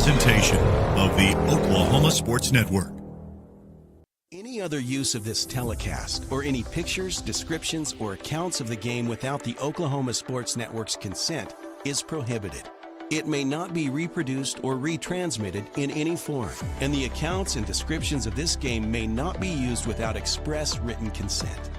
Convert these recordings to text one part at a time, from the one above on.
presentation of the Oklahoma Sports Network. Any other use of this telecast or any pictures, descriptions, or accounts of the game without the Oklahoma Sports Network's consent is prohibited. It may not be reproduced or retransmitted in any form, and the accounts and descriptions of this game may not be used without express written consent.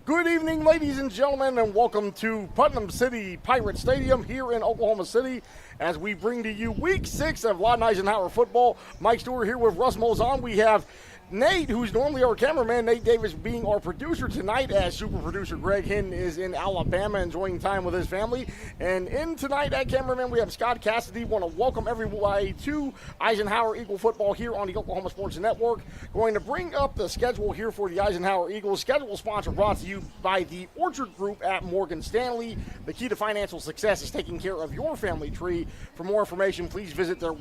Good evening, ladies and gentlemen, and welcome to Putnam City Pirate Stadium here in Oklahoma City as we bring to you Week 6 of Lawton Eisenhower football. Mike Stewart here with Russ Molzon. We have Nate, who's normally our cameraman, Nate Davis being our producer tonight, as super producer Greg Hinton is in Alabama enjoying time with his family. And in tonight at cameraman, we have Scott Cassidy. Want to welcome everybody to Eisenhower Eagle football here on the Oklahoma Sports Network. Going to bring up the schedule here for the Eisenhower Eagles. Schedule sponsor brought to you by the Orchard Group at Morgan Stanley. The key to financial success is taking care of your family tree. For more information, please visit their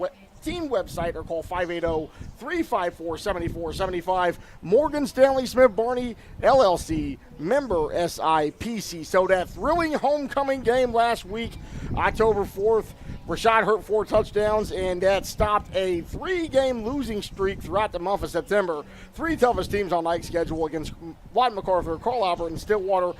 team website or call 580-354-7475. Morgan Stanley Smith Barney LLC, member SIPC. So that thrilling homecoming game last week, October 4th, Rashad Hurt 4 touchdowns, and that stopped a 3-game losing streak throughout the month of September. 3 toughest teams on night schedule against Lawton MacArthur, Carl Albert, and Stillwater.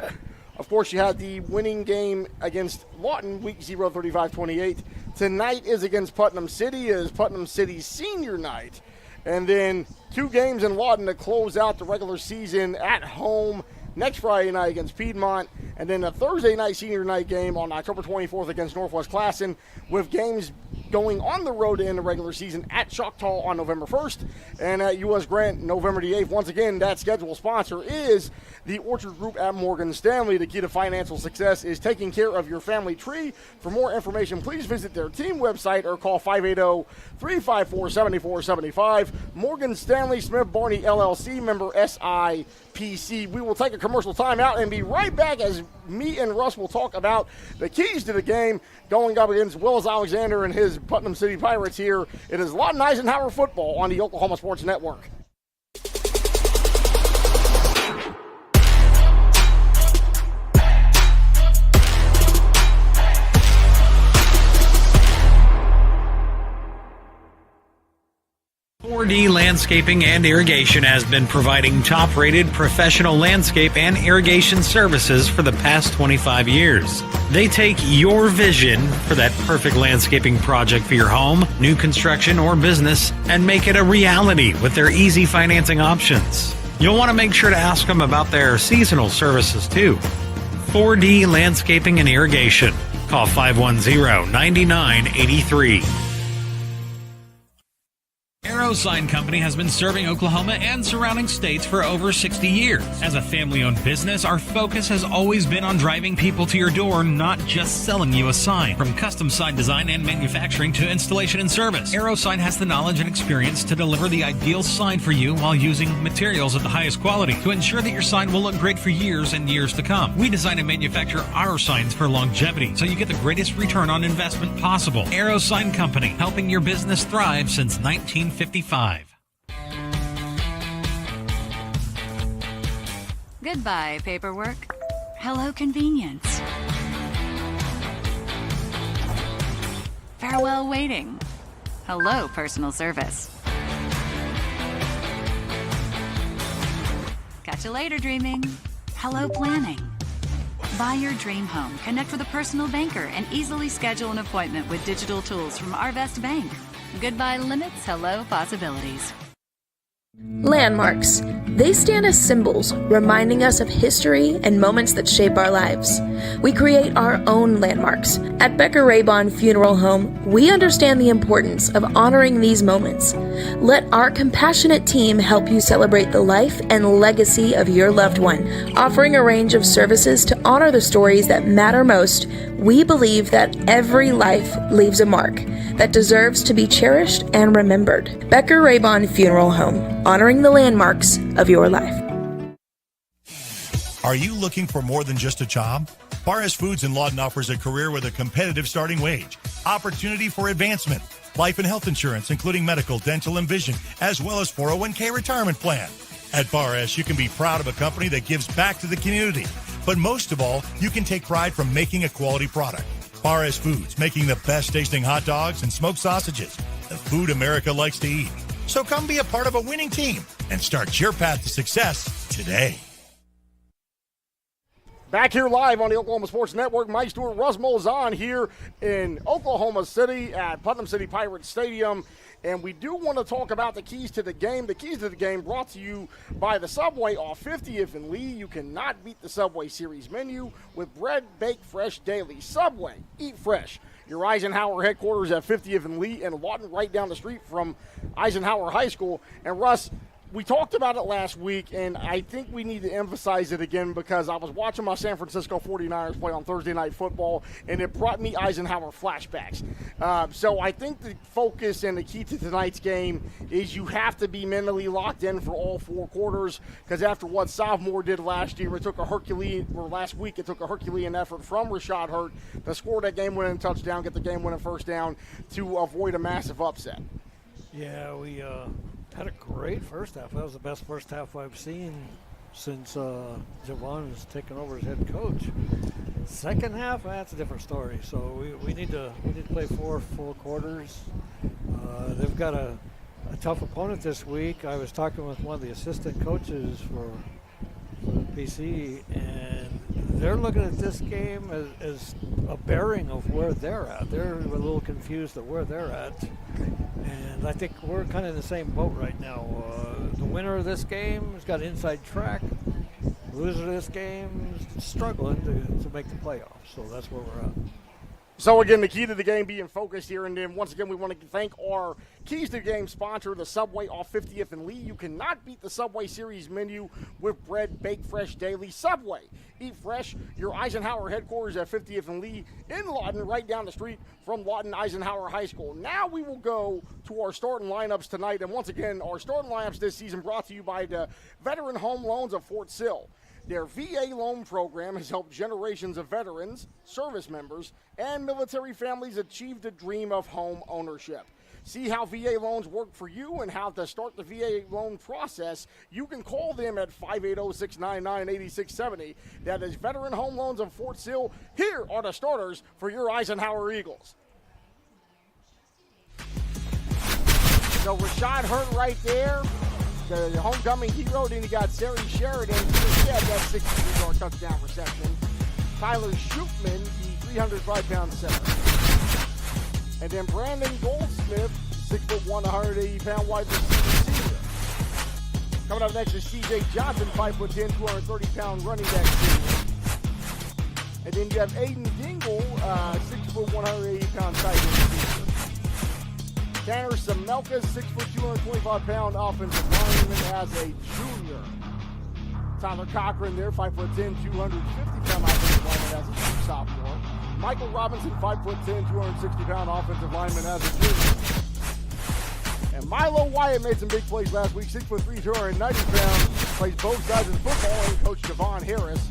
Of course, you had the winning game against Lawton, week 0, 35-28. Tonight is against Putnam City. It is Putnam City's senior night. And then 2 games in Lawton to close out the regular season at home next Friday night against Piedmont. And then a Thursday night senior night game on October 24th against Northwest Classen, with games going on the road to end the regular season at Choctaw on November 1st and at U.S. Grant November the 8th. Once again, that schedule sponsor is the Orchard Group at Morgan Stanley. The key to financial success is taking care of your family tree. For more information, please visit their team website or call 580-354-7475. Morgan Stanley Smith Barney LLC, member SIPC. We will take a commercial timeout and be right back as me and Russ will talk about the keys to the game going up against Willis Alexander and his Putnam City Pirates here. It is Lawton Eisenhower football on the Oklahoma Sports Network. D Landscaping and Irrigation has been providing top-rated professional landscape and irrigation services for the past 25 years. They take your vision for that perfect landscaping project for your home, new construction, or business and make it a reality with their easy financing options. You'll want to make sure to ask them about their seasonal services too. 4D Landscaping and Irrigation. Call 510-9983. Arrow Sign Company has been serving Oklahoma and surrounding states for over 60 years. As a family-owned business, our focus has always been on driving people to your door, not just selling you a sign. From custom sign design and manufacturing to installation and service, Arrow Sign has the knowledge and experience to deliver the ideal sign for you while using materials of the highest quality to ensure that your sign will look great for years and years to come. We design and manufacture our signs for longevity, so you get the greatest return on investment possible. Arrow Sign Company, helping your business thrive since 1955. Goodbye, paperwork. Hello, convenience. Farewell waiting. Hello, personal service. Catch you later, dreaming. Hello, planning. Buy your dream home, connect with a personal banker, and easily schedule an appointment with digital tools from Arvest Bank. Goodbye limits, hello possibilities. Landmarks. They stand as symbols, reminding us of history and moments that shape our lives. We create our own landmarks. At Becker Raybon Funeral Home, we understand the importance of honoring these moments. Let our compassionate team help you celebrate the life and legacy of your loved one. Offering a range of services to honor the stories that matter most, we believe that every life leaves a mark that deserves to be cherished and remembered. Becker Raybon Funeral Home, honoring the landmarks of your life. Are you looking for more than just a job? Barres Foods in Lawton offers a career with a competitive starting wage, opportunity for advancement, life and health insurance, including medical, dental, and vision, as well as 401k retirement plan. At Barres, you can be proud of a company that gives back to the community. But most of all, you can take pride from making a quality product. Barres Foods, making the best tasting hot dogs and smoked sausages, the food America likes to eat. So come be a part of a winning team and start your path to success today. Back here live on the Oklahoma Sports Network, Mike Stewart, Russ Molzon here in Oklahoma City at Putnam City Pirates Stadium. And we do want to talk about the keys to the game. The keys to the game brought to you by the Subway off 50th and Lee. You cannot beat the Subway Series menu with bread baked fresh daily. Subway, eat fresh. Your Eisenhower headquarters at 50th and Lee and Lawton, right down the street from Eisenhower High School. And Russ, we talked about it last week, and I think we need to emphasize it again because I was watching my San Francisco 49ers play on Thursday Night Football, and it brought me Eisenhower flashbacks. So I think the focus and the key to tonight's game is you have to be mentally locked in for all four quarters because after what sophomore did last year, last week, it took a Herculean effort from Rashad Hurt to score that game-winning touchdown, get the game-winning first down to avoid a massive upset. Yeah, we had a great first half. That was the best first half I've seen since Javon has taken over as head coach. Second half, that's a different story. So we need to play 4 full quarters. They've got a tough opponent this week. I was talking with one of the assistant coaches for PC, and they're looking at this game as a bearing of where they're at. They're a little confused at where they're at. And I think we're kind of in the same boat right now. The winner of this game has got inside track. The loser of this game is struggling to make the playoffs. So that's where we're at. So, again, the key to the game being focused here. And then, once again, we want to thank our Keys to the Game sponsor, the Subway off 50th and Lee. You cannot beat the Subway Series menu with bread baked fresh daily. Subway, eat fresh. Your Eisenhower headquarters at 50th and Lee in Lawton, right down the street from Lawton Eisenhower High School. Now we will go to our starting lineups tonight. And, once again, our starting lineups this season brought to you by the Veteran Home Loans of Fort Sill. Their VA loan program has helped generations of veterans, service members, and military families achieve the dream of home ownership. See how VA loans work for you and how to start the VA loan process. You can call them at 580-699-8670. That is Veteran Home Loans of Fort Sill. Here are the starters for your Eisenhower Eagles. So Rashad Hurt right there, the homecoming hero. Then you got Sari Sheridan, who had that 63-yard touchdown reception. Tyler Shoopman, the 305-pound center. And then Brandon Goldsmith, 6'1", 180-pound wide receiver senior. Coming up next is C.J. Johnson, 5'10", 230-pound running back senior. And then you have Aiden Dingle, 6', 180-pound tight end senior. Tanner Semelka, 6', 225-pound offensive lineman as a junior. Tyler Cochran there, 5'10", 250-pound offensive lineman as a sophomore. Michael Robinson, 5'10", 260-pound offensive lineman as a junior. And Milo Wyatt made some big plays last week, 6'3", 290-pound, plays both sides of the football, and Coach Devon Harris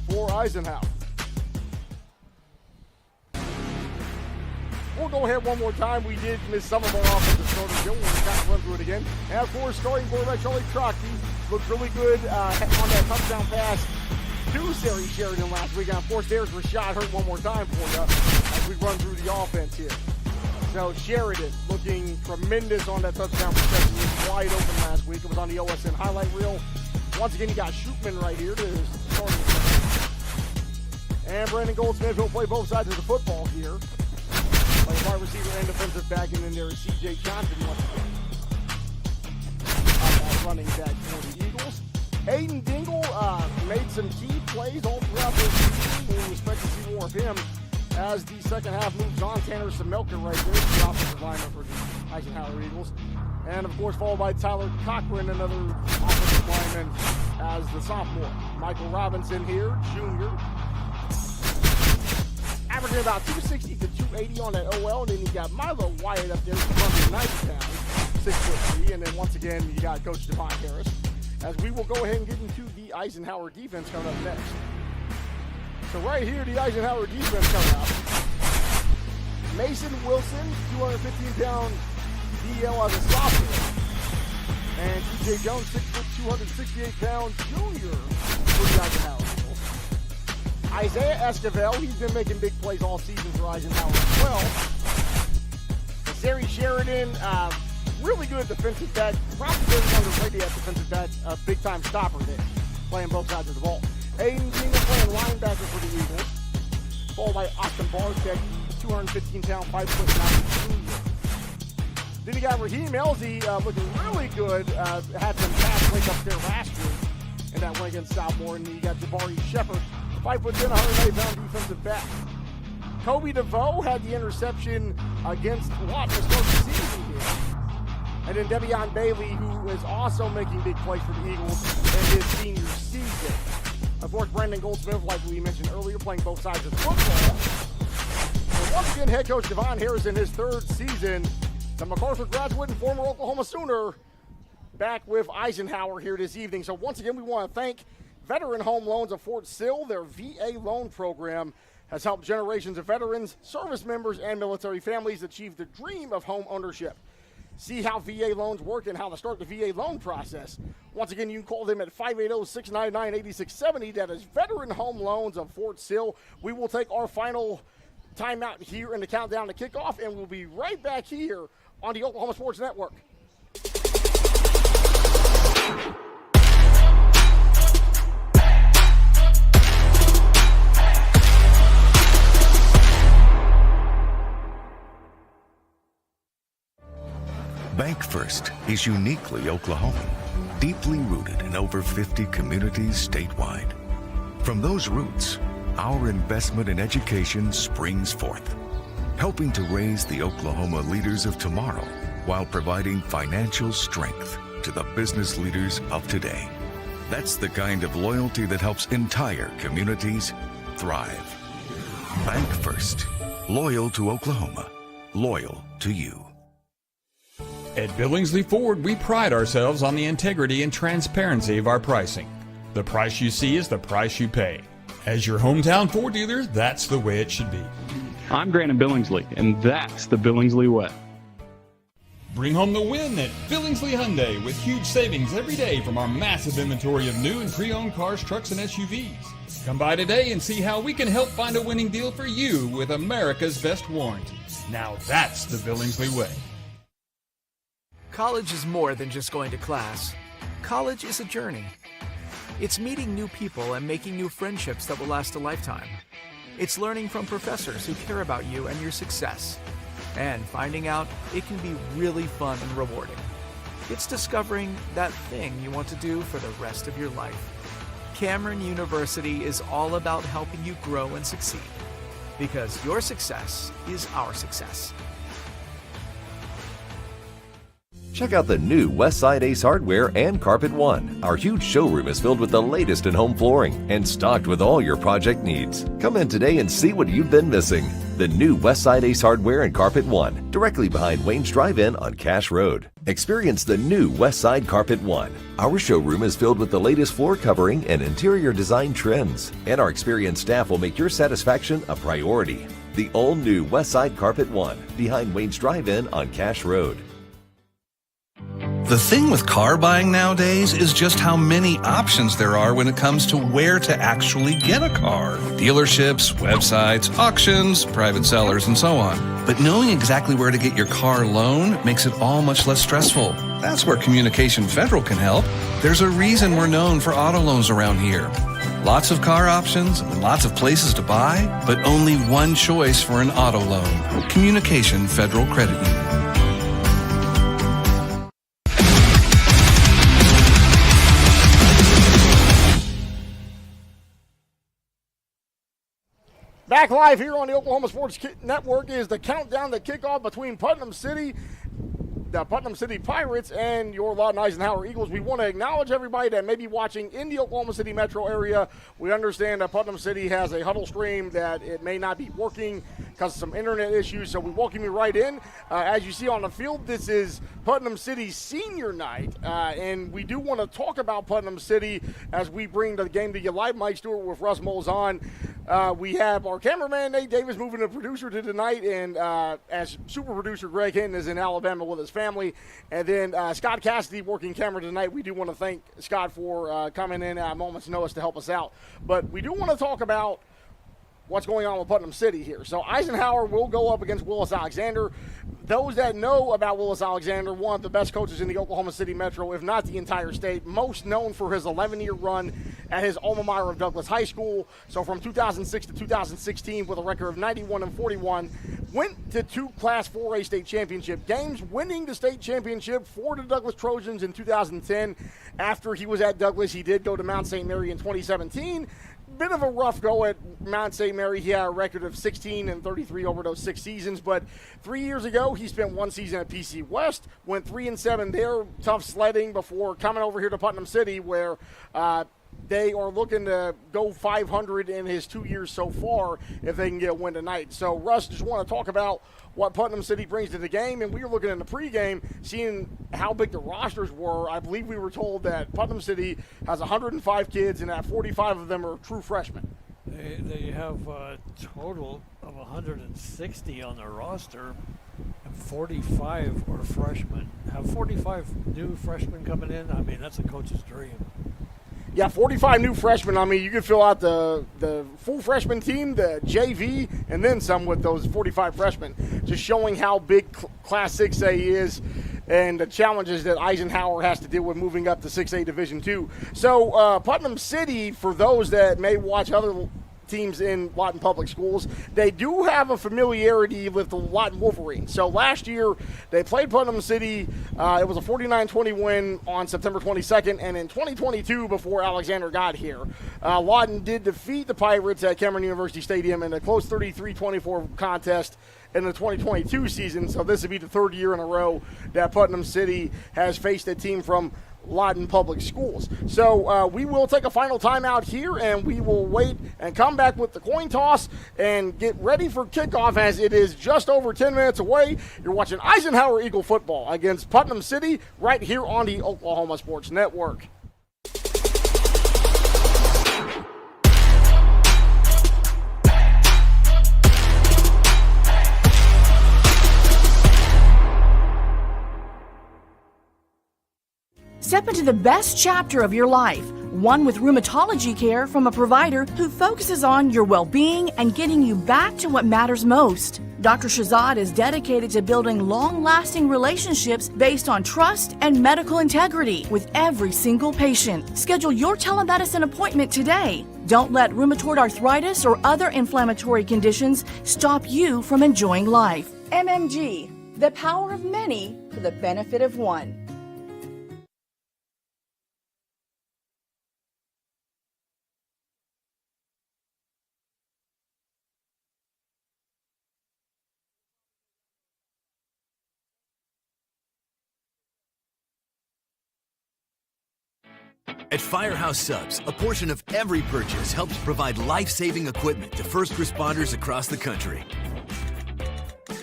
for Eisenhower. We'll go ahead one more time. We did miss some of our offensive starters. We'll kind of run through it again. And, of course, starting quarterback Charlie Trotsky looked really good on that touchdown pass to Sari Sheridan last week. And, of course, there's Rashad Hurt one more time for you as we run through the offense here. So Sheridan looking tremendous on that touchdown reception. He was wide open last week. It was on the OSN highlight reel. Once again, you got Shootman right here to start the And Brandon Goldsmith will play both sides of the football here. Like wide receiver and defensive back, and then there is C.J. Johnson once again. Running back for the Eagles. Hayden Dingle made some key plays all throughout this season. We expect to see more of him as the second half moves on. Tanner Semelka right there, the offensive lineman for the Eisenhower Eagles. And, of course, followed by Tyler Cochran, another offensive lineman, as the sophomore. Michael Robinson here, junior. Averaging about 260 to 280 on that OL. And then you got Milo Wyatt up there, 290 pounds. 6'3", and then once again you got Coach Devon Harris. As we will go ahead and get into the Eisenhower defense coming up next. So right here, the Eisenhower defense coming up. Mason Wilson, 215-pound DL as a sophomore, and TJ Jones, 6', 268-pound junior for the Eisenhower Eagles. Isaiah Esquivel, he's been making big plays all season for Eisenhower as well. Sari Sheridan, really good defensive back, probably very underrated at defensive back, a big-time stopper there, playing both sides of the ball. Aiden Dingle playing linebacker for the Eagles, followed by Austin Bartek, 215-pound, 5'9" junior. Then you got Raheem Elzy looking really good, had some pass break up there last year in that win against Southmore, and then you got Jabari Shepard, 5'10", 180-pound defensive back. Kobe DeVoe had the interception against Watt to start the season here. And then Devion Bailey, who is also making big plays for the Eagles in his senior season. Of course, Brandon Goldsmith, like we mentioned earlier, playing both sides of the football. And once again, head coach Devon Harris in his third season, the MacArthur graduate and former Oklahoma Sooner, back with Eisenhower here this evening. So once again, we want to thank Veteran Home Loans of Fort Sill. Their VA loan program has helped generations of veterans, service members, and military families achieve the dream of home ownership. See how VA loans work and how to start the VA loan process. Once again, you can call them at 580-699-8670. That is Veteran Home Loans of Fort Sill. We will take our final timeout here in the countdown to kickoff, and we'll be right back here on the Oklahoma Sports Network. Bank First is uniquely Oklahoman, deeply rooted in over 50 communities statewide. From those roots, our investment in education springs forth, helping to raise the Oklahoma leaders of tomorrow while providing financial strength to the business leaders of today. That's the kind of loyalty that helps entire communities thrive. Bank First, loyal to Oklahoma, loyal to you. At Billingsley Ford, we pride ourselves on the integrity and transparency of our pricing. The price you see is the price you pay. As your hometown Ford dealer, that's the way it should be. I'm Grant Billingsley, and that's the Billingsley way. Bring home the win at Billingsley Hyundai with huge savings every day from our massive inventory of new and pre-owned cars, trucks, and SUVs. Come by today and see how we can help find a winning deal for you with America's best warranty. Now that's the Billingsley way. College is more than just going to class. College is a journey. It's meeting new people and making new friendships that will last a lifetime. It's learning from professors who care about you and your success. And finding out it can be really fun and rewarding. It's discovering that thing you want to do for the rest of your life. Cameron University is all about helping you grow and succeed. Because your success is our success. Check out the new Westside Ace Hardware and Carpet One. Our huge showroom is filled with the latest in home flooring and stocked with all your project needs. Come in today and see what you've been missing. The new Westside Ace Hardware and Carpet One, directly behind Wayne's Drive-In on Cash Road. Experience the new Westside Carpet One. Our showroom is filled with the latest floor covering and interior design trends, and our experienced staff will make your satisfaction a priority. The all-new Westside Carpet One, behind Wayne's Drive-In on Cash Road. The thing with car buying nowadays is just how many options there are when it comes to where to actually get a car. Dealerships, websites, auctions, private sellers, and so on. But knowing exactly where to get your car loan makes it all much less stressful. That's where Communication Federal can help. There's a reason we're known for auto loans around here. Lots of car options and lots of places to buy, but only one choice for an auto loan. Communication Federal Credit Union. Back live here on the Oklahoma Sports Network is the countdown to kickoff between Putnam City, the Putnam City Pirates, and your Lawton Eisenhower Eagles. We want to acknowledge everybody that may be watching in the Oklahoma City metro area. We understand that Putnam City has a huddle stream that it may not be working because of some internet issues, so we welcome you right in. As you see on the field, this is Putnam City's senior night, and we do want to talk about Putnam City as we bring the game to you live. Mike Stewart with Russ Moles on. We have our cameraman, Nate Davis, moving to producer to tonight, and as super producer Greg Hinton is in Alabama with his family. And then Scott Cassidy working camera tonight. We do want to thank Scott for coming in at a moment's notice to help us out. But we do want to talk about what's going on with Putnam City here. So Eisenhower will go up against Willis Alexander. Those that know about Willis Alexander, one of the best coaches in the Oklahoma City metro, if not the entire state, most known for his 11-year run at his alma mater of Douglas High School. So from 2006 to 2016 with a record of 91-41, went to 2 Class 4A state championship games, winning the state championship for the Douglas Trojans in 2010. After he was at Douglas, he did go to Mount St. Mary in 2017. Bit of a rough go at Mount St. Mary. He had a record of 16-33 over those 6 seasons, but 3 years ago he spent 1 season at PC West, went 3-7 there, tough sledding before coming over here to Putnam City, where they are looking to go 500 in his 2 years so far if they can get a win tonight. So Russ, just want to talk about what Putnam City brings to the game, and we were looking in the pregame, seeing how big the rosters were. I believe we were told that Putnam City has 105 kids, and that 45 of them are true freshmen. They have a total of 160 on their roster, and 45 are freshmen. Have 45 new freshmen coming in? I mean, that's a coach's dream. Yeah, 45 new freshmen. I mean, you could fill out the full freshman team, the JV, and then some with those 45 freshmen, just showing how big Class 6A is and the challenges that Eisenhower has to deal with moving up to 6A Division II. So Putnam City, for those that may watch other teams in Lawton Public Schools, they do have a familiarity with the Lawton Wolverines. So last year they played Putnam City. It was a 49-20 win on September 22nd, and in 2022, before Alexander got here, Lawton did defeat the Pirates at Cameron University Stadium in a close 33-24 contest in the 2022 season. So this would be the 3rd year in a row that Putnam City has faced a team from Lawton Public Schools. So we will take a final timeout here, and we will wait and come back with the coin toss and get ready for kickoff, as it is just over 10 minutes away. You're watching Eisenhower Eagle football against Putnam City right here on the Oklahoma Sports Network. Step into the best chapter of your life, one with rheumatology care from a provider who focuses on your well-being and getting you back to what matters most. Dr. Shahzad is dedicated to building long-lasting relationships based on trust and medical integrity with every single patient. Schedule your telemedicine appointment today. Don't let rheumatoid arthritis or other inflammatory conditions stop you from enjoying life. MMG, the power of many for the benefit of one. At Firehouse Subs, a portion of every purchase helps provide life-saving equipment to first responders across the country.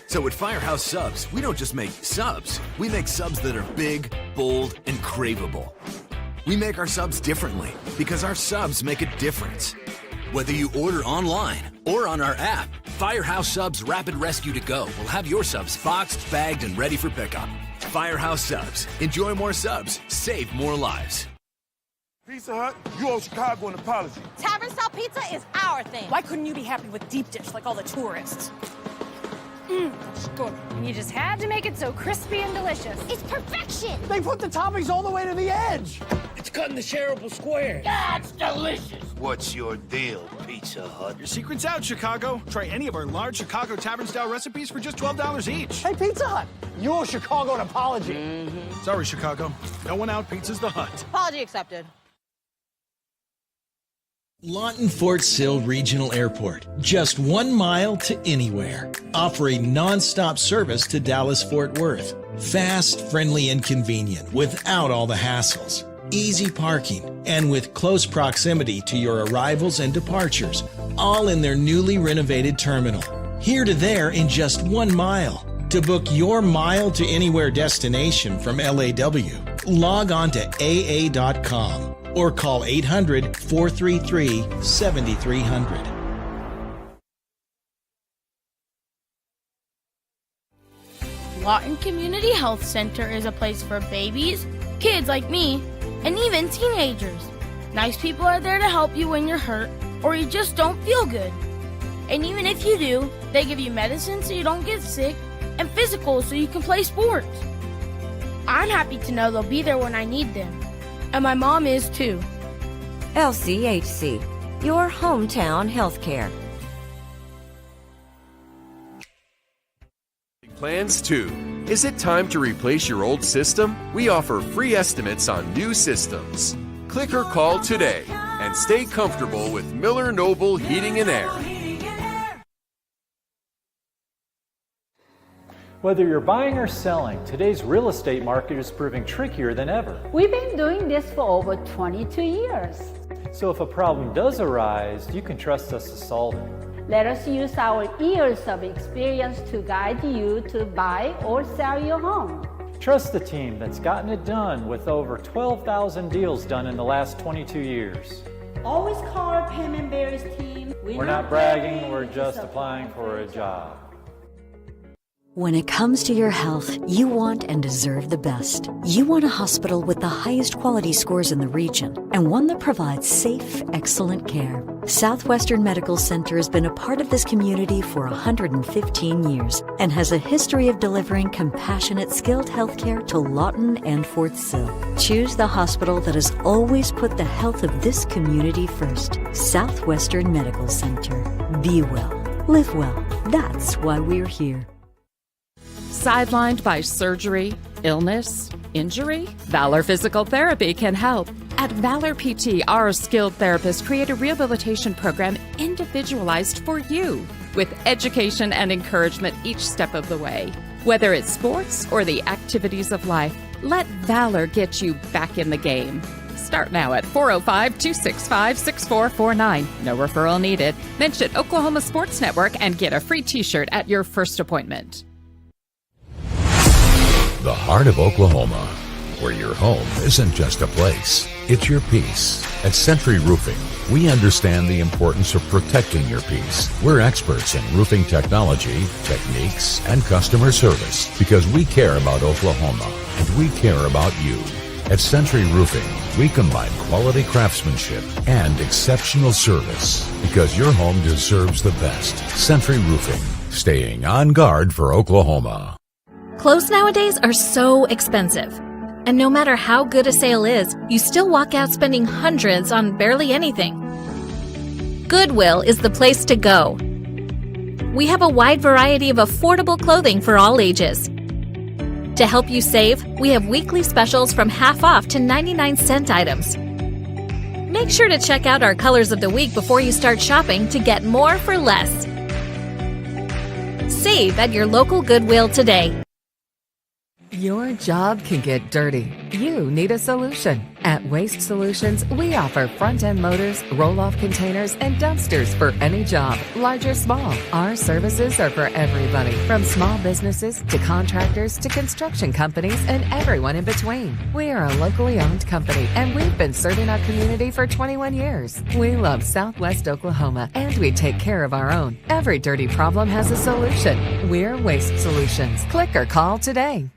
So at Firehouse Subs, we don't just make subs. We make subs that are big, bold, and craveable. We make our subs differently because our subs make a difference. Whether you order online or on our app, Firehouse Subs Rapid Rescue to Go will have your subs boxed, bagged, and ready for pickup. Firehouse Subs. Enjoy more subs. Save more lives. Pizza Hut, you owe Chicago an apology. Tavern style pizza is our thing. Why couldn't you be happy with deep dish like all the tourists? It's good. And you just had to make it so crispy and delicious. It's perfection. They put the toppings all the way to the edge. It's cut in the shareable square. That's delicious. What's your deal, Pizza Hut? Your secret's out, Chicago. Try any of our large Chicago Tavern-style recipes for just $12 each. Hey, Pizza Hut, you owe Chicago an apology. Sorry, Chicago. No one out pizza's the Hut. Apology accepted. Lawton Fort Sill Regional Airport, just 1 mile to anywhere, offering non-stop service to Dallas-Fort Worth. Fast, friendly, and convenient without all the hassles. Easy parking, and with close proximity to your arrivals and departures, all in their newly renovated terminal. Here to there in just 1 mile. To book your mile to anywhere destination from LAW, log on to AA.com. or call 800-433-7300. Lawton Community Health Center is a place for babies, kids like me, and even teenagers. Nice people are there to help you when you're hurt or you just don't feel good. And even if you do, they give you medicine so you don't get sick and physicals so you can play sports. I'm happy to know they'll be there when I need them. And my mom is too. LCHC, your hometown healthcare. Plans 2. Is it time to replace your old system? We offer free estimates on new systems. Click or call today and stay comfortable with Miller Noble Heating and Air. Whether you're buying or selling, today's real estate market is proving trickier than ever. We've been doing this for over 22 years. So if a problem does arise, you can trust us to solve it. Let us use our years of experience to guide you to buy or sell your home. Trust the team that's gotten it done with over 12,000 deals done in the last 22 years. Always call our Payment Berries team. We're not bragging, we're just applying for a job. When it comes to your health, you want and deserve the best. You want a hospital with the highest quality scores in the region and one that provides safe, excellent care. Southwestern Medical Center has been a part of this community for 115 years and has a history of delivering compassionate, skilled health care to Lawton and Fort Sill. Choose the hospital that has always put the health of this community first. Southwestern Medical Center. Be well. Live well. That's why we're here. Sidelined by surgery, illness, injury? Valor Physical Therapy can help. At Valor PT, our skilled therapists create a rehabilitation program individualized for you, with education and encouragement each step of the way. Whether it's sports or the activities of life, let Valor get you back in the game. Start now at 405-265-6449. No referral needed. Mention Oklahoma Sports Network and get a free t-shirt at your first appointment. The heart of Oklahoma, where your home isn't just a place, it's your peace. At Century Roofing, we understand the importance of protecting your peace. We're experts in roofing technology, techniques, and customer service because we care about Oklahoma and we care about you. At Century Roofing, we combine quality craftsmanship and exceptional service because your home deserves the best. Century Roofing, staying on guard for Oklahoma. Clothes nowadays are so expensive. And no matter how good a sale is, you still walk out spending hundreds on barely anything. Goodwill is the place to go. We have a wide variety of affordable clothing for all ages. To help you save, we have weekly specials from half off to 99-cent items. Make sure to check out our colors of the week before you start shopping to get more for less. Save at your local Goodwill today. Your job can get dirty. You need a solution. At Waste Solutions, we offer front-end loaders, roll-off containers, and dumpsters for any job, large or small. Our services are for everybody, from small businesses to contractors to construction companies and everyone in between. We are a locally owned company, and we've been serving our community for 21 years. We love Southwest Oklahoma, and we take care of our own. Every dirty problem has a solution. We're Waste Solutions. Click or call today.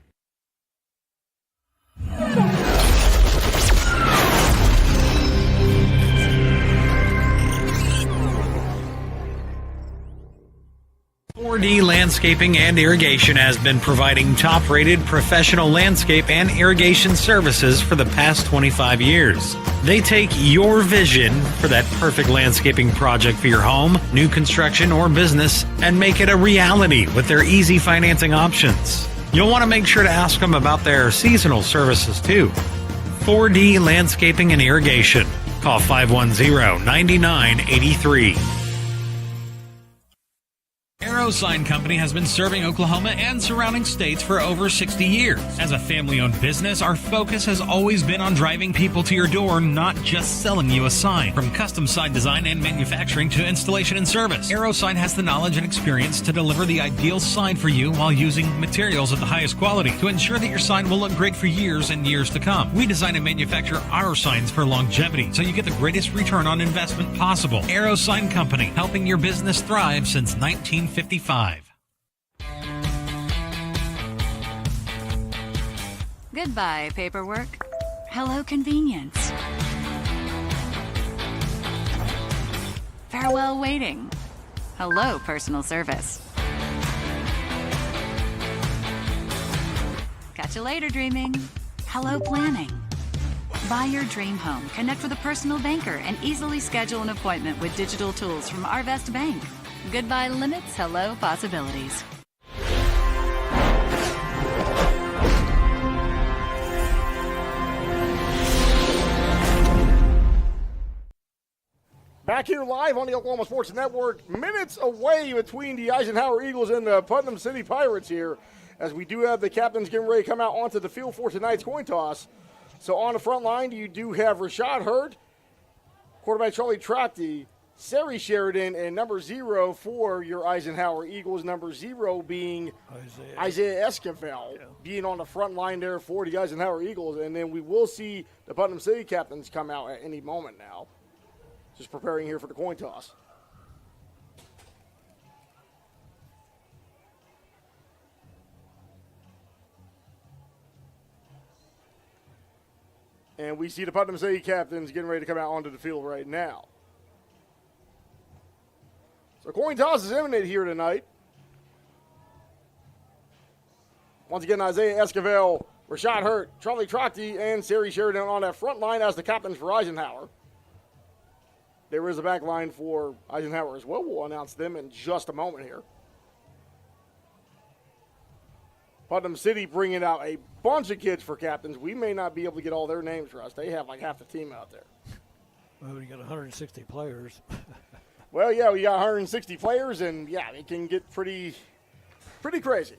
4D Landscaping and Irrigation has been providing top-rated professional landscape and irrigation services for the past 25 years. They take your vision for that perfect landscaping project for your home, new construction, or business and make it a reality with their easy financing options. You'll want to make sure to ask them about their seasonal services too. 4D Landscaping and Irrigation. Call 510-9983. Arrow Sign Company has been serving Oklahoma and surrounding states for over 60 years. As a family-owned business, our focus has always been on driving people to your door, not just selling you a sign. From custom sign design and manufacturing to installation and service, Arrow Sign has the knowledge and experience to deliver the ideal sign for you while using materials of the highest quality to ensure that your sign will look great for years and years to come. We design and manufacture our signs for longevity, so you get the greatest return on investment possible. Arrow Sign Company, helping your business thrive since 1955. Goodbye, paperwork. Hello, convenience. Farewell, waiting. Hello, personal service. Catch you later, dreaming. Hello, planning. Buy your dream home, connect with a personal banker, and easily schedule an appointment with digital tools from Arvest Bank. Goodbye limits, hello possibilities. Back here live on the Oklahoma Sports Network, minutes away between the Eisenhower Eagles and the Putnam City Pirates here, as we do have the captains getting ready to come out onto the field for tonight's coin toss. So on the front line, you do have Rashad Hurd, quarterback Charlie Trachty, Sari Sheridan, and number 0 for your Eisenhower Eagles, number 0 being Isaiah Esquivel, being on the front line there for the Eisenhower Eagles. And then we will see the Putnam City captains come out at any moment now. Just preparing here for the coin toss. And we see the Putnam City captains getting ready to come out onto the field right now. So coin toss is imminent here tonight. Once again, Isaiah Esquivel, Rashad Hurt, Charlie Trachty, and Sari Sheridan on that front line as the captains for Eisenhower. There is a back line for Eisenhower as well. We'll announce them in just a moment here. Putnam City bringing out a bunch of kids for captains. We may not be able to get all their names for us. They have like half the team out there. Well, we got 160 players. Well, yeah, we got 160 players, and yeah, it can get pretty crazy.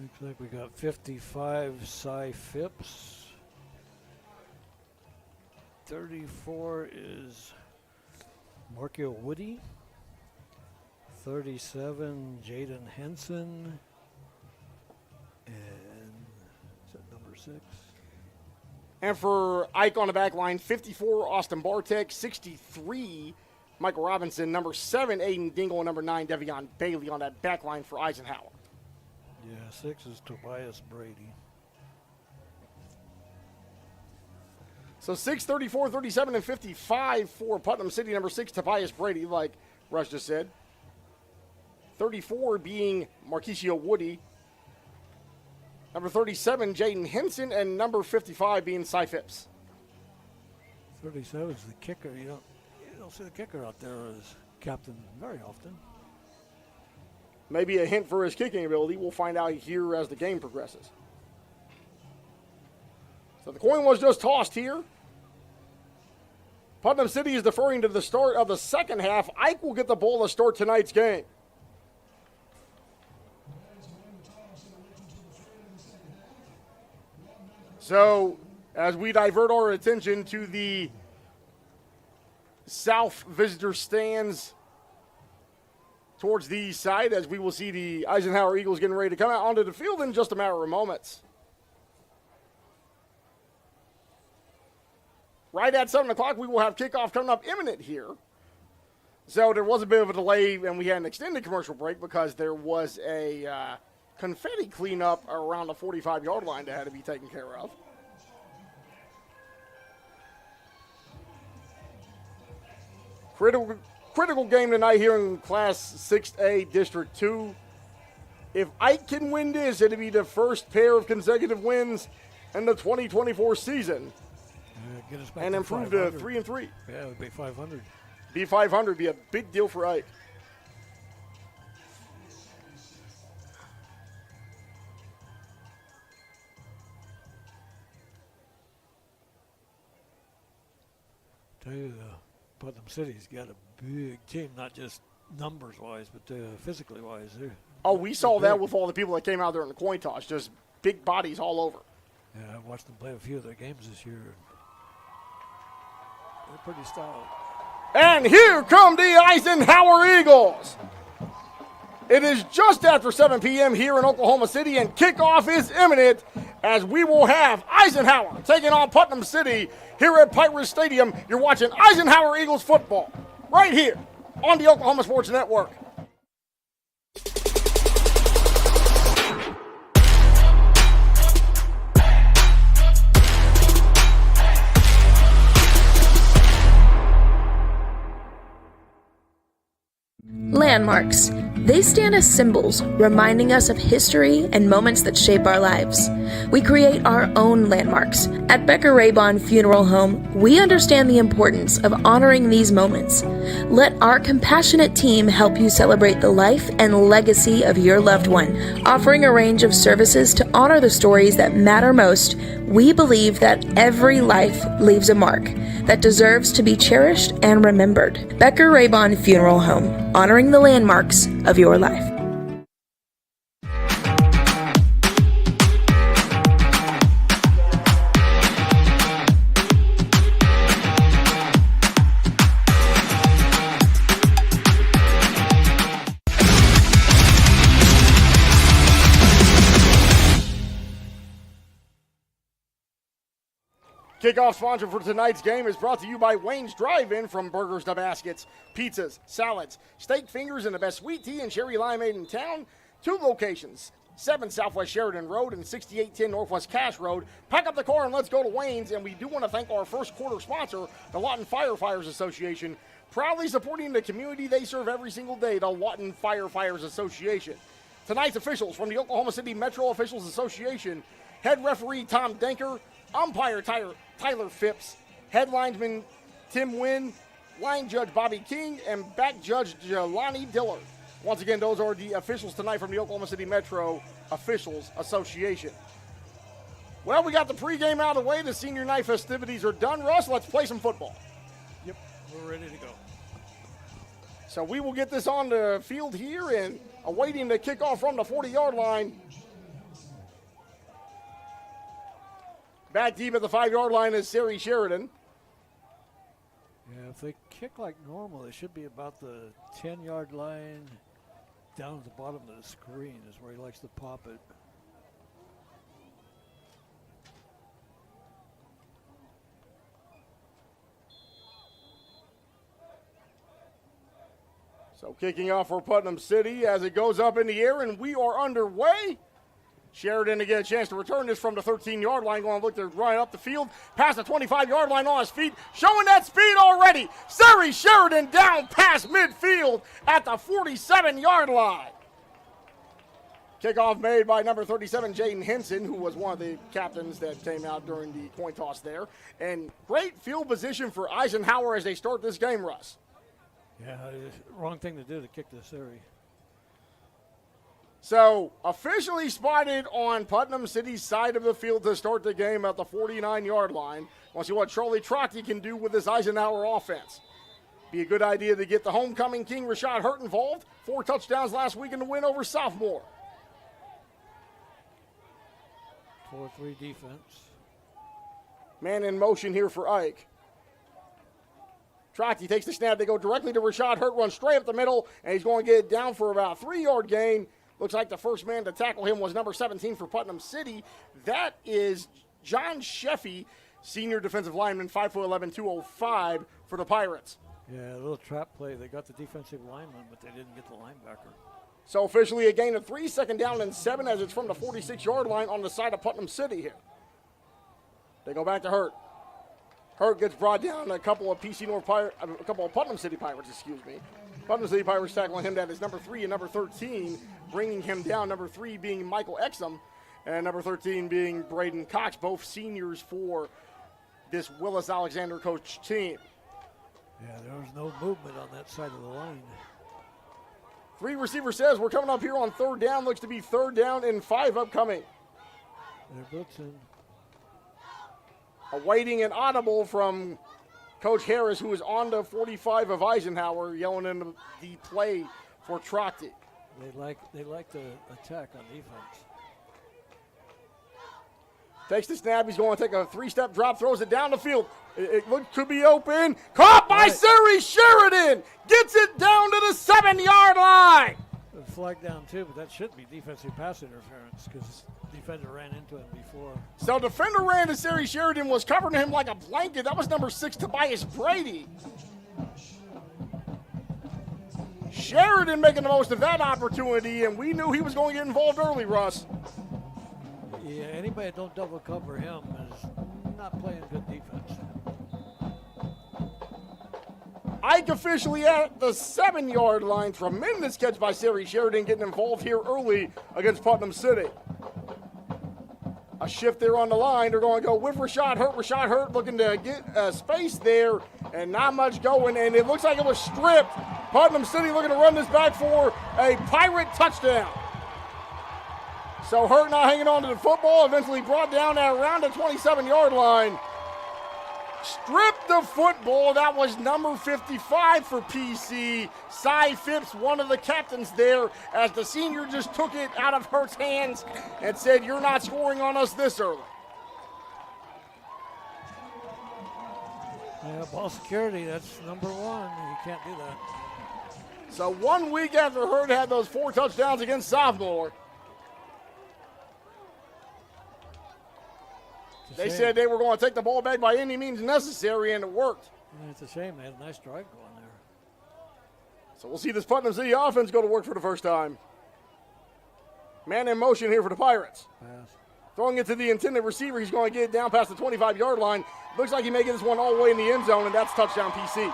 Looks like we got 55 Cy Phipps. 34 is Markio Woody. 37, Jaden Henson. And is that number 6? And for Ike on the back line, 54, Austin Bartek. 63, Michael Robinson. Number 7, Aiden Dingle. And number 9, Devion Bailey on that back line for Eisenhower. Yeah, 6 is Tobias Brady. So 6, 34, 37, and 55 for Putnam City. Number 6, Tobias Brady, like Rush just said. 34 being Marquisio Woody. Number 37, Jaden Henson. And number 55 being Cy Phipps. 37 is the kicker. You don't see the kicker out there as captain very often. Maybe a hint for his kicking ability. We'll find out here as the game progresses. So the coin was just tossed here. Putnam City is deferring to the start of the second half. Ike will get the ball to start tonight's game. So as we divert our attention to the south visitor stands towards the east side, as we will see the Eisenhower Eagles getting ready to come out onto the field in just a matter of moments. Right at 7 o'clock, we will have kickoff coming up imminent here. So there was a bit of a delay, and we had an extended commercial break because there was a confetti cleanup around the 45-yard line that had to be taken care of. Critical game tonight here in Class 6A District 2. If Ike can win this, it'll be the first pair of consecutive wins in the 2024 season. Get us back and to improve to 500. 3-3. Yeah, it would be 500. Be 500, be a big deal for Ike. Tell you, Putnam City's got a big team, not just numbers-wise, but physically wise. Oh, we saw they're that big. with all the people that came out there in the coin toss. Just big bodies all over. Yeah, I watched them play a few of their games this year. They're pretty stout. And here come the Eisenhower Eagles. It is just after 7 p.m. here in Oklahoma City, and kickoff is imminent as we will have Eisenhower taking on Putnam City here at Pirates Stadium. You're watching Eisenhower Eagles football right here on the Oklahoma Sports Network. Landmarks. They stand as symbols, reminding us of history and moments that shape our lives. We create our own landmarks. At Becker Raybon Funeral Home, we understand the importance of honoring these moments. Let our compassionate team help you celebrate the life and legacy of your loved one. Offering a range of services to honor the stories that matter most, we believe that every life leaves a mark that deserves to be cherished and remembered. Becker Raybon Funeral Home, honoring the landmarks of your life. Kickoff sponsor for tonight's game is brought to you by Wayne's Drive-In. From burgers to baskets, pizzas, salads, steak fingers, and the best sweet tea and cherry limeade in town. 2 locations, 7 Southwest Sheridan Road and 6810 Northwest Cash Road. Pack up the car and let's go to Wayne's. And we do want to thank our first quarter sponsor, the Lawton Firefighters Association, proudly supporting the community they serve every single day, the Lawton Firefighters Association. Tonight's officials from the Oklahoma City Metro Officials Association: head referee Tom Denker, umpire Tyler Phipps, head linesman Tim Wynn, line judge Bobby King, and back judge Jelani Dillard. Once again, those are the officials tonight from the Oklahoma City Metro Officials Association. Well, we got the pregame out of the way. The senior night festivities are done. Russ, let's play some football. Yep, we're ready to go. So we will get this on the field here and awaiting the kickoff from the 40-yard line. Back deep at the 5-yard line is Sari Sheridan. Yeah, if they kick like normal, they should be about the 10-yard line down at the bottom of the screen is where he likes to pop it. So kicking off for Putnam City as it goes up in the air, and we are underway. Sheridan to get a chance to return this from the 13-yard line. Going to look to run up the field, past the 25-yard line on his feet, showing that speed already. Sari Sheridan down past midfield at the 47-yard line. Kickoff made by number 37, Jaden Henson, who was one of the captains that came out during the coin toss there. And great field position for Eisenhower as they start this game, Russ. Yeah, wrong thing to do to kick this area. So, officially spotted on Putnam City's side of the field to start the game at the 49-yard line. Want to see what Charlie Trockey can do with this Eisenhower offense. Be a good idea to get the homecoming king, Rashad Hurt, involved. 4 touchdowns last week in the win over sophomore. 4-3 defense. Man in motion here for Ike. Trockey takes the snap. They go directly to Rashad Hurt, runs straight up the middle, and he's going to get it down for about a 3-yard gain. Looks like the first man to tackle him was number 17 for Putnam City. That is John Sheffy, senior defensive lineman, 5'11", 205 for the Pirates. Yeah, a little trap play. They got the defensive lineman, but they didn't get the linebacker. So officially a gain of 3, 2nd down and 7 as it's from the 46-yard line on the side of Putnam City here. They go back to Hurt. Hurt gets brought down. A couple of Putnam City Pirates, Putnam City Pirates tackling him. That is number 3 and number 13, bringing him down. Number 3 being Michael Exum, and number 13 being Braden Cox, both seniors for this Willis Alexander coach team. Yeah, there was no movement on that side of the line. 3 receiver says we're coming up here on 3rd down. Looks to be 3rd down and 5 upcoming. They're blitzing. Awaiting an audible from Coach Harris, who is on the 45 of Eisenhower, yelling in the play for Trotty. They like the attack on defense. Takes the snap. He's going to take a 3-step drop, throws it down the field. It looked to be open. Caught by Sari Sheridan. Gets it down to the 7-yard line. A flag down, too, but that should be defensive pass interference because the defender ran into him before. So defender ran to Sari Sheridan, was covering him like a blanket. That was number 6, Tobias Brady. Sheridan making the most of that opportunity, and we knew he was going to get involved early, Russ. Yeah, anybody that don't double cover him is not playing good defense. Ike officially at the 7-yard line. Tremendous catch by Sari Sheridan, getting involved here early against Putnam City. A shift there on the line. They're going to go with Rashad Hurt. Rashad Hurt looking to get space there and not much going, and it looks like it was stripped. Putnam City looking to run this back for a Pirate touchdown. So Hurt not hanging on to the football, eventually brought down at around the 27-yard line. Stripped the football. That was number 55 for PC. Cy Phipps, one of the captains there, as the senior just took it out of Hurt's hands and said, "You're not scoring on us this early." Yeah, ball security, that's number 1. You can't do that. So 1 week after Hurt had those 4 touchdowns against sophomore, they said they were going to take the ball back by any means necessary, and it worked. Yeah, it's a shame. They had a nice drive going there. So we'll see this Putnam City offense go to work for the first time. Man in motion here for the Pirates. Pass. Throwing it to the intended receiver. He's going to get it down past the 25-yard line. Looks like he may get this one all the way in the end zone, and that's touchdown PC.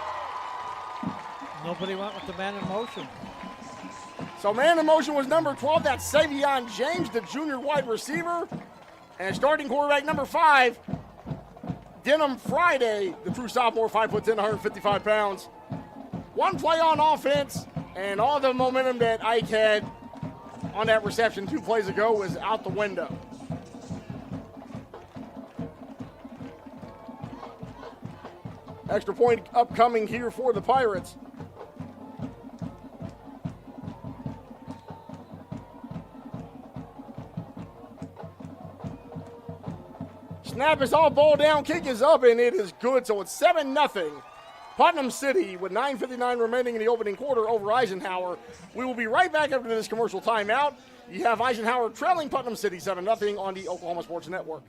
Nobody went with the man in motion. So man in motion was number 12. That's Savion James, the junior wide receiver. And starting quarterback number 5, Denham Friday, the true sophomore, 5'10", 155 pounds. 1 play on offense, and all the momentum that Ike had on that reception 2 plays ago was out the window. Extra point upcoming here for the Pirates. Snap is all ball down, kick is up, and it is good. So it's 7-0. Putnam City with 9:59 remaining in the opening quarter over Eisenhower. We will be right back after this commercial timeout. You have Eisenhower trailing Putnam City 7-0 on the Oklahoma Sports Network.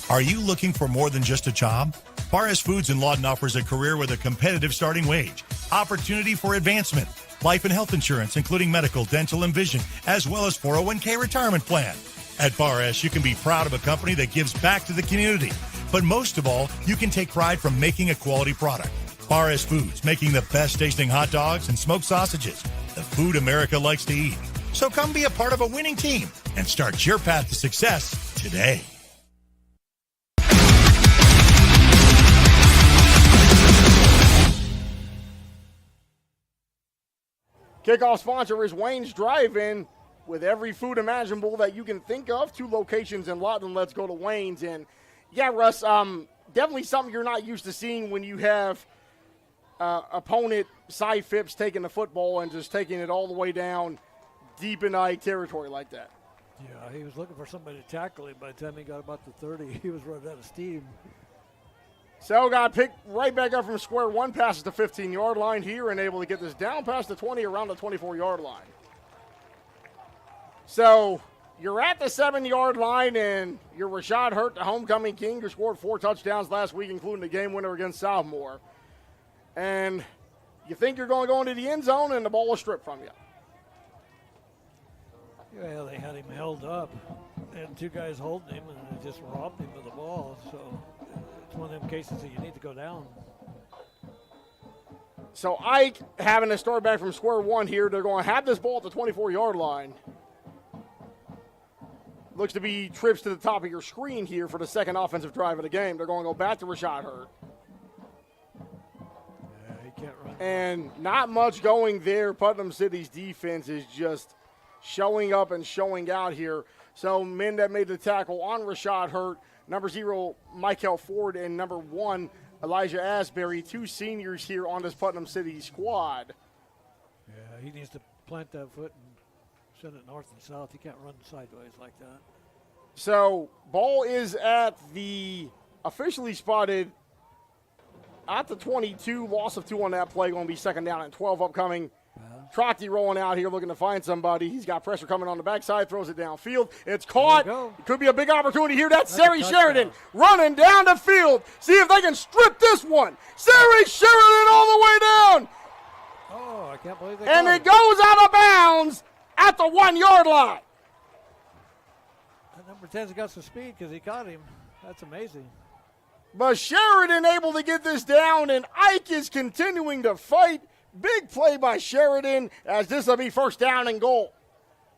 Are you looking for more than just a job? Barres Foods in Lawton offers a career with a competitive starting wage, opportunity for advancement, life and health insurance, including medical, dental, and vision, as well as 401k retirement plan. At Barres, you can be proud of a company that gives back to the community. But most of all, you can take pride from making a quality product. Barres Foods, making the best tasting hot dogs and smoked sausages, the food America likes to eat. So come be a part of a winning team and start your path to success today. Kickoff sponsor is Wayne's Drive-In, with every food imaginable that you can think of. 2 locations in Lawton. Let's go to Wayne's. And yeah, Russ, definitely something you're not used to seeing when you have opponent Cy Phipps taking the football and just taking it all the way down deep in Ike territory like that. Yeah, he was looking for somebody to tackle him. By the time he got about to 30, he was running out of steam. So got picked right back up from square one, passes the 15-yard line here and able to get this down past the 20 around the 24-yard line. So you're at the 7-yard line, and you're Rashad Hurt, the homecoming king, who scored 4 touchdowns last week, including the game winner against Sophomore. And you think you're going to go into the end zone, and the ball was stripped from you. Well, they had him held up. They had 2 guys holding him, and they just robbed him of the ball. So it's one of them cases that you need to go down. So Ike having to start back from square one here. They're going to have this ball at the 24-yard line. Looks to be trips to the top of your screen here for the second offensive drive of the game. They're going to go back to Rashad Hurt. Yeah, he can't run. And not much going there. Putnam City's defense is just showing up and showing out here. So men that made the tackle on Rashad Hurt, number 0, Michael Ford, and number 1, Elijah Asbury, 2 seniors here on this Putnam City squad. Yeah, he needs to plant that foot and send it north and south. He can't run sideways like that. So ball is at the officially spotted at the 22. Loss of 2 on that play. Going to be second down and 12 upcoming. Trotty rolling out here looking to find somebody. He's got pressure coming on the backside. Throws it downfield. It's caught. It could be a big opportunity here. That's Sari Sheridan running down the field. See if they can strip this one. Sari Sheridan all the way down. Oh, I can't believe they And it goes out of bounds at the 1-yard line. That number 10's got some speed because he caught him. That's amazing. But Sheridan able to get this down, and Ike is continuing to fight. Big play by Sheridan as this will be first down and goal.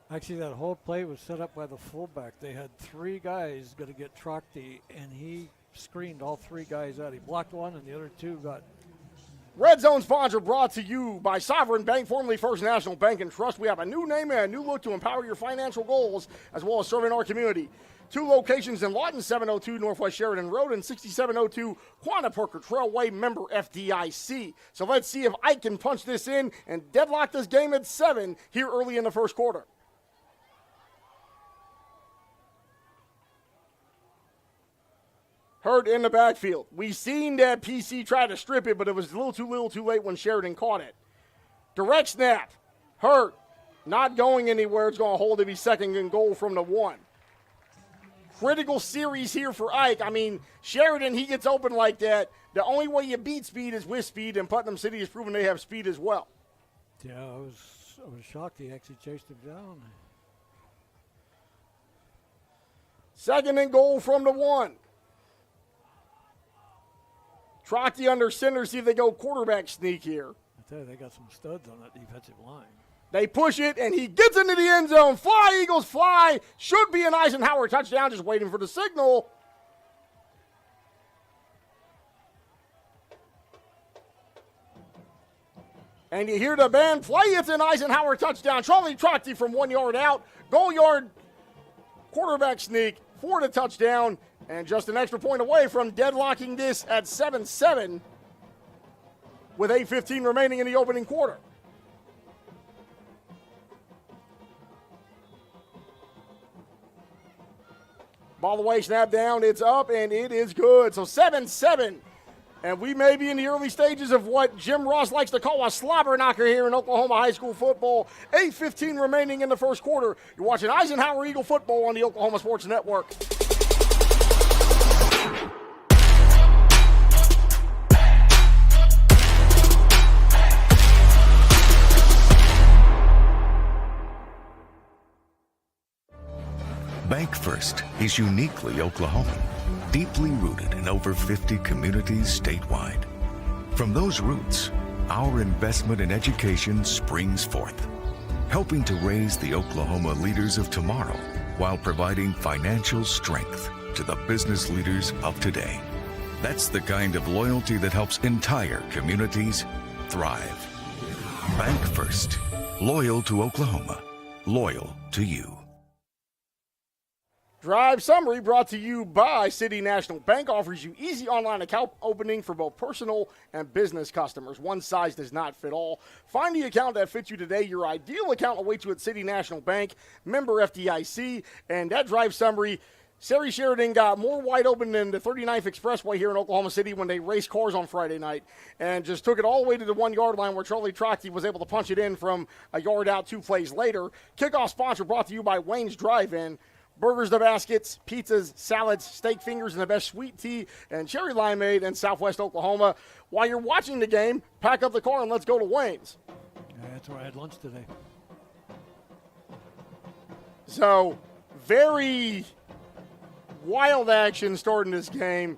Actually, that whole play was set up by the fullback. They had 3 guys going to get Trochty, and he screened all 3 guys out. He blocked one, and the other 2 got. Red Zone sponsor brought to you by Sovereign Bank, formerly First National Bank and Trust. We have a new name and a new look to empower your financial goals as well as serving our community. 2 locations in Lawton, 702 Northwest Sheridan Road and 6702 Quanah Parker Trailway, member FDIC. So let's see if Ike can punch this in and deadlock this game at 7 here early in the first quarter. Hurt in the backfield. We seen that PC try to strip it, but it was a little too late when Sheridan caught it. Direct snap. Hurt. Not going anywhere. It's going to hold to be second and goal from the 1. Critical series here for Ike. I mean, Sheridan, he gets open like that. The only way you beat speed is with speed, and Putnam City has proven they have speed as well. Yeah, I was shocked he actually chased him down. Second and goal from the 1. Trochty under center, see if they go quarterback sneak here. I tell you, they got some studs on that defensive line. They push it, and he gets into the end zone. Fly, Eagles, fly. Should be an Eisenhower touchdown, just waiting for the signal. And you hear the band play. It's an Eisenhower touchdown. Charlie Trochty from 1 yard out. Goal yard quarterback sneak for the touchdown. And just an extra point away from deadlocking this at 7-7 with 8:15 remaining in the opening quarter. Ball away, snap down, it's up, and it is good. So 7-7. And we may be in the early stages of what Jim Ross likes to call a slobber knocker here in Oklahoma high school football. 8:15 remaining in the first quarter. You're watching Eisenhower Eagle football on the Oklahoma Sports Network. Bank First is uniquely Oklahoman, deeply rooted in over 50 communities statewide. From those roots, our investment in education springs forth, helping to raise the Oklahoma leaders of tomorrow while providing financial strength to the business leaders of today. That's the kind of loyalty that helps entire communities thrive. Bank First, loyal to Oklahoma, loyal to you. Drive summary brought to you by City National Bank. Offers you easy online account opening for both personal and business customers. One size does not fit all. Find the account that fits you today. Your ideal account awaits you at City National Bank, member FDIC. And that drive summary Sari Sheridan got more wide open than the 39th Expressway here in Oklahoma City when they raced cars on Friday night and just took it all the way to the 1 yard line where Charlie Troxy was able to punch it in from a yard out 2 plays later. Kickoff sponsor brought to you by Wayne's Drive-In. Burgers to baskets, pizzas, salads, steak fingers, and the best sweet tea and cherry limeade in Southwest Oklahoma. While you're watching the game, pack up the car and let's go to Wayne's. Yeah, that's where I had lunch today. So, very wild action starting this game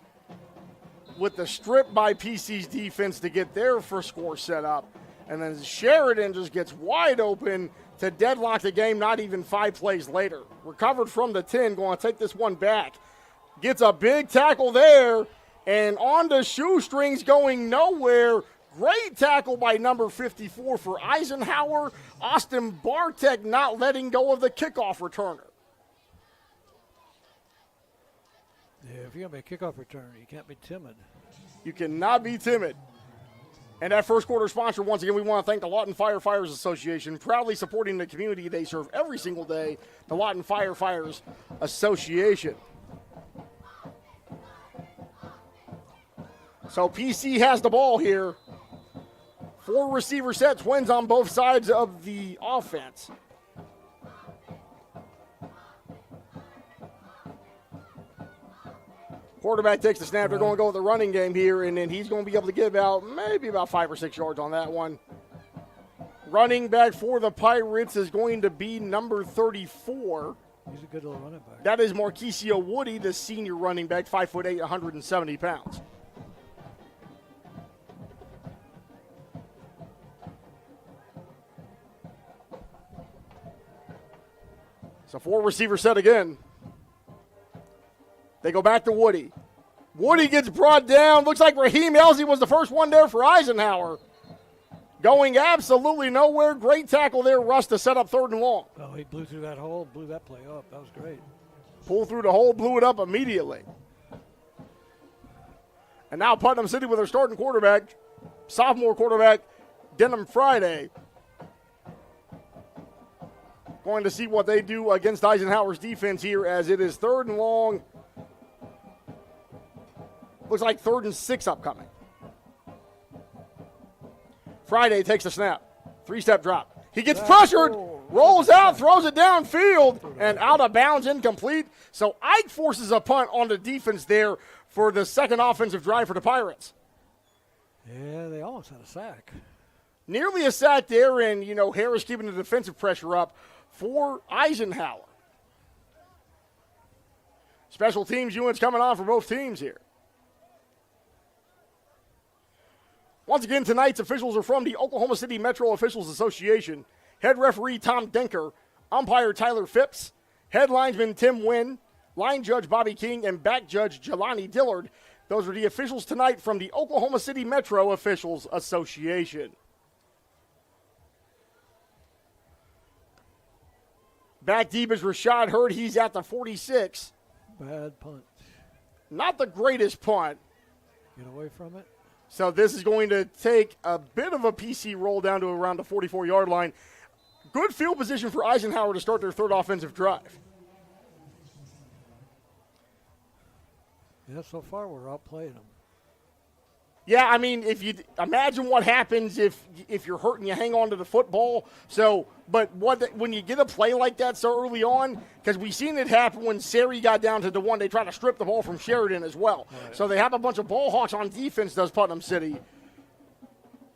with the strip by PC's defense to get their first score set up. And then Sheridan just gets wide open to deadlock the game not even 5 plays later. Recovered from the 10, going to take this one back. Gets a big tackle there, and on the shoestrings going nowhere. Great tackle by number 54 for Eisenhower. Austin Bartek not letting go of the kickoff returner. Yeah, if you're going to be a kickoff returner, you can't be timid. You cannot be timid. And that first quarter sponsor, once again, we want to thank the Lawton Firefighters Association, proudly supporting the community they serve every single day, the Lawton Firefighters Association. So PC has the ball here. 4 receiver set, twins on both sides of the offense. Quarterback takes the snap. They're going to go with the running game here, and then he's going to be able to get maybe about 5 or 6 yards on that one. Running back for the Pirates is going to be number 34. He's a good little running back. That is Marquisio Woody, the senior running back, 5'8", 170 pounds. So 4 receiver set again. They go back to Woody. Woody gets brought down. Looks like Raheem Elsie was the first one there for Eisenhower. Going absolutely nowhere. Great tackle there, Russ, to set up 3rd and long. Oh, he blew through that hole, blew that play up. That was great. Pulled through the hole, blew it up immediately. And now Putnam City with their starting quarterback, sophomore quarterback, Denham Friday. Going to see what they do against Eisenhower's defense here as it is 3rd and long. Looks like 3rd and 6 upcoming. Friday takes the snap. 3-step drop. He gets pressured, rolls out, throws it downfield, and out of bounds, incomplete. So Ike forces a punt on the defense there for the second offensive drive for the Pirates. Yeah, they almost had a sack. Nearly a sack there, and, Harris keeping the defensive pressure up for Eisenhower. Special teams units coming on for both teams here. Once again, tonight's officials are from the Oklahoma City Metro Officials Association. Head referee Tom Denker, umpire Tyler Phipps, head linesman Tim Wynn, line judge Bobby King, and back judge Jelani Dillard. Those are the officials tonight from the Oklahoma City Metro Officials Association. Back deep is Rashad Hurd. He's at the 46. Bad punt. Not the greatest punt. Get away from it. So this is going to take a bit of a PC roll down to around the 44-yard line. Good field position for Eisenhower to start their 3rd offensive drive. Yeah, so far we're outplaying them. Yeah, I mean, if you imagine what happens if you're hurt and you hang on to the football. So, but when you get a play like that so early on, because we've seen it happen when Sari got down to the 1, they try to strip the ball from Sheridan as well. Right. So they have a bunch of ball hawks on defense, does Putnam City.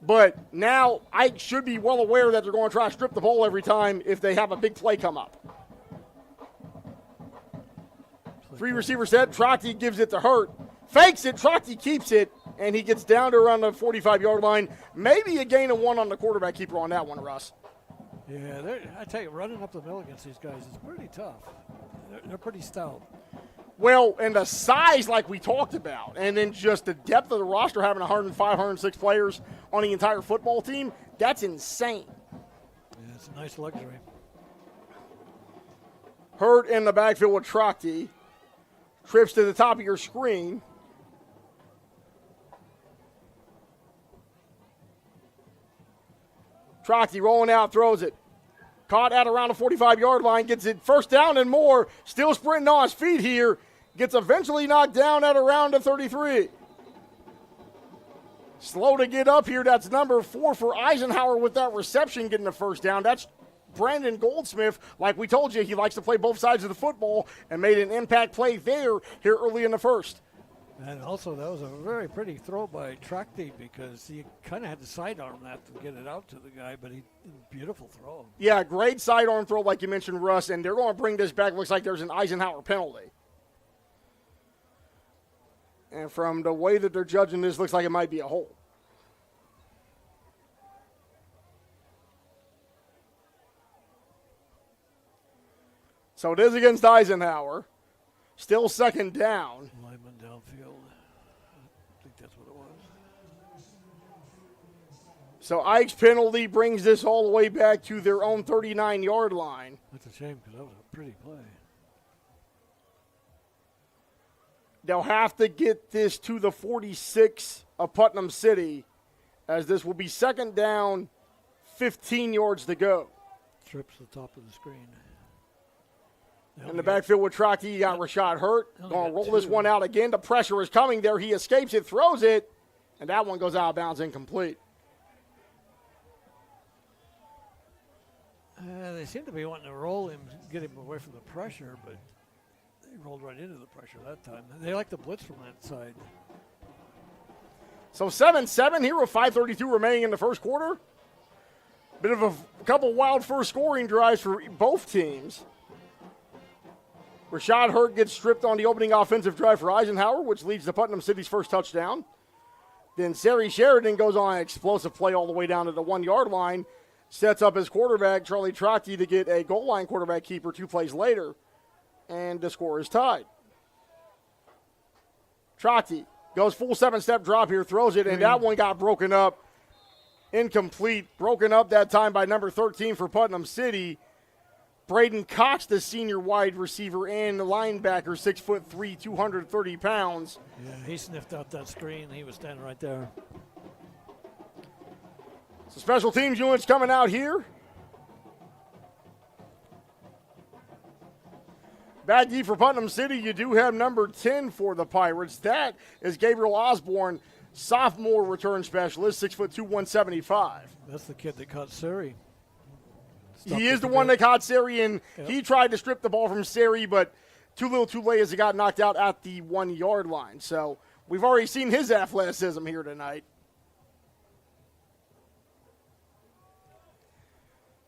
But now Ike should be well aware that they're going to try to strip the ball every time if they have a big play come up. 3 receiver set, Troxy gives it to Hurt. Fakes it, Troxy keeps it. And he gets down to around the 45-yard line. Maybe a gain of 1 on the quarterback keeper on that one, Russ. Yeah, I tell you, running up the middle against these guys is pretty tough. They're pretty stout. Well, and the size like we talked about, and then just the depth of the roster, having 105, 106 players on the entire football team, that's insane. Yeah, it's a nice luxury. Hurt in the backfield with Troxy. Trips to the top of your screen. Troxy rolling out, throws it. Caught at around the 45-yard line, gets it first down and more. Still sprinting on his feet here. Gets eventually knocked down at around the 33. Slow to get up here. That's number 4 for Eisenhower with that reception getting the first down. That's Brandon Goldsmith. Like we told you, he likes to play both sides of the football and made an impact play there here early in the first. And also, that was a very pretty throw by Trachty because he kind of had to sidearm that to get it out to the guy, but beautiful throw. Yeah, great sidearm throw like you mentioned, Russ, and they're going to bring this back. Looks like there's an Eisenhower penalty. And from the way that they're judging this, looks like it might be a hold. So it is against Eisenhower. Still second down. Lineman downfield. I think that's what it was. So Ike's penalty brings this all the way back to their own 39-yard line. That's a shame because that was a pretty play. They'll have to get this to the 46 of Putnam City, as this will be second down, 15 yards to go. Trips the top of the screen. In the backfield with Trachty, you got Rashad Hurt. Going to roll this one out again. The pressure is coming there. He escapes it, throws it, and that one goes out of bounds, incomplete. They seem to be wanting to roll him, get him away from the pressure, but they rolled right into the pressure that time. They like the blitz from that side. So 7-7 here with 5:32 remaining in the first quarter. Bit of a couple wild first scoring drives for both teams. Rashad Hurt gets stripped on the opening offensive drive for Eisenhower, which leads to Putnam City's first touchdown. Then Sari Sheridan goes on an explosive play all the way down to the 1-yard line, sets up his quarterback, Charlie Trachty, to get a goal line quarterback keeper 2 plays later, and the score is tied. Trachty goes full 7-step drop here, throws it, and that one got broken up. Incomplete, broken up that time by number 13 for Putnam City. Braden Cox, the senior wide receiver and the linebacker, 6'3", 230 pounds. Yeah, he sniffed out that screen. He was standing right there. So special teams units coming out here. Back deep for Putnam City, you do have number 10 for the Pirates. That is Gabriel Osborne, sophomore return specialist, 6'2", 175. That's the kid that caught Sari. He is the one that caught Sari, and he tried to strip the ball from Sari, but too little too late as he got knocked out at the 1-yard line. So we've already seen his athleticism here tonight.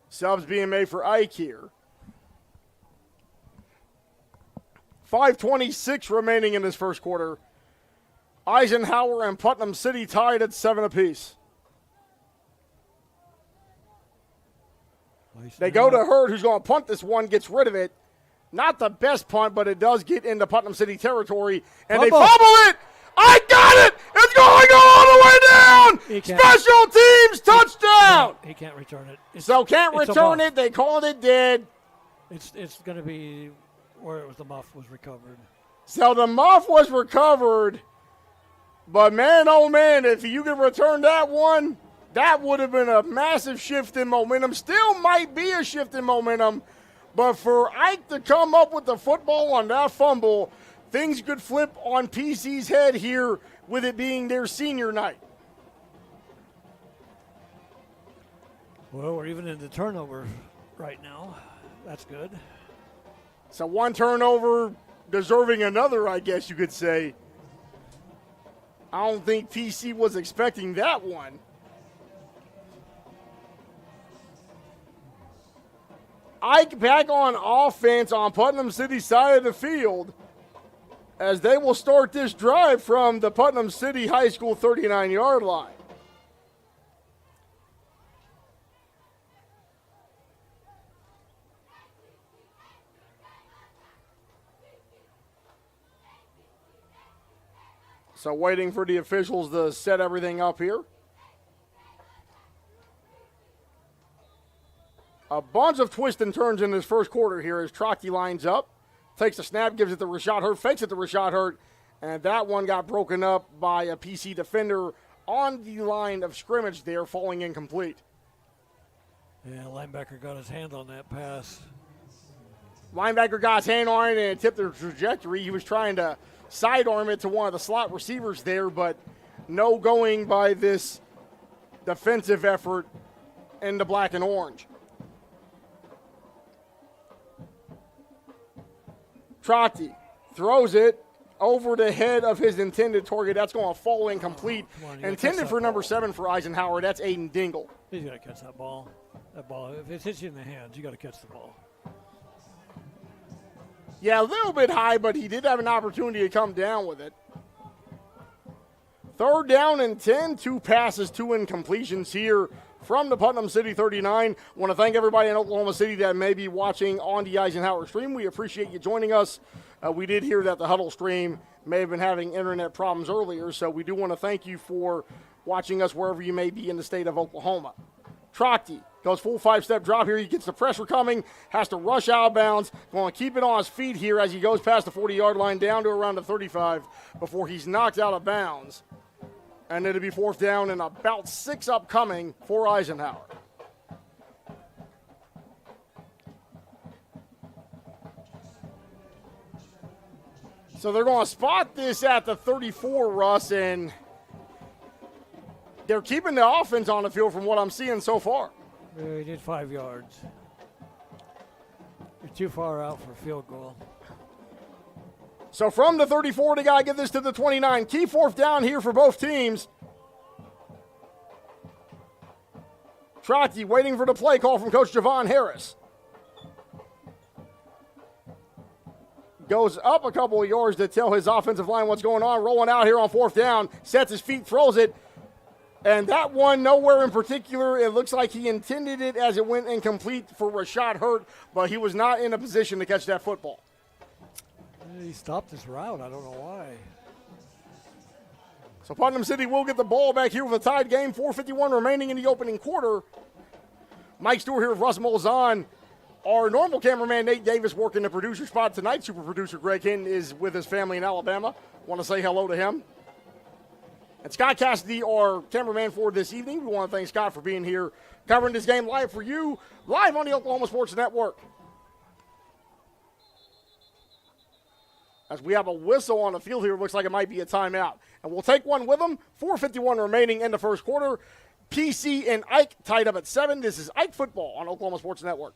Subs being made for Ike here. 5:26 remaining in this first quarter. Eisenhower and Putnam City tied at 7 apiece. They go to Hurd, who's going to punt this one, gets rid of it. Not the best punt, but it does get into Putnam City territory. And they fumble it! I got it! It's going all the way down! Special teams touchdown! He can't return it. So can't return it. They called it dead. It's going to be where it was the muff was recovered. So the muff was recovered. But man, oh man, if you could return that one, that would have been a massive shift in momentum. Still might be a shift in momentum. But for Ike to come up with the football on that fumble, things could flip on PC's head here with it being their senior night. Well, we're even in the turnover right now. That's good. So one turnover deserving another, I guess you could say. I don't think PC was expecting that one. Ike back on offense on Putnam City side of the field as they will start this drive from the Putnam City High School 39-yard line. So waiting for the officials to set everything up here. A bunch of twists and turns in this first quarter here as Trachty lines up. Takes the snap, gives it to Rashad Hurt, fakes it to Rashad Hurt, and that one got broken up by a PC defender on the line of scrimmage there, falling incomplete. Yeah, linebacker got his hand on that pass. Linebacker got his hand on it and tipped the trajectory. He was trying to sidearm it to one of the slot receivers there, but no going by this defensive effort in the black and orange. Trotti throws it over the head of his intended target. That's going to fall incomplete. Intended for number 7 for Eisenhower. That's Aiden Dingle. He's got to catch that ball. That ball, if it hits you in the hands, you got to catch the ball. Yeah, a little bit high, but he did have an opportunity to come down with it. 3rd down and 10. 2 passes, 2 incompletions here from the Putnam City 39. I want to thank everybody in Oklahoma City that may be watching on the Eisenhower stream. We appreciate you joining us. We did hear that the Huddle stream may have been having internet problems earlier, so we do want to thank you for watching us wherever you may be in the state of Oklahoma. Trotti goes full 5-step drop here. He gets the pressure coming, has to rush out of bounds. Going to keep it on his feet here as he goes past the 40-yard line down to around the 35 before he's knocked out of bounds. And it'll be 4th down and about 6 upcoming for Eisenhower. So they're going to spot this at the 34, Russ, and they're keeping the offense on the field from what I'm seeing so far. He did 5 yards. You're too far out for a field goal. So from the 34, they got to get this to the 29. Key 4th down here for both teams. Trotti waiting for the play call from Coach Javon Harris. Goes up a couple of yards to tell his offensive line what's going on. Rolling out here on 4th down. Sets his feet, throws it. And that one, nowhere in particular. It looks like he intended it as it went incomplete for Rashad Hurt, but he was not in a position to catch that football. He stopped his route. I don't know why. So Putnam City will get the ball back here with a tied game. 4:51 remaining in the opening quarter. Mike Stewart here with Russ Molzon. Our normal cameraman, Nate Davis, working the producer spot tonight. Super producer Greg Hinton is with his family in Alabama. Want to say hello to him. And Scott Cassidy, our cameraman for this evening. We want to thank Scott for being here, covering this game live for you, live on the Oklahoma Sports Network. As we have a whistle on the field here, it looks like it might be a timeout. And we'll take one with them. 4:51 remaining in the first quarter. PC and Ike tied up at 7. This is Ike Football on Oklahoma Sports Network.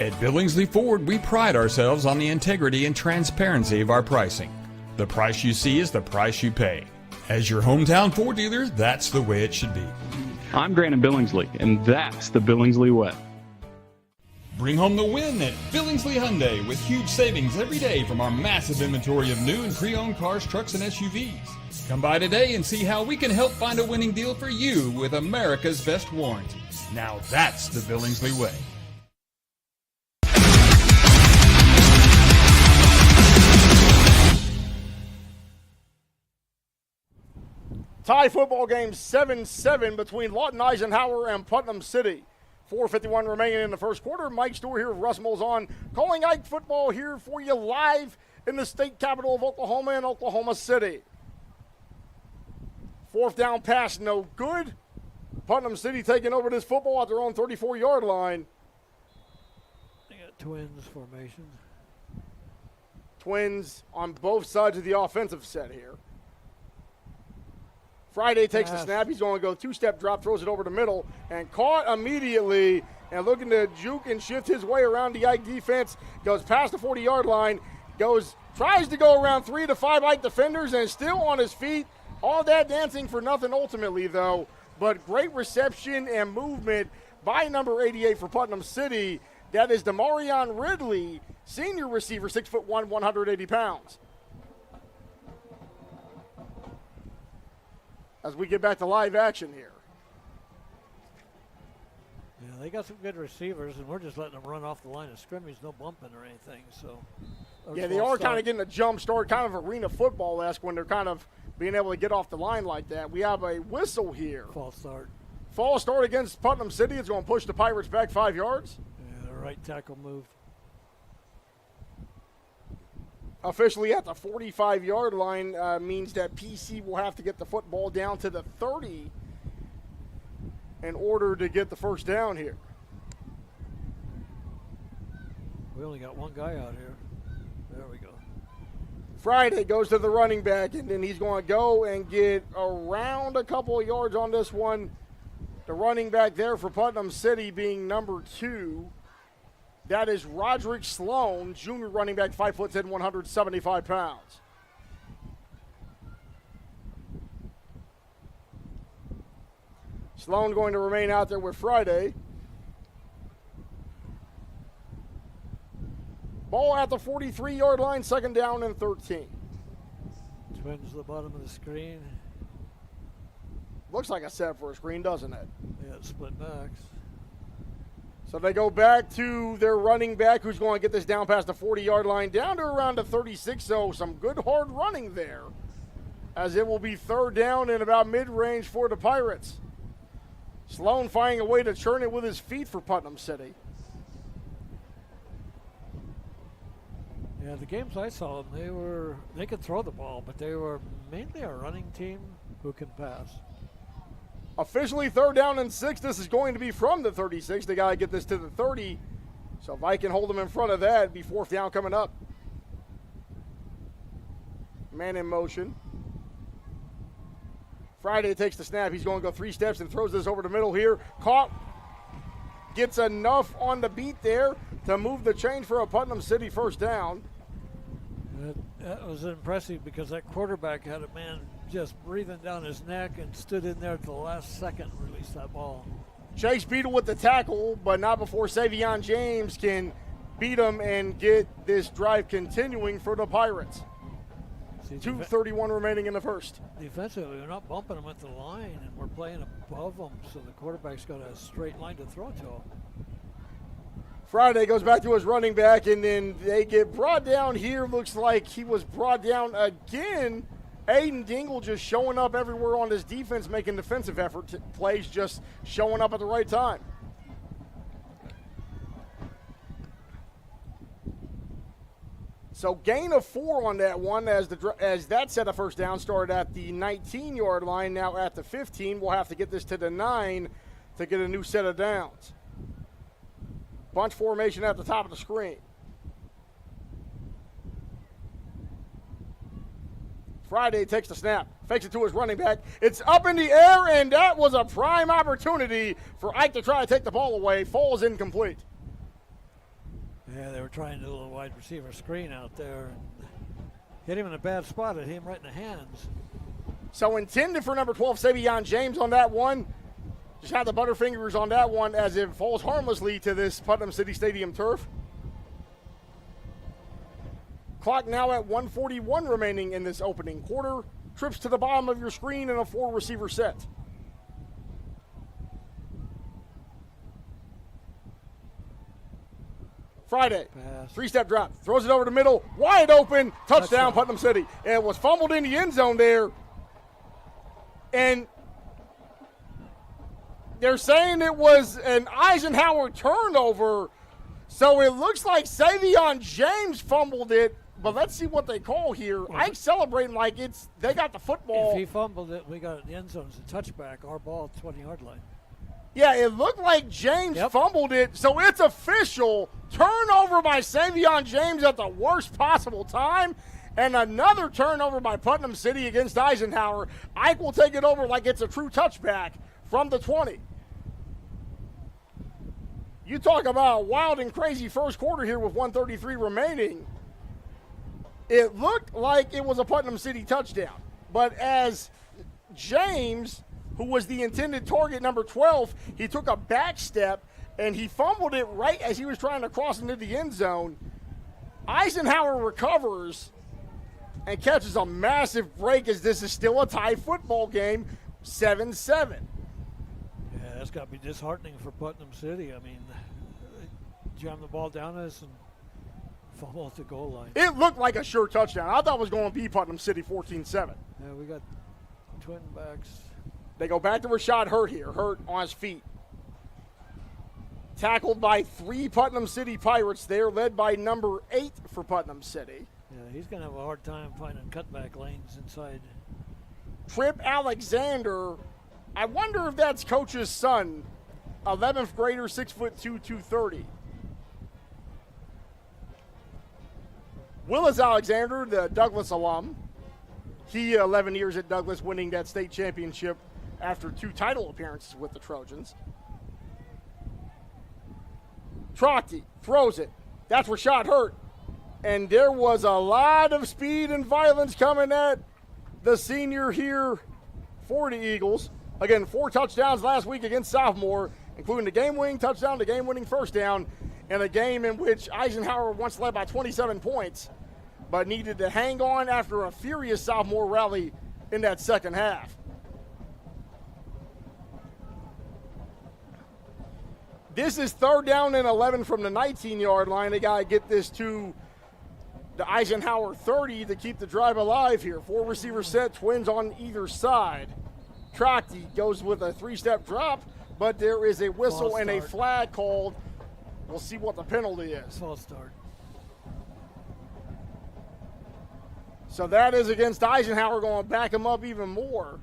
At Billingsley Ford, we pride ourselves on the integrity and transparency of our pricing. The price you see is the price you pay. As your hometown Ford dealer, that's the way it should be. I'm Grant Billingsley, and that's the Billingsley way. Bring home the win at Billingsley Hyundai with huge savings every day from our massive inventory of new and pre-owned cars, trucks, and SUVs. Come by today and see how we can help find a winning deal for you with America's best warranty. Now that's the Billingsley way. Tie football game 7-7 between Lawton Eisenhower and Putnam City. 4:51 remaining in the first quarter. Mike Stewart here with Russ Molzon, calling Ike Football here for you live in the state capital of Oklahoma in Oklahoma City. 4th down pass, no good. Putnam City taking over this football at their own 34-yard line. They got twins formation. Twins on both sides of the offensive set here. Friday takes the snap. He's going to go 2-step drop, throws it over the middle, and caught immediately. And looking to juke and shift his way around the Ike defense. Goes past the 40-yard line. Tries to go around 3 to 5 Ike defenders and still on his feet. All that dancing for nothing ultimately, though. But great reception and movement by number 88 for Putnam City. That is Demarion Ridley, senior receiver, 6'1", 180 pounds. As we get back to live action here. Yeah, they got some good receivers, and we're just letting them run off the line of scrimmage, no bumping or anything. So, yeah, they are kind of getting a jump start, kind of arena football-esque when they're kind of being able to get off the line like that. We have a whistle here. False start. False start against Putnam City. It's going to push the Pirates back 5 yards. right tackle moved. Officially at the 45-yard line means that PC will have to get the football down to the 30 in order to get the first down here. We only got one guy out here. There we go. Friday goes to the running back, and then he's going to go and get around a couple of yards on this one. The running back there for Putnam City being number 2. That is Roderick Sloan, junior running back, 5'10", 175 pounds. Sloan going to remain out there with Friday. Ball at the 43-yard line, second down and 13. Twins to the bottom of the screen. Looks like a set for a screen, doesn't it? Yeah, split backs. So they go back to their running back, who's going to get this down past the 40-yard line, down to around the 36. So some good hard running there, as it will be third down and about mid-range for the Pirates. Sloan finding a way to churn it with his feet for Putnam City. Yeah, the games I saw them, they could throw the ball, but they were mainly a running team who can pass. Officially third down and 6. This is going to be from the 36. They got to get this to the 30. So if I can hold them in front of that, it'd be fourth down coming up. Man in motion. Friday takes the snap. He's going to go 3 steps and throws this over the middle here. Caught. Gets enough on the beat there to move the chain for a Putnam City first down. That was impressive because that quarterback had a man just breathing down his neck and stood in there at the last second to release that ball. Chase Beadle with the tackle, but not before Savion James can beat him and get this drive continuing for the Pirates. 2:31 remaining in the first. Defensively, we're not bumping them at the line, and we're playing above them, so the quarterback's got a straight line to throw to. Friday goes back to his running back, and then they get brought down here. Looks like he was brought down again. Aiden Dingle just showing up everywhere on his defense, making defensive effort plays, just showing up at the right time. So gain of 4 on that one as that set of first down started at the 19-yard line, now at the 15. We'll have to get this to the 9 to get a new set of downs. Bunch formation at the top of the screen. Friday takes the snap, fakes it to his running back. It's up in the air, and that was a prime opportunity for Ike to try to take the ball away. Falls incomplete. Yeah, they were trying to do a little wide receiver screen out there. And hit him in a bad spot. It hit him right in the hands. So intended for number 12, Savion James on that one. Just had the butterfingers on that one as it falls harmlessly to this Putnam City Stadium turf. Clock now at 1:41 remaining in this opening quarter. Trips to the bottom of your screen in a 4-receiver set. Friday, 3-step drop, throws it over the middle, wide open, touchdown Putnam City. And it was fumbled in the end zone there. And they're saying it was an Eisenhower turnover, so it looks like Savion James fumbled it, but let's see what they call here. Ike's celebrating like they got the football. If he fumbled it, we got it in the end zone as a touchback, our ball at the 20-yard line. Yeah, it looked like James fumbled it, so it's official. Turnover by Savion James at the worst possible time, and another turnover by Putnam City against Eisenhower. Ike will take it over like it's a true touchback from the 20. You talk about a wild and crazy first quarter here with 1:33 remaining. It looked like it was a Putnam City touchdown, but as James, who was the intended target, number 12, he took a back step and he fumbled it right as he was trying to cross into the end zone. Eisenhower recovers and catches a massive break as this is still a tie football game, 7-7. Yeah, that's got to be disheartening for Putnam City. I mean, jam the ball down us and fumble at the goal line. It looked like a sure touchdown. I thought it was going to be Putnam City 14-7. Yeah, we got twin backs. They go back to Rashad Hurt here. Hurt on his feet. Tackled by 3 Putnam City Pirates there, led by number 8 for Putnam City. Yeah, he's going to have a hard time finding cutback lanes inside. Trip Alexander, I wonder if that's Coach's son, 11th grader, 6'2", 230. Willis Alexander, the Douglas alum. He 11 years at Douglas, winning that state championship after 2 title appearances with the Trojans. Trocky throws it. That's Rashad Hurt. And there was a lot of speed and violence coming at the senior here for the Eagles. Again, 4 touchdowns last week against sophomore, including the game-winning touchdown, the game-winning first down, in a game in which Eisenhower once led by 27 points, but needed to hang on after a furious sophomore rally in that second half. This is 3rd down and 11 from the 19-yard line. They got to get this to the Eisenhower 30 to keep the drive alive here. 4 receiver set, twins on either side. Trocky goes with a 3-step drop, but there is a whistle and a flag called. We'll see what the penalty is. False start. So that is against Eisenhower, going to back him up even more.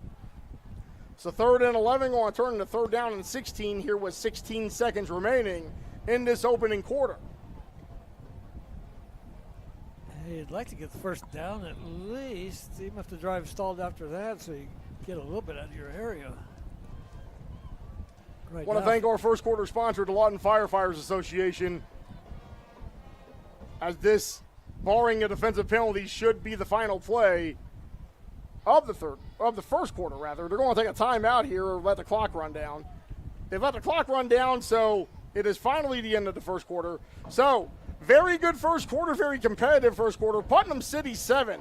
So 3rd and 11, going to turn into 3rd down and 16 here with 16 seconds remaining in this opening quarter. Hey, you'd like to get the first down at least, even if the drive stalled after that, so you get a little bit out of your area. I want to thank our first quarter sponsor, the Lawton Firefighters Association, as this, barring a defensive penalty, should be the final play of the first quarter, rather. They're going to take a timeout here or let the clock run down. They've let the clock run down, so it is finally the end of the first quarter. So, very good first quarter, very competitive first quarter. Putnam City 7,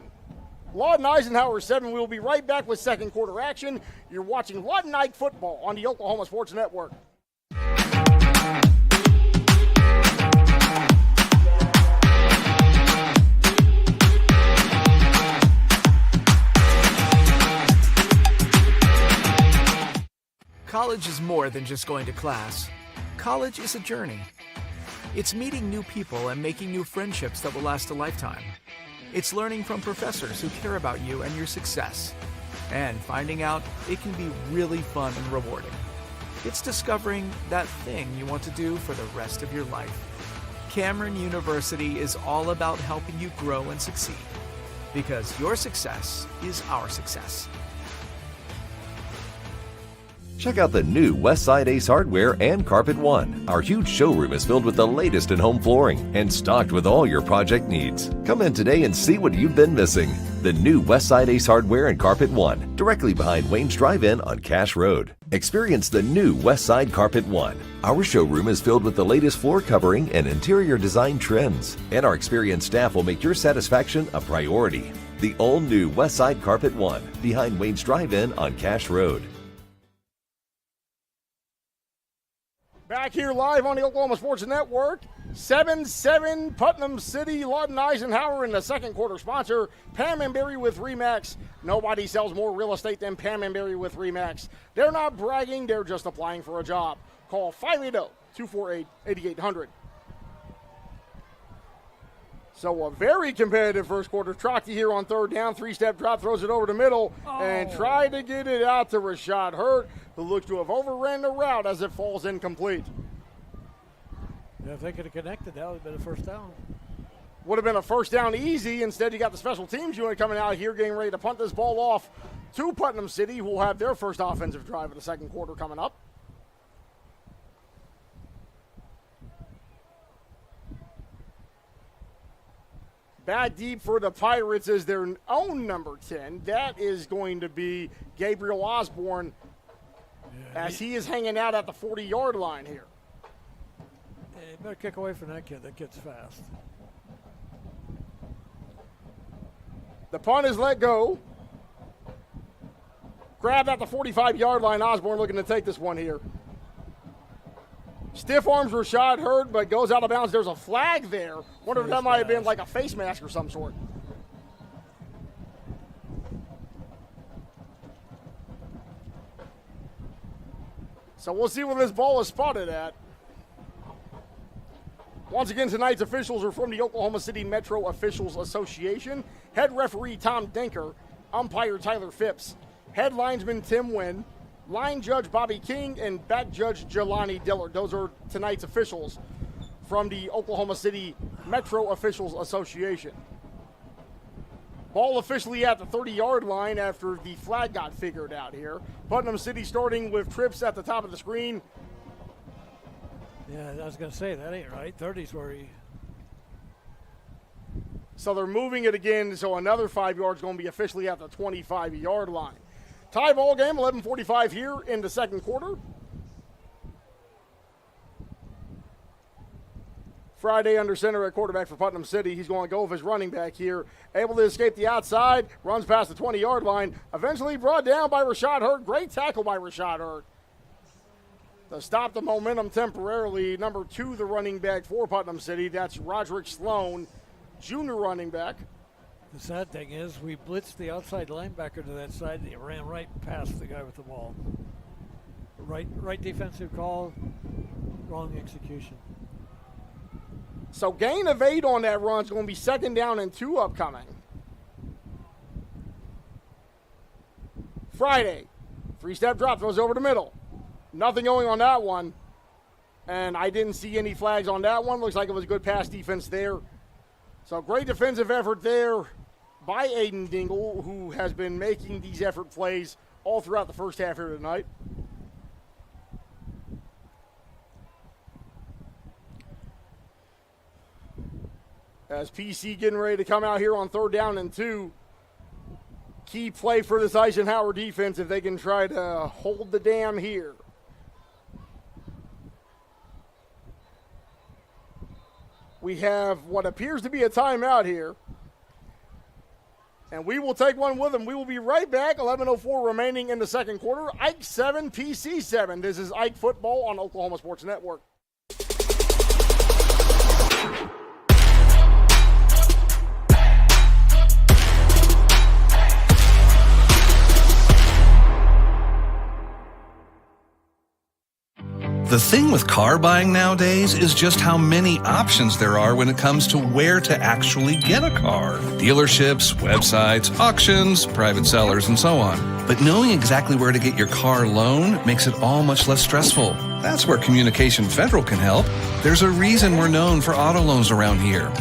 Lawton Eisenhower 7. We'll be right back with second quarter action. You're watching Lawton Night Football on the Oklahoma Sports Network. College is more than just going to class. College is a journey. It's meeting new people and making new friendships that will last a lifetime. It's learning from professors who care about you and your success. And finding out it can be really fun and rewarding. It's discovering that thing you want to do for the rest of your life. Cameron University is all about helping you grow and succeed. Because your success is our success. Check out the new Westside Ace Hardware and Carpet One. Our huge showroom is filled with the latest in home flooring and stocked with all your project needs. Come in today and see what you've been missing. The new Westside Ace Hardware and Carpet One, directly behind Wayne's Drive-In on Cash Road. Experience the new Westside Carpet One. Our showroom is filled with the latest floor covering and interior design trends, and our experienced staff will make your satisfaction a priority. The all-new Westside Carpet One, behind Wayne's Drive-In on Cash Road. Back here live on the Oklahoma Sports Network, 7-7 Putnam City, Lawton Eisenhower in the second quarter. Sponsor, Pam and Barry with RE/MAX. Nobody sells more real estate than Pam and Barry with RE/MAX. They're not bragging, they're just applying for a job. Call 580-248-8800. So a very competitive first quarter. Trocky here on 3rd down, 3-step drop, throws it over the middle, and tried to get it out to Rashad Hurt, who looks to have overran the route as it falls incomplete. Yeah, if they could have connected, that would have been a first down. Would have been a first down easy. Instead, you got the special teams unit coming out here, getting ready to punt this ball off to Putnam City, who will have their first offensive drive of the second quarter coming up. Back deep for the Pirates is their own number 10. That is going to be Gabriel Osborne, as he is hanging out at the 40-yard line here. Yeah, you better kick away from that kid. That kid's fast. The punt is let go. Grabbed at the 45-yard line. Osborne looking to take this one here. Stiff arms Rashad Hurt, but goes out of bounds. There's a flag there. Wonder if that might have been like a face mask or some sort. So we'll see where this ball is spotted at. Once again, tonight's officials are from the Oklahoma City Metro Officials Association. Head referee Tom Denker, umpire Tyler Phipps, head linesman Tim Wynn, line judge Bobby King, and back judge Jelani Dillard. Those are tonight's officials from the Oklahoma City Metro Officials Association. Ball officially at the 30-yard line after the flag got figured out here. Putnam City starting with trips at the top of the screen. Yeah, I was going to say, that ain't right. 30's where he... So they're moving it again, so another 5 yards going to be officially at the 25-yard line. Tie ball game, 11:45 here in the second quarter. Friday under center at quarterback for Putnam City. He's going to go with his running back here. Able to escape the outside, runs past the 20-yard line. Eventually brought down by Rashad Hurt. Great tackle by Rashad Hurt to stop the momentum temporarily. Number 2, the running back for Putnam City. That's Roderick Sloan, junior running back. The sad thing is we blitzed the outside linebacker to that side, and he ran right past the guy with the ball. Right defensive call, wrong execution. So gain of 8 on that run. It's going to be 2nd down and 2 upcoming. Friday, 3-step drop, throws over the middle. Nothing going on that one. And I didn't see any flags on that one. Looks like it was good pass defense there. So great defensive effort there by Aiden Dingle, who has been making these effort plays all throughout the first half here tonight. As PC getting ready to come out here on 3rd down and 2. Key play for this Eisenhower defense if they can try to hold the dam here. We have what appears to be a timeout here. And we will take one with them. We will be right back. 11:04 remaining in the second quarter. Ike 7, PC 7. This is Ike Football on Oklahoma Sports Network. The thing with car buying nowadays is just how many options there are when it comes to where to actually get a car. Dealerships, websites, auctions, private sellers, and so on. But knowing exactly where to get your car loan makes it all much less stressful. That's where Communication Federal can help. There's a reason we're known for auto loans around here.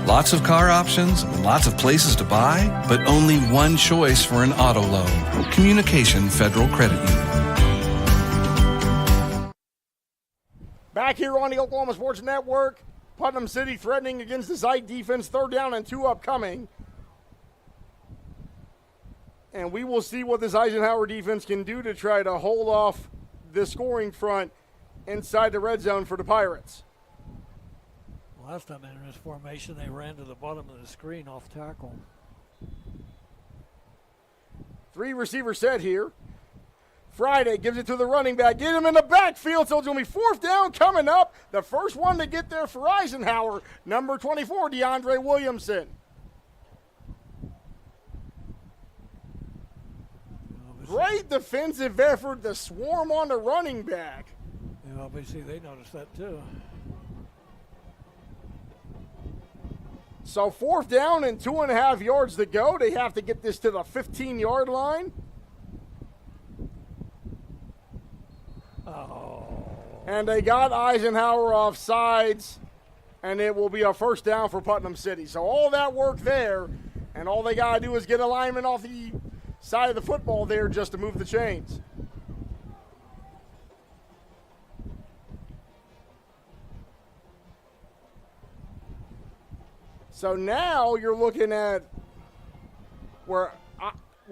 Lots of car options, lots of places to buy, but only one choice for an auto loan. Communication Federal Credit Union. Back here on the Oklahoma Sports Network, Putnam City threatening against the Zite defense. 3rd down and 2 upcoming. And we will see what this Eisenhower defense can do to try to hold off the scoring front inside the red zone for the Pirates. Last time in this formation, they ran to the bottom of the screen off tackle. 3 receiver set here. Friday gives it to the running back. Get him in the backfield, so it's going to be 4th down coming up. The first one to get there for Eisenhower, number 24, DeAndre Williamson. Great defensive effort to swarm on the running back. Yeah, obviously they noticed that too. So 4th down and 2.5 yards to go. They have to get this to the 15-yard line. And they got Eisenhower off sides, and it will be a 1st down for Putnam City. So all that work there, and all they got to do is get a lineman off the side of the football there just to move the chains. So now you're looking at where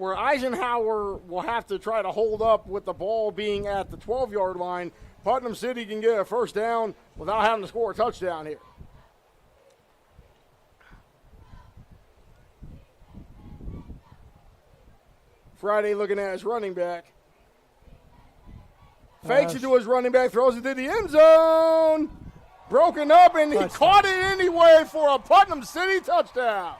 Eisenhower will have to try to hold up with the ball being at the 12-yard line. Putnam City can get a 1st down without having to score a touchdown here. Friday looking at his running back. Fakes it to his running back, throws it to the end zone. Broken up, and he caught it anyway for a Putnam City touchdown.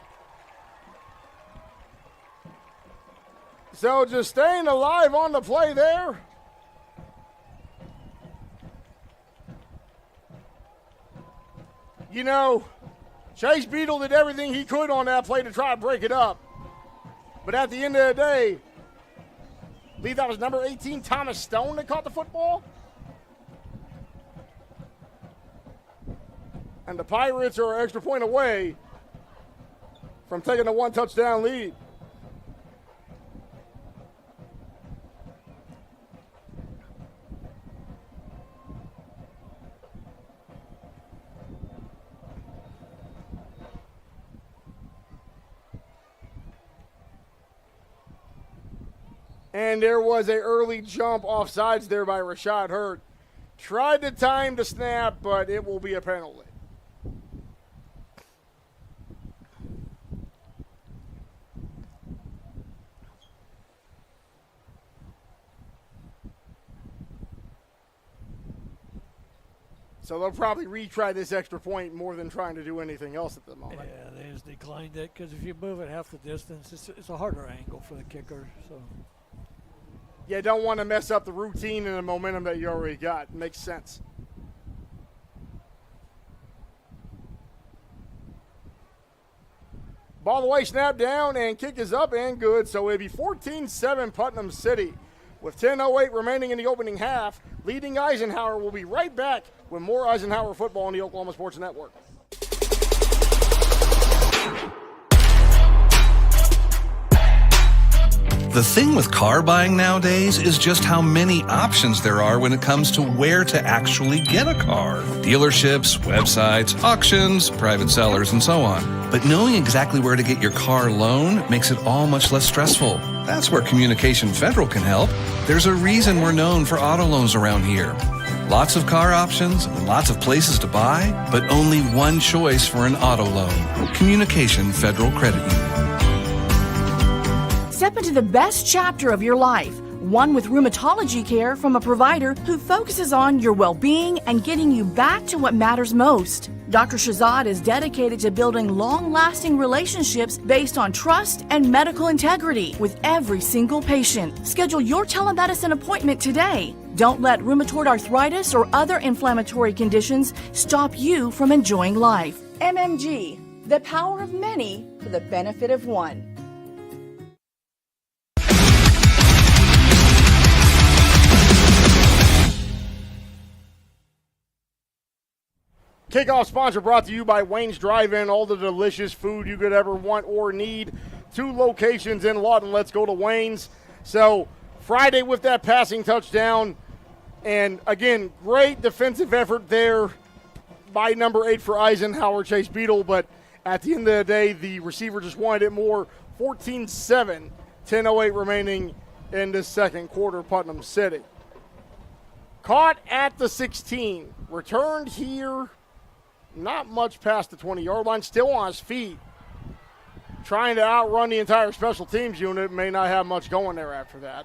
So just staying alive on the play there. You know, Chase Beadle did everything he could on that play to try to break it up. But at the end of the day, I believe that was number 18, Thomas Stone, that caught the football. And the Pirates are an extra point away from taking a 1-touchdown lead. And there was an early jump offsides there by Rashad Hurt. Tried to time the snap, but it will be a penalty. So they'll probably retry this extra point more than trying to do anything else at the moment. Yeah, they just declined it because if you move it half the distance, it's a harder angle for the kicker. So. Yeah, don't want to mess up the routine and the momentum that you already got. Makes sense. Ball away, snap down, and kick is up and good. So it'll be 14-7 Putnam City. With 10:08 remaining in the opening half, leading Eisenhower will be right back with more Eisenhower football on the Oklahoma Sports Network. The thing with car buying nowadays is just how many options there are when it comes to where to actually get a car. Dealerships, websites, auctions, private sellers, and so on. But knowing exactly where to get your car loan makes it all much less stressful. That's where Communication Federal can help. There's a reason we're known for auto loans around here. Lots of car options and lots of places to buy, but only one choice for an auto loan. Communication Federal Credit Union. Step into the best chapter of your life, one with rheumatology care from a provider who focuses on your well-being and getting you back to what matters most. Dr. Shahzad is dedicated to building long-lasting relationships based on trust and medical integrity with every single patient. Schedule your telemedicine appointment today. Don't let rheumatoid arthritis or other inflammatory conditions stop you from enjoying life. MMG, the power of many for the benefit of one. Kickoff sponsor brought to you by Wayne's Drive-In, all the delicious food you could ever want or need. 2 locations in Lawton. Let's go to Wayne's. So Friday with that passing touchdown. And, again, great defensive effort there by number 8 for Eisenhower, Chase Beadle. But at the end of the day, the receiver just wanted it more. 14-7, 10:08 remaining in the second quarter, Putnam City. Caught at the 16. Returned here. Not much past the 20-yard line, still on his feet. Trying to outrun the entire special teams unit, may not have much going there after that.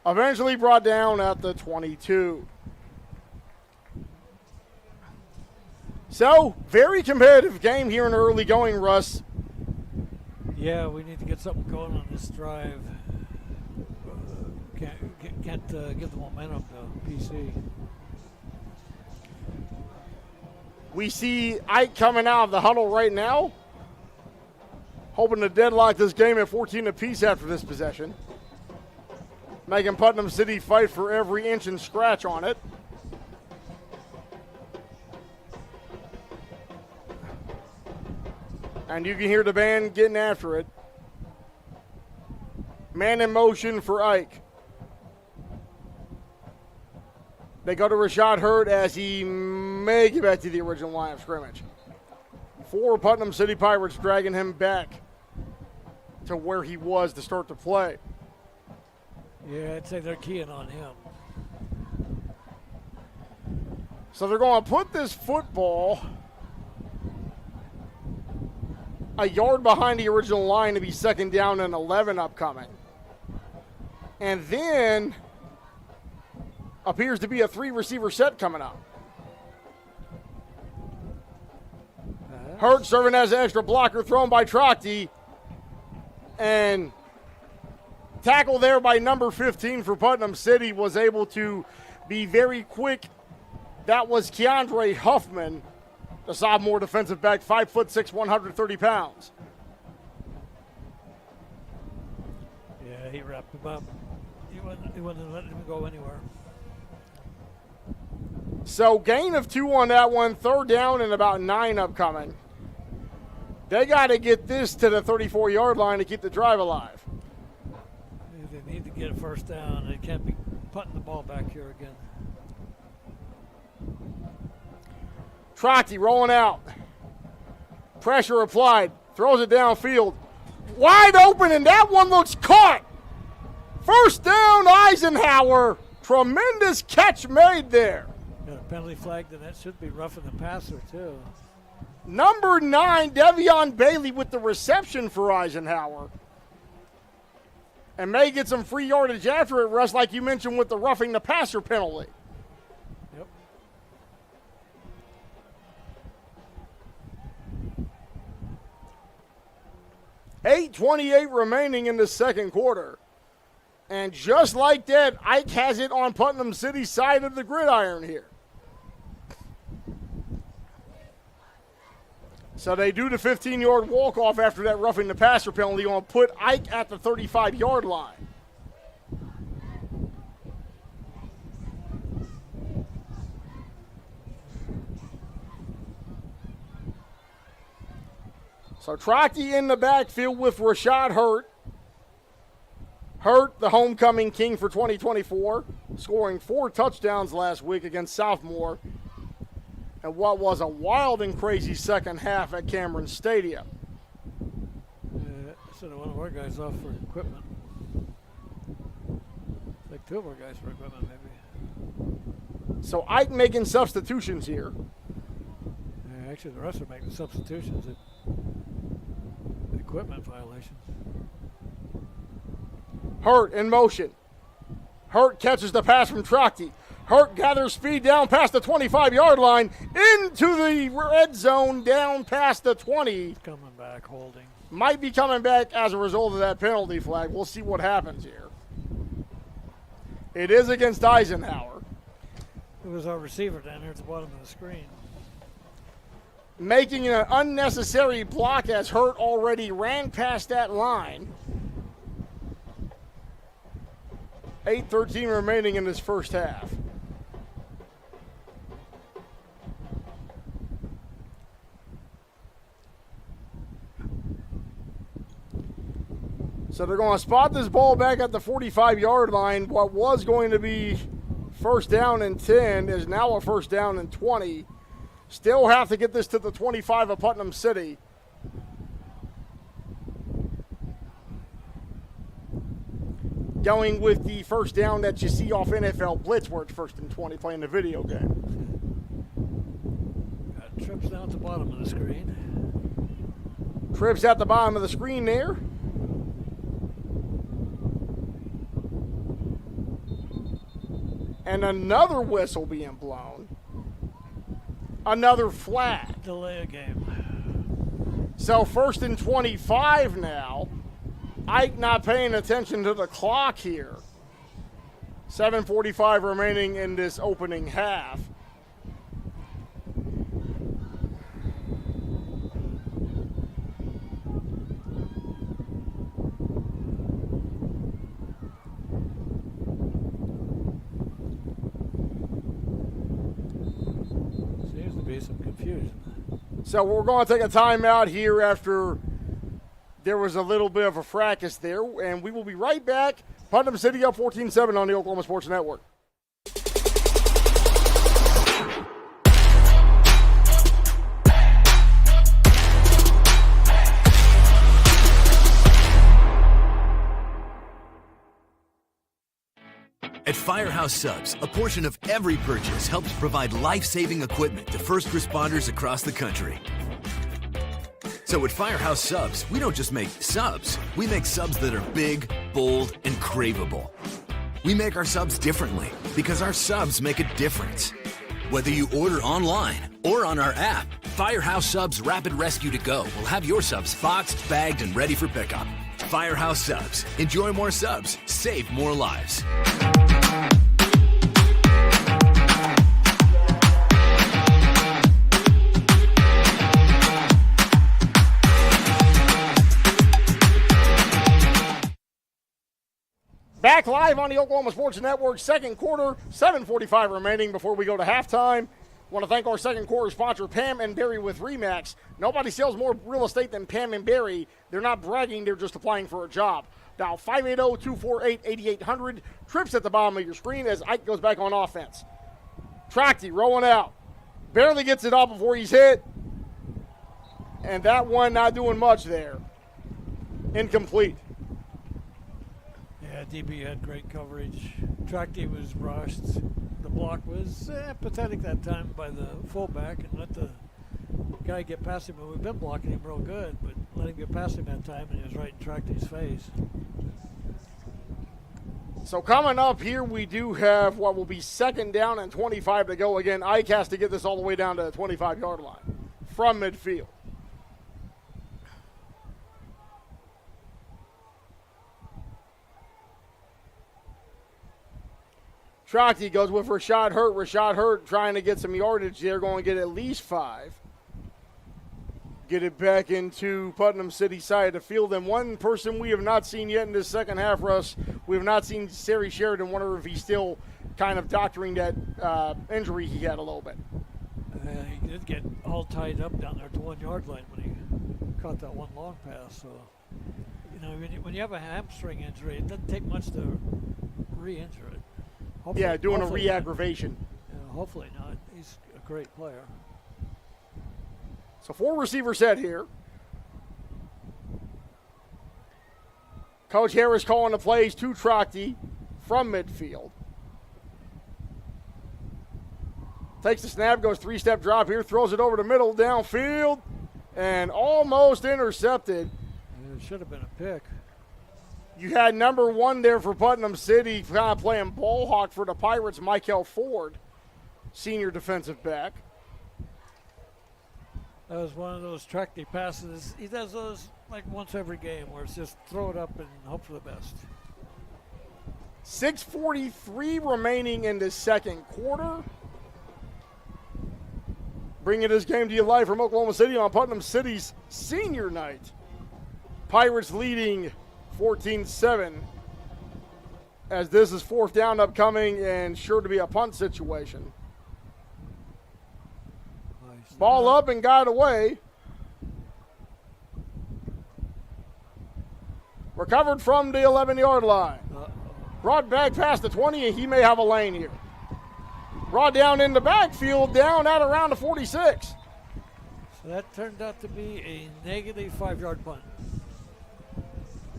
Eventually brought down at the 22. So, very competitive game here in the early going, Russ. Yeah, we need to get something going on this drive. Can't give the momentum to PC. We see Ike coming out of the huddle right now, hoping to deadlock this game at 14 apiece after this possession, making Putnam City fight for every inch and scratch on it. And you can hear the band getting after it. Man in motion for Ike. They go to Rashad Hurt as he may get back to the original line of scrimmage. 4 Putnam City Pirates dragging him back to where he was to start the play. Yeah, I'd say they're keying on him. So they're going to put this football a yard behind the original line to be second down and 11 upcoming. And then appears to be a 3-receiver set coming up. Hurt serving as an extra blocker thrown by Trachty. And tackle there by number 15 for Putnam City was able to be very quick. That was Keandre Huffman the sophomore defensive back, 5'6", 130 pounds. Yeah, he wrapped him up. He wouldn't let him go anywhere. So gain of 2 on that one, third down and about 9 upcoming. They got to get this to the 34-yard line to keep the drive alive. They need to get a first down. They can't be putting the ball back here again. Trotty rolling out. Pressure applied. Throws it downfield. Wide open, and that one looks caught. First down, Eisenhower. Tremendous catch made there. Got a penalty flag, and that should be roughing the passer, too. Number 9, Devion Bailey with the reception for Eisenhower. And may get some free yardage after it, Russ, like you mentioned with the roughing the passer penalty. Yep. $8:28 remaining in the second quarter. And just like that, Ike has it on Putnam City's side of the gridiron here. So they do the 15-yard walk-off after that roughing the passer penalty on put Ike at the 35-yard line. So Trotty in the backfield with Rashad Hurt. Hurt, the homecoming king for 2024, scoring 4 touchdowns last week against Sophomore. And what was a wild and crazy second half at Cameron Stadium. Sent one of our guys off for equipment. Like 2 of our guys for equipment, maybe. So Ike making substitutions here. Yeah, actually, the rest are making substitutions at equipment violations. Hurt in motion. Hurt catches the pass from Trotty. Hurt gathers speed down past the 25-yard line into the red zone, down past the 20. Coming back, holding. Might be coming back as a result of that penalty flag. We'll see what happens here. It is against Eisenhower. It was our receiver down here at the bottom of the screen. Making an unnecessary block as Hurt already ran past that line. 8:13 remaining in this first half. So they're going to spot this ball back at the 45-yard line. What was going to be first down and 10 is now a first down and 20. Still have to get this to the 25 of Putnam City. Going with the first down that you see off NFL Blitz where it's 1st and 20 playing the video game. Got trips down at the bottom of the screen. Trips at the bottom of the screen there. And another whistle being blown. Another flag. Delay a game. So 1st and 25 now. Ike not paying attention to the clock here. 7:45 remaining in this opening half. Seems to be some confusion. So we're going to take a timeout here after there was a little bit of a fracas there, and we will be right back. Putnam City up 14-7 on the Oklahoma Sports Network. At Firehouse Subs, a portion of every purchase helps provide life-saving equipment to first responders across the country. So at Firehouse Subs, we don't just make subs. We make subs that are big, bold, and craveable. We make our subs differently because our subs make a difference. Whether you order online or on our app, Firehouse Subs Rapid Rescue to Go will have your subs boxed, bagged, and ready for pickup. Firehouse Subs. Enjoy more subs. Save more lives. live on the Oklahoma Sports Network. Second quarter, 7:45 remaining before we go to halftime. Want to thank our second quarter sponsor, Pam and Barry with RE/MAX. Nobody sells more real estate than Pam and Barry. They're not bragging, they're just applying for a job. Dial 580-248-8800. Trips at the bottom of your screen as Ike goes back on offense. Trachty rolling out. Barely gets it off before he's hit. And that one not doing much there. Incomplete. Yeah, DB had great coverage. Trachty was rushed. The block was pathetic that time by the fullback and let the guy get past him. And we've been blocking him real good, but let him get past him that time, and he was right in Trachty's face. So coming up here, we do have what will be second down and 25 to go. Again, Ike has to get this all the way down to the 25-yard line from midfield. Trachty goes with Rashad Hurt. Rashad Hurt trying to get some yardage. They're going to get at least 5. Get it back into Putnam City side of the field. And one person we have not seen yet in this second half, Russ, we have not seen Sari Sheridan. Wonder if he's still kind of doctoring that injury he had a little bit. He did get all tied up down there at the 1-yard line when he caught that one long pass. So, you know, when you have a hamstring injury, it doesn't take much to re-injure it. Hopefully, doing a re-aggravation. Yeah, hopefully not. He's a great player. So 4 receiver set here. Coach Harris calling the plays to Trachty from midfield. Takes the snap, goes 3-step drop here, throws it over the middle, downfield, and almost intercepted. It should have been a pick. You had number 1 there for Putnam City, kind of playing ball hawk for the Pirates, Michael Ford, senior defensive back. That was one of those Trachty passes. He does those like once every game where it's just throw it up and hope for the best. 6:43 remaining in the second quarter. Bringing this game to you live from Oklahoma City on Putnam City's senior night. Pirates leading 14-7 as this is 4th down upcoming and sure to be a punt situation. Nice. Ball up and got away. Recovered from the 11-yard line. Brought back past the 20, and he may have a lane here. Brought down in the backfield, down at around the 46. So that turned out to be a negative 5-yard punt.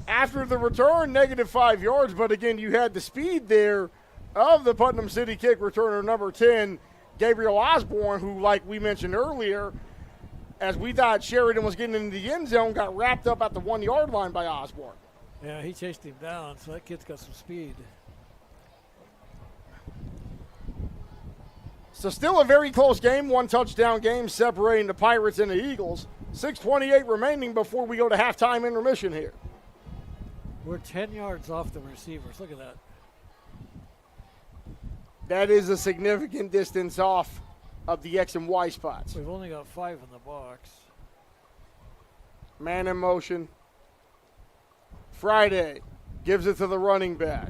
After the return, negative 5 yards, but again, you had the speed there of the Putnam City kick returner, number 10, Gabriel Osborne, who, like we mentioned earlier, as we thought Sheridan was getting into the end zone, got wrapped up at the 1-yard line by Osborne. Yeah, he chased him down, so that kid's got some speed. So still a very close game, 1 touchdown game separating the Pirates and the Eagles. 6:28 remaining before we go to halftime intermission here. We're 10 yards off the receivers. Look at that. That is a significant distance off of the X and Y spots. We've only got 5 in the box. Man in motion. Friday gives it to the running back.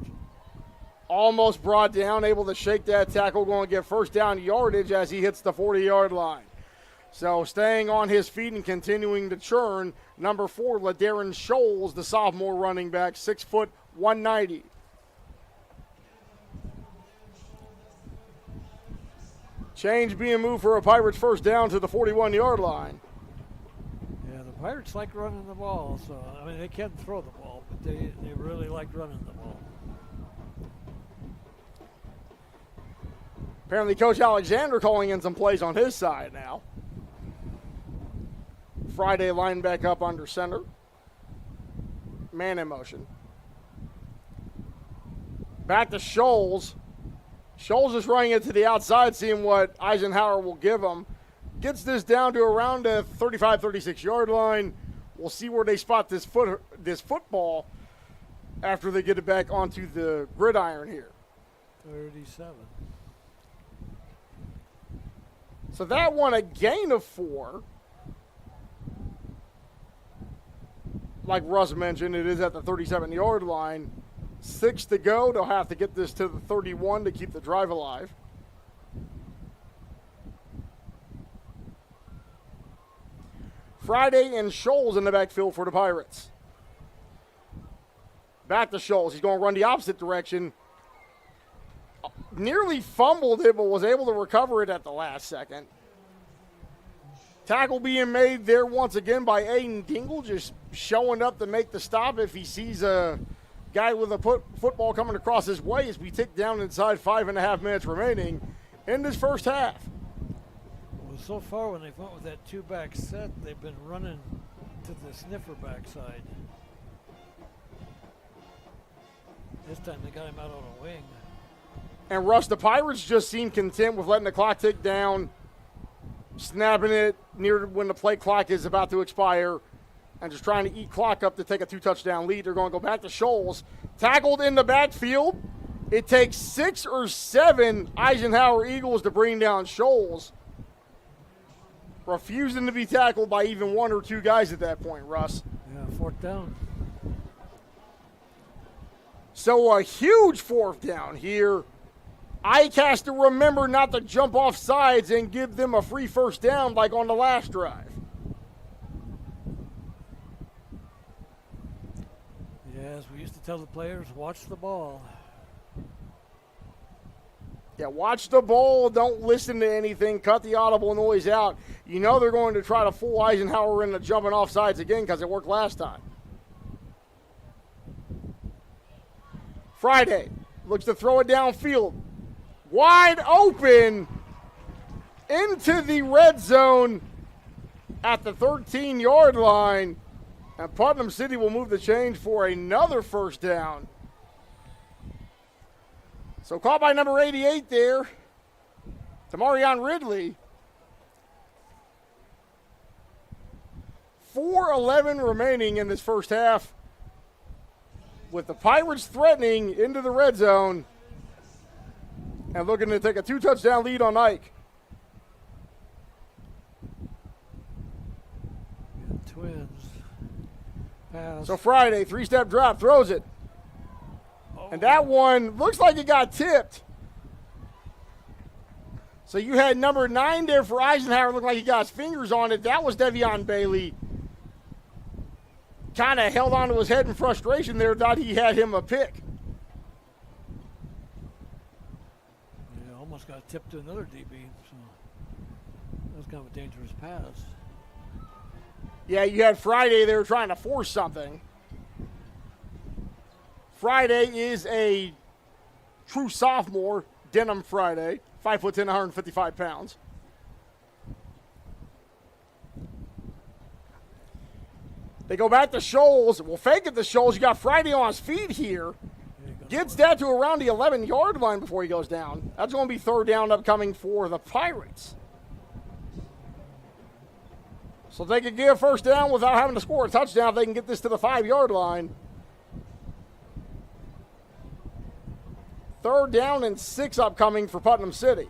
Almost brought down, able to shake that tackle, going to get first down yardage as he hits the 40-yard line. So staying on his feet and continuing to churn, number 4, LaDarren Scholes, the sophomore running back, 6 foot, 190. Change being moved for a Pirates first down to the 41-yard line. Yeah, the Pirates like running the ball. So, I mean, they can throw the ball, but they really like running the ball. Apparently Coach Alexander calling in some plays on his side now. Friday line back up under center. Man in motion. Back to Scholes. Scholes is running it to the outside, seeing what Eisenhower will give him. Gets this down to around the 35, 36-yard line. We'll see where they spot this football after they get it back onto the gridiron here. 37. So that one, a gain of 4. Like Russ mentioned, it is at the 37-yard line. 6 to go. They'll have to get this to the 31 to keep the drive alive. Friday and Scholes in the backfield for the Pirates. Back to Scholes. He's going to run the opposite direction. Nearly fumbled it, but was able to recover it at the last second. Tackle being made there once again by Aiden Dingle, just showing up to make the stop if he sees a guy with a football coming across his way as we tick down inside 5.5 minutes remaining in this first half. Well, so far when they've went with that two-back set, they've been running to the sniffer backside. This time they got him out on a wing. And Russ, the Pirates just seem content with letting the clock tick down, snapping it near when the play clock is about to expire, and just trying to eat clock up to take a 2-touchdown lead. They're going to go back to Scholes. Tackled in the backfield. It takes 6 or 7 Eisenhower Eagles to bring down Scholes. Refusing to be tackled by even 1 or 2 guys at that point, Russ. Yeah, 4th down. So a huge 4th down here. Ike has to remember not to jump off sides and give them a free first down like on the last drive. Yes, we used to tell the players, watch the ball. Yeah, watch the ball. Don't listen to anything. Cut the audible noise out. You know they're going to try to fool Eisenhower into jumping off sides again because it worked last time. Friday looks to throw it downfield. Wide open into the red zone at the 13-yard line. And Putnam City will move the change for another first down. So caught by number 88 there, Tamarion Ridley. 4:11 remaining in this first half, with the Pirates threatening into the red zone and looking to take a 2-touchdown lead on Ike. Twins. Pass. So Friday, 3-step drop, throws it. And that one looks like it got tipped. So you had number 9 there for Eisenhower. Looked like he got his fingers on it. That was Devion Bailey. Kind of held onto his head in frustration there. Thought he had him a pick. Yeah, almost got tipped to another DB. So that was kind of a dangerous pass. Yeah, you had Friday there trying to force something. Friday is a true sophomore, Denham Friday, 5'10", 155 pounds. They go back to Scholes. We'll fake it to Scholes. You got Friday on his feet here. Gets that to around the 11-yard line before he goes down. That's going to be 3rd down upcoming for the Pirates. So they could get a first down without having to score a touchdown if they can get this to the 5-yard line. 3rd down and 6 upcoming for Putnam City.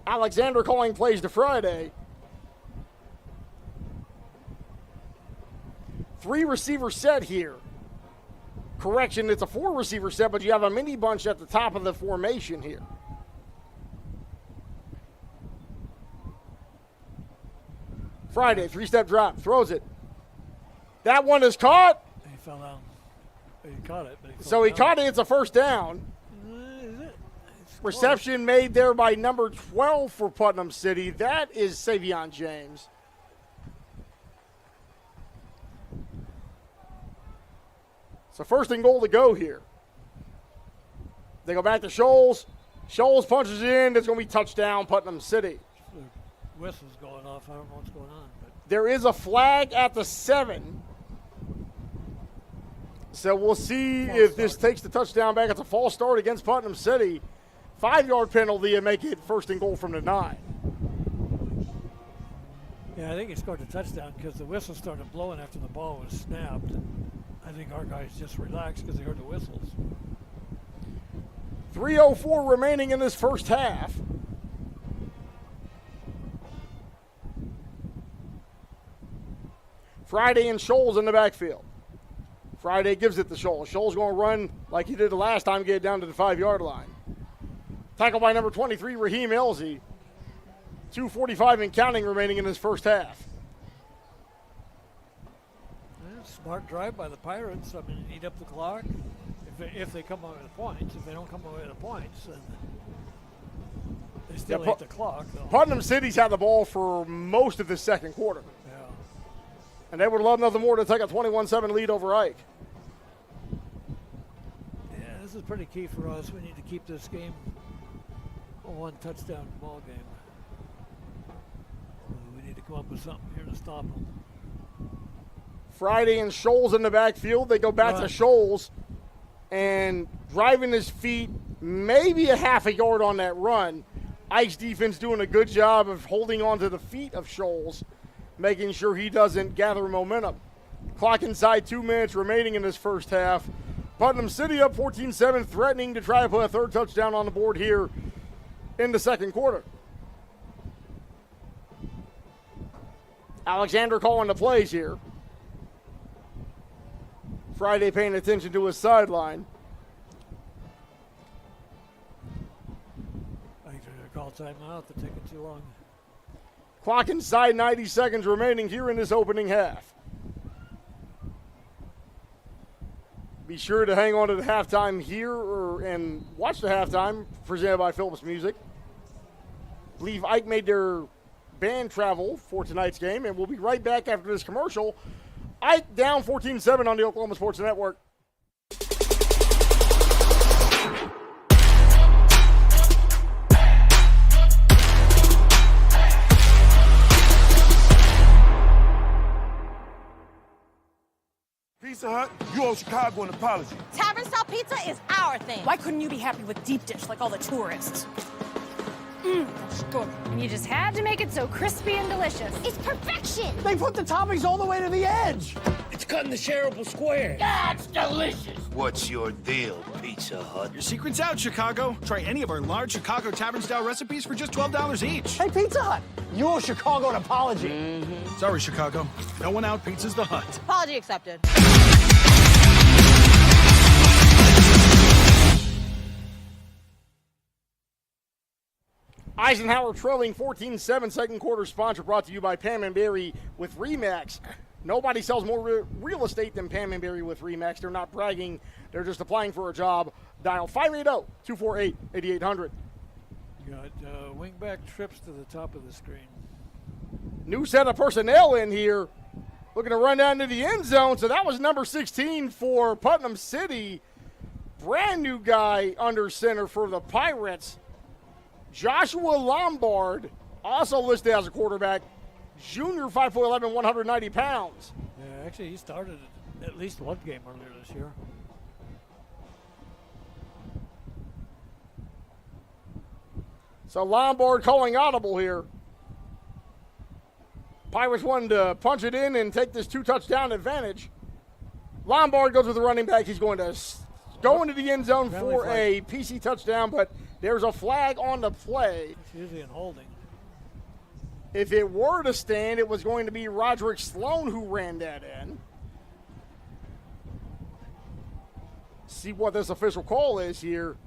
Alexander calling plays to Friday. 3-receiver set here. Correction, it's a 4-receiver set, but you have a mini bunch at the top of the formation here. Friday, 3-step drop, throws it. That one is caught. He fell down. He caught it. But He caught it. It's a first down. Is it? Reception made there by number 12 for Putnam City. That is Savion James. So 1st and goal to go here. They go back to Scholes. Scholes punches in. It's going to be touchdown, Putnam City. The whistle's going off. I don't know what's going on. But There is a flag at the 7. So we'll see if this takes the touchdown back. It's a false start against Putnam City. 5-yard penalty and make it 1st and goal from the 9. yeah, I think he scored a touchdown because the whistle started blowing after the ball was snapped. And I think our guys just relaxed because they heard the whistles. 3:04 remaining in this first half. Friday and Scholes in the backfield. Friday gives it to Scholes. Scholes going to run like he did the last time, get it down to the 5-yard line. Tackled by number 23, Raheem Elzy. 2:45 and counting remaining in this first half. Yeah, smart drive by the Pirates. I mean, eat up the clock. If they come away with points. If they don't come away with points, then they still eat the clock, though. Putnam City's had the ball for most of the second quarter. Yeah. And they would love nothing more to take a 21-7 lead over Ike. Yeah, this is pretty key for us. We need to keep this game a one-touchdown ball game. We need to come up with something here to stop them. Friday and Scholes in the backfield. They go back to Scholes and driving his feet maybe a half a yard on that run. Ike's defense doing a good job of holding on to the feet of Scholes, making sure he doesn't gather momentum. Clock inside 2 minutes remaining in this first half. Putnam City up 14-7, threatening to try to put a third touchdown on the board here in the second quarter. Alexander calling the plays here. Friday paying attention to his sideline. I think they're going to call timeout. They're taking too long. Clock inside 90 seconds remaining here in this opening half. Be sure to hang on to the halftime here and watch the halftime presented by Phillips Music. I believe Ike made their band travel for tonight's game, and we'll be right back after this commercial. Ike down 14-7 on the Oklahoma Sports Network. Pizza Hut, you owe Chicago an apology. Tavern style pizza is our thing. Why couldn't you be happy with deep dish like all the tourists? That's good. And you just had to make it so crispy and delicious. It's perfection. They put the toppings all the way to the edge. It's cut in the shareable square. That's delicious. What's your deal, Pizza Hut? Your secret's out, Chicago. Try any of our large Chicago tavern-style recipes for just $12 each. Hey, Pizza Hut, you owe Chicago an apology. Sorry, Chicago. No one out pizzas the Hut. Apology accepted. Eisenhower trailing 14-7, second quarter sponsor brought to you by Pam & Barry with RE/MAX. Nobody sells more real estate than Pam & Barry with RE/MAX. They're not bragging. They're just applying for a job. Dial 580-248-8800. You got wing-back trips to the top of the screen. New set of personnel in here. Looking to run down to the end zone. So that was number 16 for Putnam City. Brand new guy under center for the Pirates. Joshua Lombard, also listed as a quarterback. Junior, 5'11", 190 pounds. Yeah, actually, he started at least one game earlier this year. So Lombard calling audible here. Pirates wanted to punch it in and take this 2-touchdown advantage. Lombard goes with the running back. He's going to go into the end zone for a PC touchdown, but there's a flag on the play. It's usually in holding. If it were to stand, it was going to be Roderick Sloan who ran that in. See what this official call is here.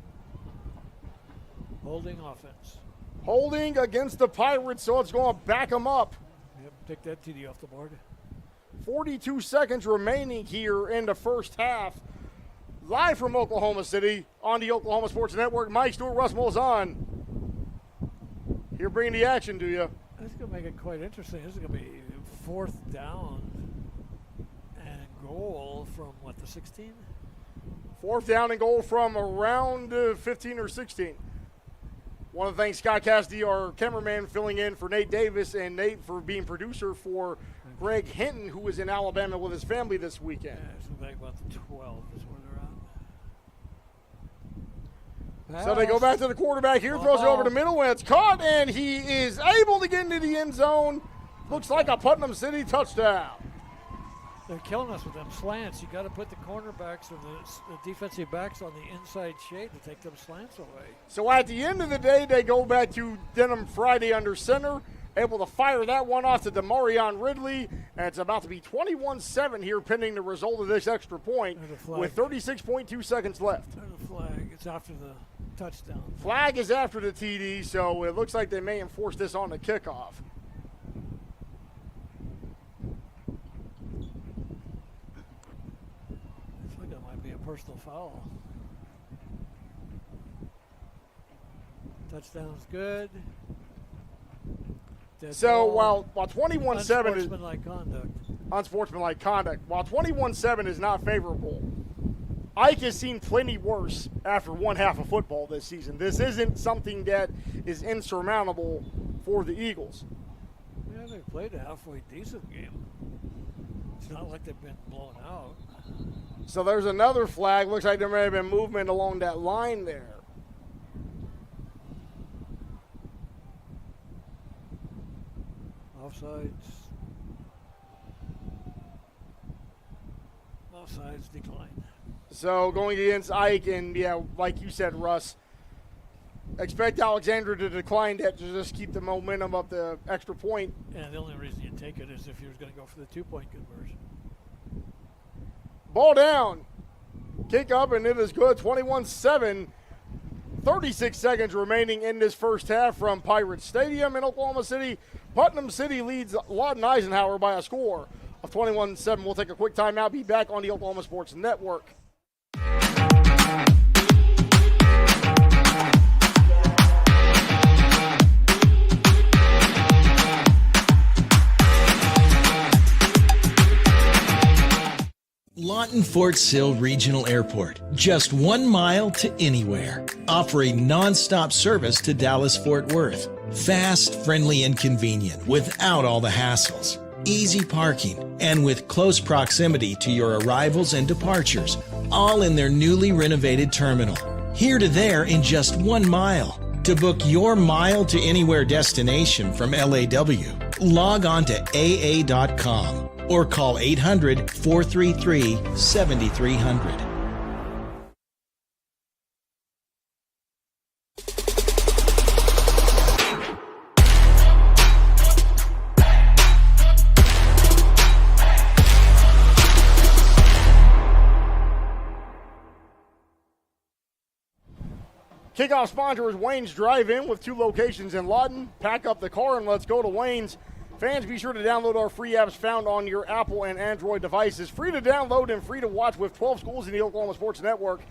Holding offense. Holding against the Pirates, so it's going to back them up. Yep, take that TD off the board. 42 seconds remaining here in the first half. Live from Oklahoma City on the Oklahoma Sports Network, Mike Stewart, Russ Molzon. Here bringing the action to you. This is going to make it quite interesting. This is going to be fourth down and goal from, what, the 16? Fourth down and goal from around 15 or 16. Want to thank Scott Cassidy, our cameraman, filling in for Nate Davis, and Nate for being producer for Greg Hinton, who was in Alabama with his family this weekend. Yeah, so back about the 12 is where they're at. So they go back to the quarterback here, throws it over the middle, and it's caught, and he is able to get into the end zone. Looks like a Putnam City touchdown. They're killing us with them slants. You got to put the cornerbacks or the defensive backs on the inside shade to take them slants away. So at the end of the day, they go back to Denham Friday under center. able to fire that one off to Demarion Ridley, and it's about to be 21-7 here pending the result of this extra point with 36.2 seconds left. There's a flag. It's after the touchdown. Flag is after the TD, so it looks like they may enforce this on the kickoff. I think that might be a personal foul. Touchdown's good. So while 21-7 is unsportsmanlike conduct. Unsportsmanlike conduct. While 21-7 is not favorable, Ike has seen plenty worse after one half of football this season. This isn't something that is insurmountable for the Eagles. Yeah, they played a halfway decent game. It's not like they've been blown out. So there's another flag. Looks like there may have been movement along that line there. Offsides decline. So going against Ike, and yeah, like you said, Russ, expect Alexander to decline that to just keep the momentum up the extra point. And the only reason you take it is if you're going to go for the 2-point conversion. Ball down. Kick up, and it is good. 21-7. 36 seconds remaining in this first half from Pirate Stadium in Oklahoma City. Putnam City leads Lawton Eisenhower by a score of 21-7. We'll take a quick timeout. Be back on the Oklahoma Sports Network. Lawton Fort Sill Regional Airport, just 1 mile to anywhere, offering non-stop service to Dallas-Fort Worth. Fast, friendly, and convenient without all the hassles. Easy parking, and with close proximity to your arrivals and departures, all in their newly renovated terminal. Here to there in just 1 mile. To book your mile to anywhere destination from LAW, log on to AA.com. or call 800-433-7300. Kickoff sponsor is Wayne's Drive-In with 2 locations in Lawton. Pack up the car and let's go to Wayne's. Fans, be sure to download our free apps found on your Apple and Android devices. Free to download and free to watch with 12 schools in the Oklahoma Sports Network.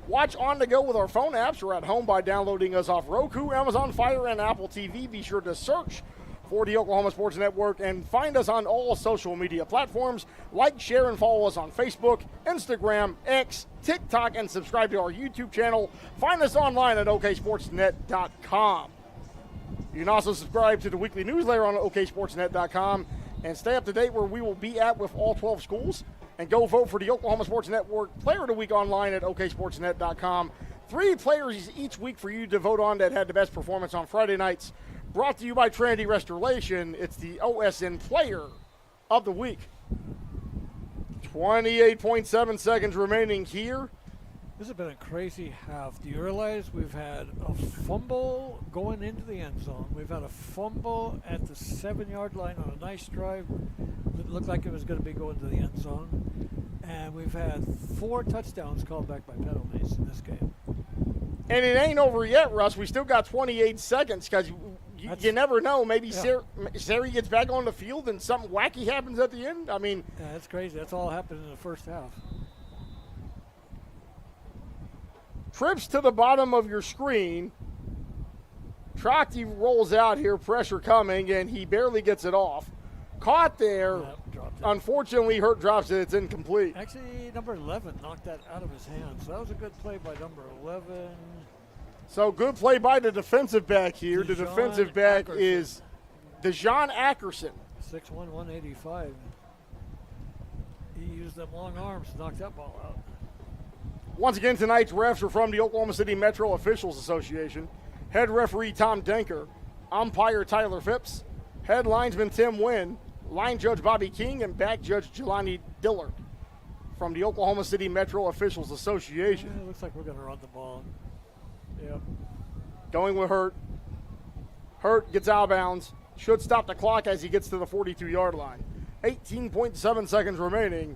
Watch on the go with our phone apps or at home by downloading us off Roku, Amazon Fire, and Apple TV. Be sure to search for the Oklahoma Sports Network and find us on all social media platforms. Like, share, and follow us on Facebook, Instagram, X, TikTok, and subscribe to our YouTube channel. Find us online at oksportsnet.com. You can also subscribe to the weekly newsletter on oksportsnet.com and stay up to date where we will be at with all 12 schools. And go vote for the Oklahoma Sports Network Player of the Week online at oksportsnet.com. 3 players each week for you to vote on that had the best performance on Friday nights. Brought to you by Trinity Restoration. It's the OSN Player of the Week. 28.7 seconds remaining here. This has been a crazy half. Do you realize we've had a fumble going into the end zone? We've had a fumble at the 7-yard line on a nice drive that looked like it was going to be going to the end zone. And we've had 4 touchdowns called back by penalties in this game. And it ain't over yet, Russ. We still got 28 seconds because you never know. Maybe Sari gets back on the field and something wacky happens at the end. I mean, yeah, that's crazy. That's all happened in the first half. Trips to the bottom of your screen. Trachty rolls out here, pressure coming, and he barely gets it off. Caught there. Unfortunately, Hurt drops it. It's incomplete. Actually, number 11 knocked that out of his hands. So that was a good play by number 11. So good play by the defensive back here. The defensive back is Dejon Ackerson. 6'1", 185. He used them long arms to knock that ball out. Once again, tonight's refs are from the Oklahoma City Metro Officials Association. Head referee Tom Denker, umpire Tyler Phipps, head linesman Tim Wynn, line judge Bobby King, and back judge Jelani Dillard from the Oklahoma City Metro Officials Association. It looks like we're going to run the ball. Yep. Going with Hurt. Hurt gets out of bounds. should stop the clock as he gets to the 42-yard line. 18.7 seconds remaining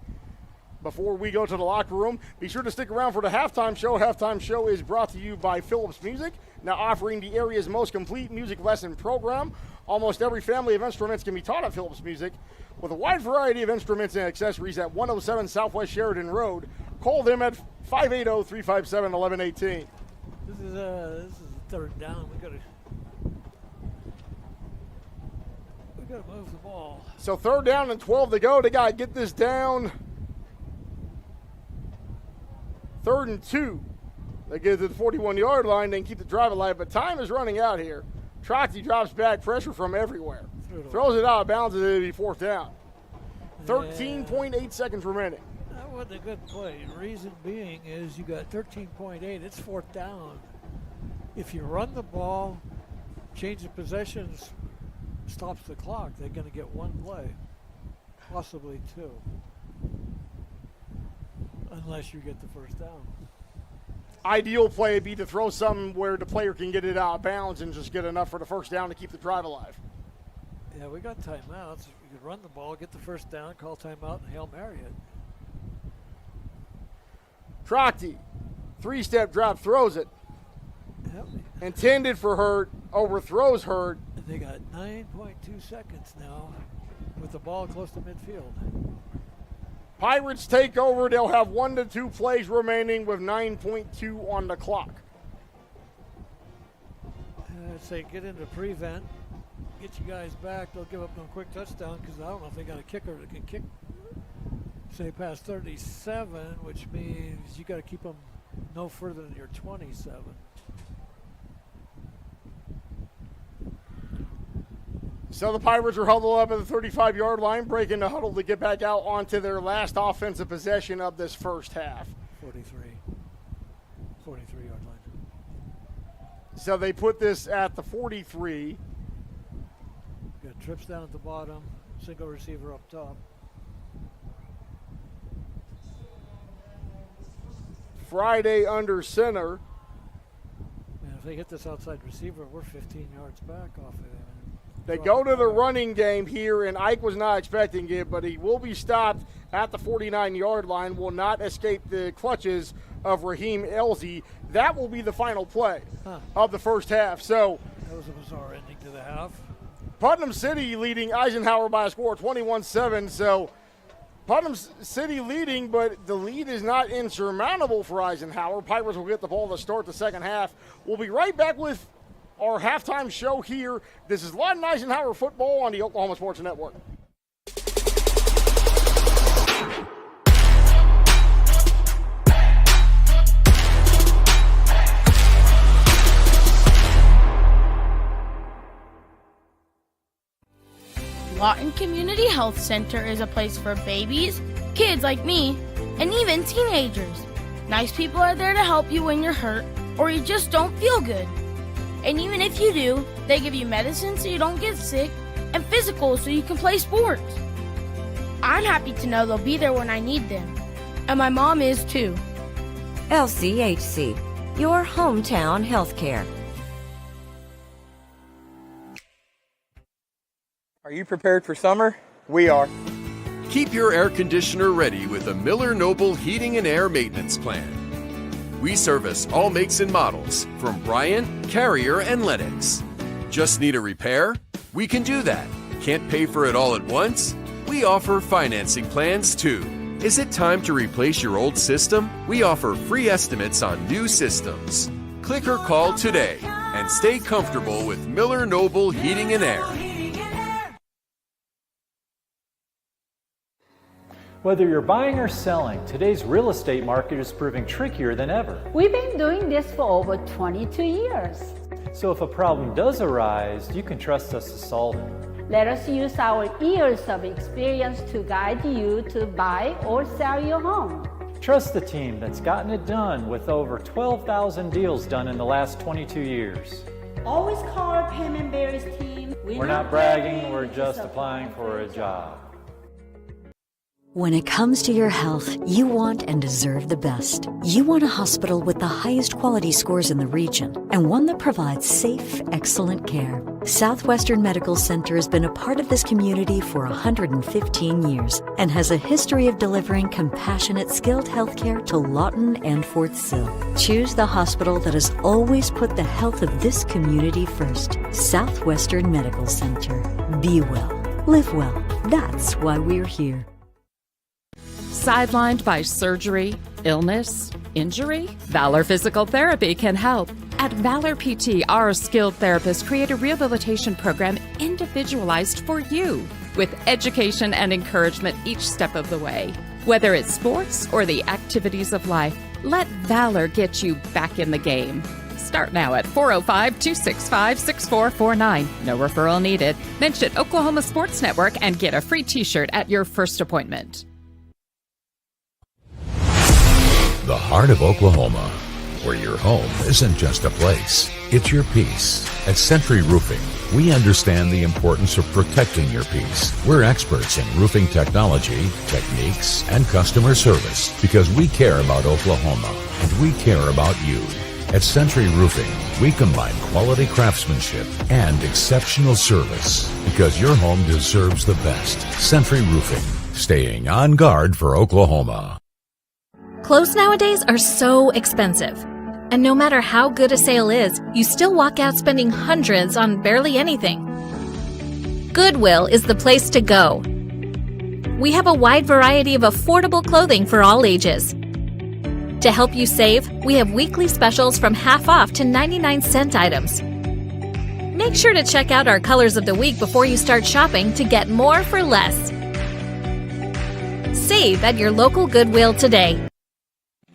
before we go to the locker room. Be sure to stick around for the halftime show. Halftime show is brought to you by Phillips Music, now offering the area's most complete music lesson program. Almost every family of instruments can be taught at Phillips Music, with a wide variety of instruments and accessories at 107 Southwest Sheridan Road. Call them at 580-357-1118. This is third down. We gotta move the ball. So 3rd down and 12 to go. They gotta get this down. 3rd and 2. They get to the 41-yard line. They can keep the drive alive, but time is running out here. Troxy drops back, pressure from everywhere. Throws it out of bounds, and it'll be 4th down. 13.8 seconds remaining. That wasn't a good play. Reason being is you got 13.8. It's 4th down. If you run the ball, change the possessions, stops the clock, they're going to get one play, possibly 2, unless you get the 1st down. Ideal play would be to throw something where the player can get it out of bounds and just get enough for the 1st down to keep the drive alive. Yeah, we got timeouts. You could run the ball, get the 1st down, call timeout, and Hail Mary it. Troxy, 3-step drop, throws it. Yep. Intended for Hurt, overthrows Hurt. They got 9.2 seconds now with the ball close to midfield. Pirates take over. They'll have 1 to 2 plays remaining with 9.2 on the clock. I'd say get into prevent, get you guys back. They'll give up no quick touchdown because I don't know if they got a kicker that can kick, say, past 37, which means you got to keep them no further than your 27. So the Pirates are huddled up at the 35-yard line, breaking the huddle to get back out onto their last offensive possession of this first half. 43-yard line. So they put this at the 43. Got trips down at the bottom, single receiver up top. Friday under center. Man, if they hit this outside receiver, we're 15 yards back off of them. They go to the running game here, and Ike was not expecting it, but he will be stopped at the 49-yard line, will not escape the clutches of Raheem Elzy. That will be the final play of the first half. So that was a bizarre ending to the half. Putnam City leading Eisenhower by a score of 21-7. So Putnam City leading, but the lead is not insurmountable for Eisenhower. Pirates will get the ball to start the second half. We'll be right back with our halftime show here. This is Lawton Eisenhower football on the Oklahoma Sports Network. Lawton Community Health Center is a place for babies, kids like me, and even teenagers. Nice people are there to help you when you're hurt or you just don't feel good. And even if you do, they give you medicine so you don't get sick and physicals so you can play sports. I'm happy to know they'll be there when I need them. And my mom is too. LCHC, your hometown healthcare. Are you prepared for summer? We are. Keep your air conditioner ready with a Miller Noble Heating and Air Maintenance Plan. We service all makes and models from Bryant, Carrier, and Lennox. Just need a repair? We can do that. Can't pay for it all at once? We offer financing plans too. Is it time to replace your old system? We offer free estimates on new systems. Click or call today and stay comfortable with Miller Noble Heating and Air. Whether you're buying or selling, today's real estate market is proving trickier than ever. We've been doing this for over 22 years. So if a problem does arise, you can trust us to solve it. Let us use our years of experience to guide you to buy or sell your home. Trust the team that's gotten it done with over 12,000 deals done in the last 22 years. Always call our Payment Berries team. We're not bragging, we're just applying for a job. When it comes to your health, you want and deserve the best. You want a hospital with the highest quality scores in the region and one that provides safe, excellent care. Southwestern Medical Center has been a part of this community for 115 years and has a history of delivering compassionate, skilled health care to Lawton and Fort Sill. Choose the hospital that has always put the health of this community first. Southwestern Medical Center. Be well. Live well. That's why we're here. Sidelined by surgery, illness, injury? Valor Physical Therapy can help. At Valor PT, our skilled therapists create a rehabilitation program individualized for you, with education and encouragement each step of the way. Whether it's sports or the activities of life, let Valor get you back in the game. Start now at 405-265-6449. No referral needed. Mention Oklahoma Sports Network and get a free t-shirt at your first appointment. The heart of Oklahoma, where your home isn't just a place, it's your peace. At Century Roofing, we understand the importance of protecting your peace. We're experts in roofing technology, techniques, and customer service because we care about Oklahoma and we care about you. At Century Roofing, we combine quality craftsmanship and exceptional service because your home deserves the best. Century Roofing, staying on guard for Oklahoma. Clothes nowadays are so expensive. And no matter how good a sale is, you still walk out spending hundreds on barely anything. Goodwill is the place to go. We have a wide variety of affordable clothing for all ages. To help you save, we have weekly specials from half off to 99-cent items. Make sure to check out our colors of the week before you start shopping to get more for less. Save at your local Goodwill today.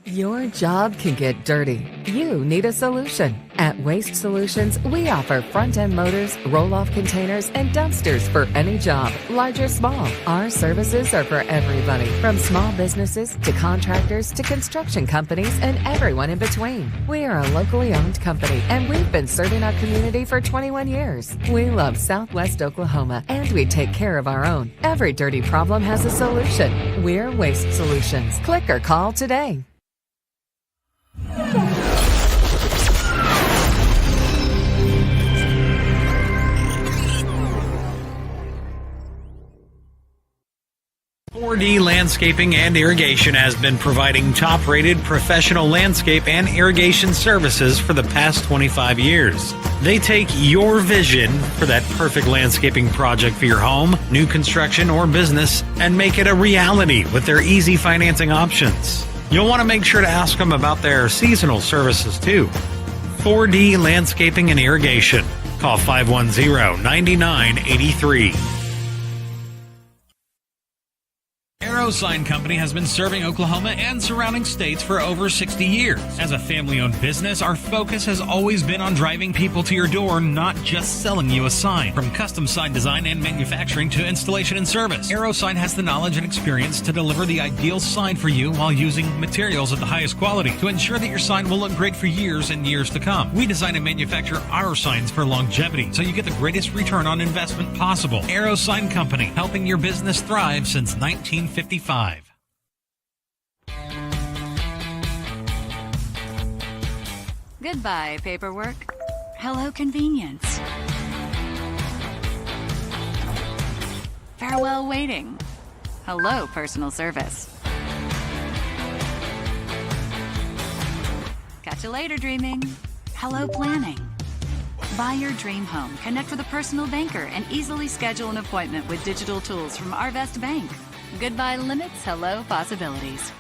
Your job can get dirty. You need a solution. At Waste Solutions, we offer front-end loaders, roll-off containers, and dumpsters for any job, large or small. Our services are for everybody, from small businesses to contractors to construction companies and everyone in between. We are a locally owned company, and we've been serving our community for 21 years. We love Southwest Oklahoma, and we take care of our own. Every dirty problem has a solution. We're Waste Solutions. Click or call today. .4D Landscaping and Irrigation has been providing top-rated professional landscape and irrigation services for the past 25 years. They take your vision for that perfect landscaping project for your home, new construction, or business and make it a reality with their easy financing options. You'll want to make sure to ask them about their seasonal services too. 4D Landscaping and Irrigation. Call 510-9983. Sign Company has been serving Oklahoma and surrounding states for over 60 years. As a family-owned business, our focus has always been on driving people to your door, not just selling you a sign. From custom sign design and manufacturing to installation and service, AeroSign has the knowledge and experience to deliver the ideal sign for you while using materials of the highest quality to ensure that your sign will look great for years and years to come. We design and manufacture our signs for longevity, so you get the greatest return on investment possible. AeroSign Company, helping your business thrive since 1955. Goodbye, paperwork. Hello, convenience. Farewell, waiting. Hello, personal service. Catch you later, dreaming. Hello, planning. Buy your dream home, connect with a personal banker, and easily schedule an appointment with digital tools from Arvest Bank. Goodbye limits, hello possibilities.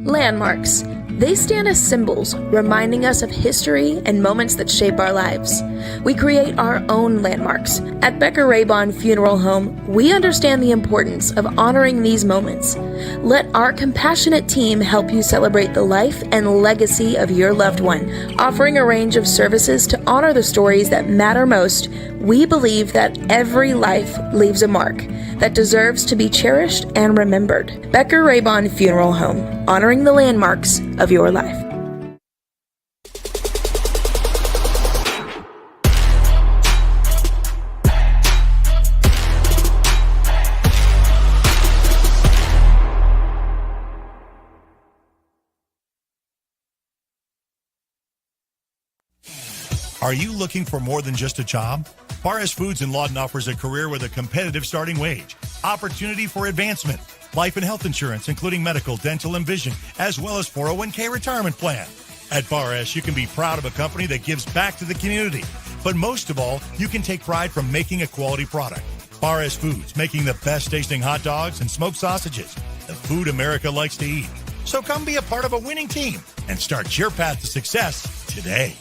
Landmarks. They stand as symbols, reminding us of history and moments that shape our lives. We create our own landmarks. At Becker Raybon Funeral Home, we understand the importance of honoring these moments. Let our compassionate team help you celebrate the life and legacy of your loved one. Offering a range of services to honor the stories that matter most, we believe that every life leaves a mark that deserves to be cherished and remembered. Becker Raybon Funeral Home, honoring the landmarks of your life. Are you looking for more than just a job? Bar S Foods in Lawton offers a career with a competitive starting wage, opportunity for advancement, life and health insurance, including medical, dental, and vision, as well as 401k retirement plan. At Bar S, you can be proud of a company that gives back to the community. But most of all, you can take pride from making a quality product. Bar S Foods, making the best tasting hot dogs and smoked sausages, the food America likes to eat. So come be a part of a winning team and start your path to success today.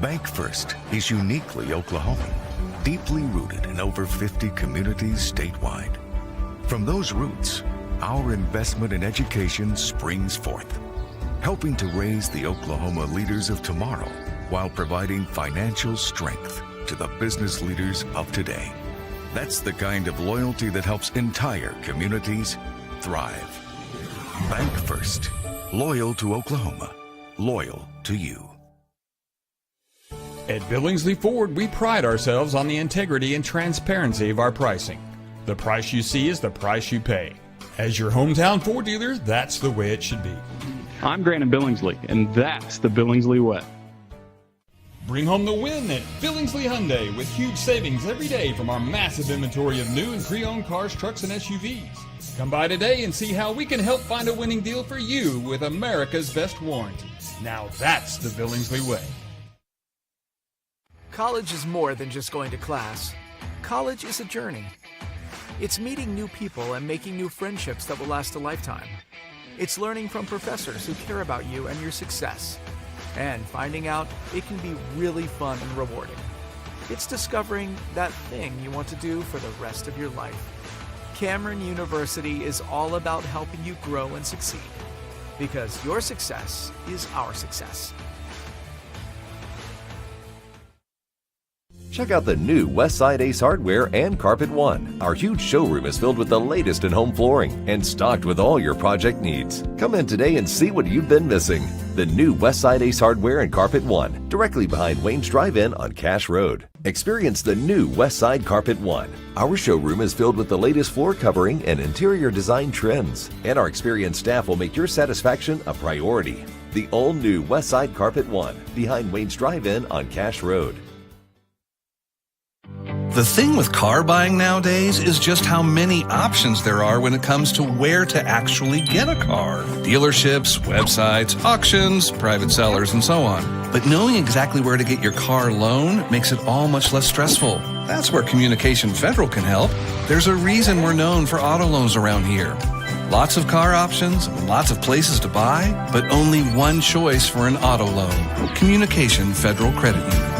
Bank First is uniquely Oklahoman, deeply rooted in over 50 communities statewide. From those roots, our investment in education springs forth, helping to raise the Oklahoma leaders of tomorrow while providing financial strength to the business leaders of today. That's the kind of loyalty that helps entire communities thrive. Bank First, loyal to Oklahoma, loyal to you. At Billingsley Ford, we pride ourselves on the integrity and transparency of our pricing. The price you see is the price you pay. As your hometown Ford dealer, that's the way it should be. I'm Grant at Billingsley, and that's the Billingsley way. Bring home the win at Billingsley Hyundai with huge savings every day from our massive inventory of new and pre-owned cars, trucks, and SUVs. Come by today and see how we can help find a winning deal for you with America's best warranty. Now that's the Billingsley way. College is more than just going to class. College is a journey. It's meeting new people and making new friendships that will last a lifetime. It's learning from professors who care about you and your success. And finding out it can be really fun and rewarding. It's discovering that thing you want to do for the rest of your life. Cameron University is all about helping you grow and succeed. Because your success is our success. Check out the new Westside Ace Hardware and Carpet One. Our huge showroom is filled with the latest in home flooring and stocked with all your project needs. Come in today and see what you've been missing. The new Westside Ace Hardware and Carpet One, directly behind Wayne's Drive-In on Cache Road. Experience the new Westside Carpet One. Our showroom is filled with the latest floor covering and interior design trends, and our experienced staff will make your satisfaction a priority. The all-new Westside Carpet One, behind Wayne's Drive-In on Cache Road. The thing with car buying nowadays is just how many options there are when it comes to where to actually get a car. Dealerships, websites, auctions, private sellers, and so on. But knowing exactly where to get your car loan makes it all much less stressful. That's where Communication Federal can help. There's a reason we're known for auto loans around here. Lots of car options, lots of places to buy, but only one choice for an auto loan. Communication Federal Credit Union.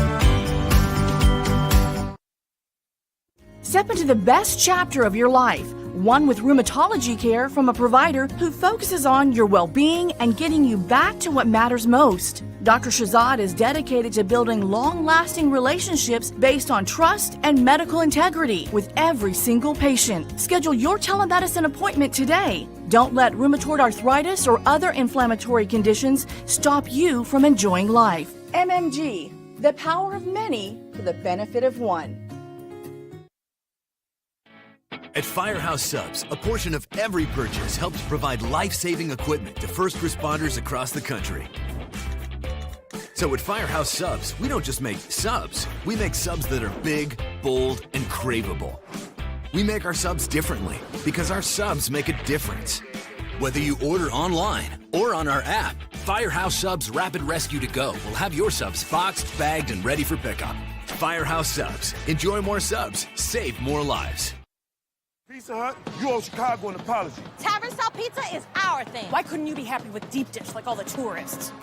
Step into the best chapter of your life, one with rheumatology care from a provider who focuses on your well-being and getting you back to what matters most. Dr. Shahzad is dedicated to building long-lasting relationships based on trust and medical integrity with every single patient. Schedule your telemedicine appointment today. Don't let rheumatoid arthritis or other inflammatory conditions stop you from enjoying life. MMG, the power of many for the benefit of one. At Firehouse Subs, a portion of every purchase helps provide life-saving equipment to first responders across the country. So at Firehouse Subs, we don't just make subs. We make subs that are big, bold, and craveable. We make our subs differently because our subs make a difference. Whether you order online or on our app, Firehouse Subs Rapid Rescue to Go will have your subs boxed, bagged, and ready for pickup. Firehouse Subs. Enjoy more subs. Save more lives. Pizza Hut, you owe Chicago an apology. Tavern style pizza is our thing. Why couldn't you be happy with deep dish like all the tourists?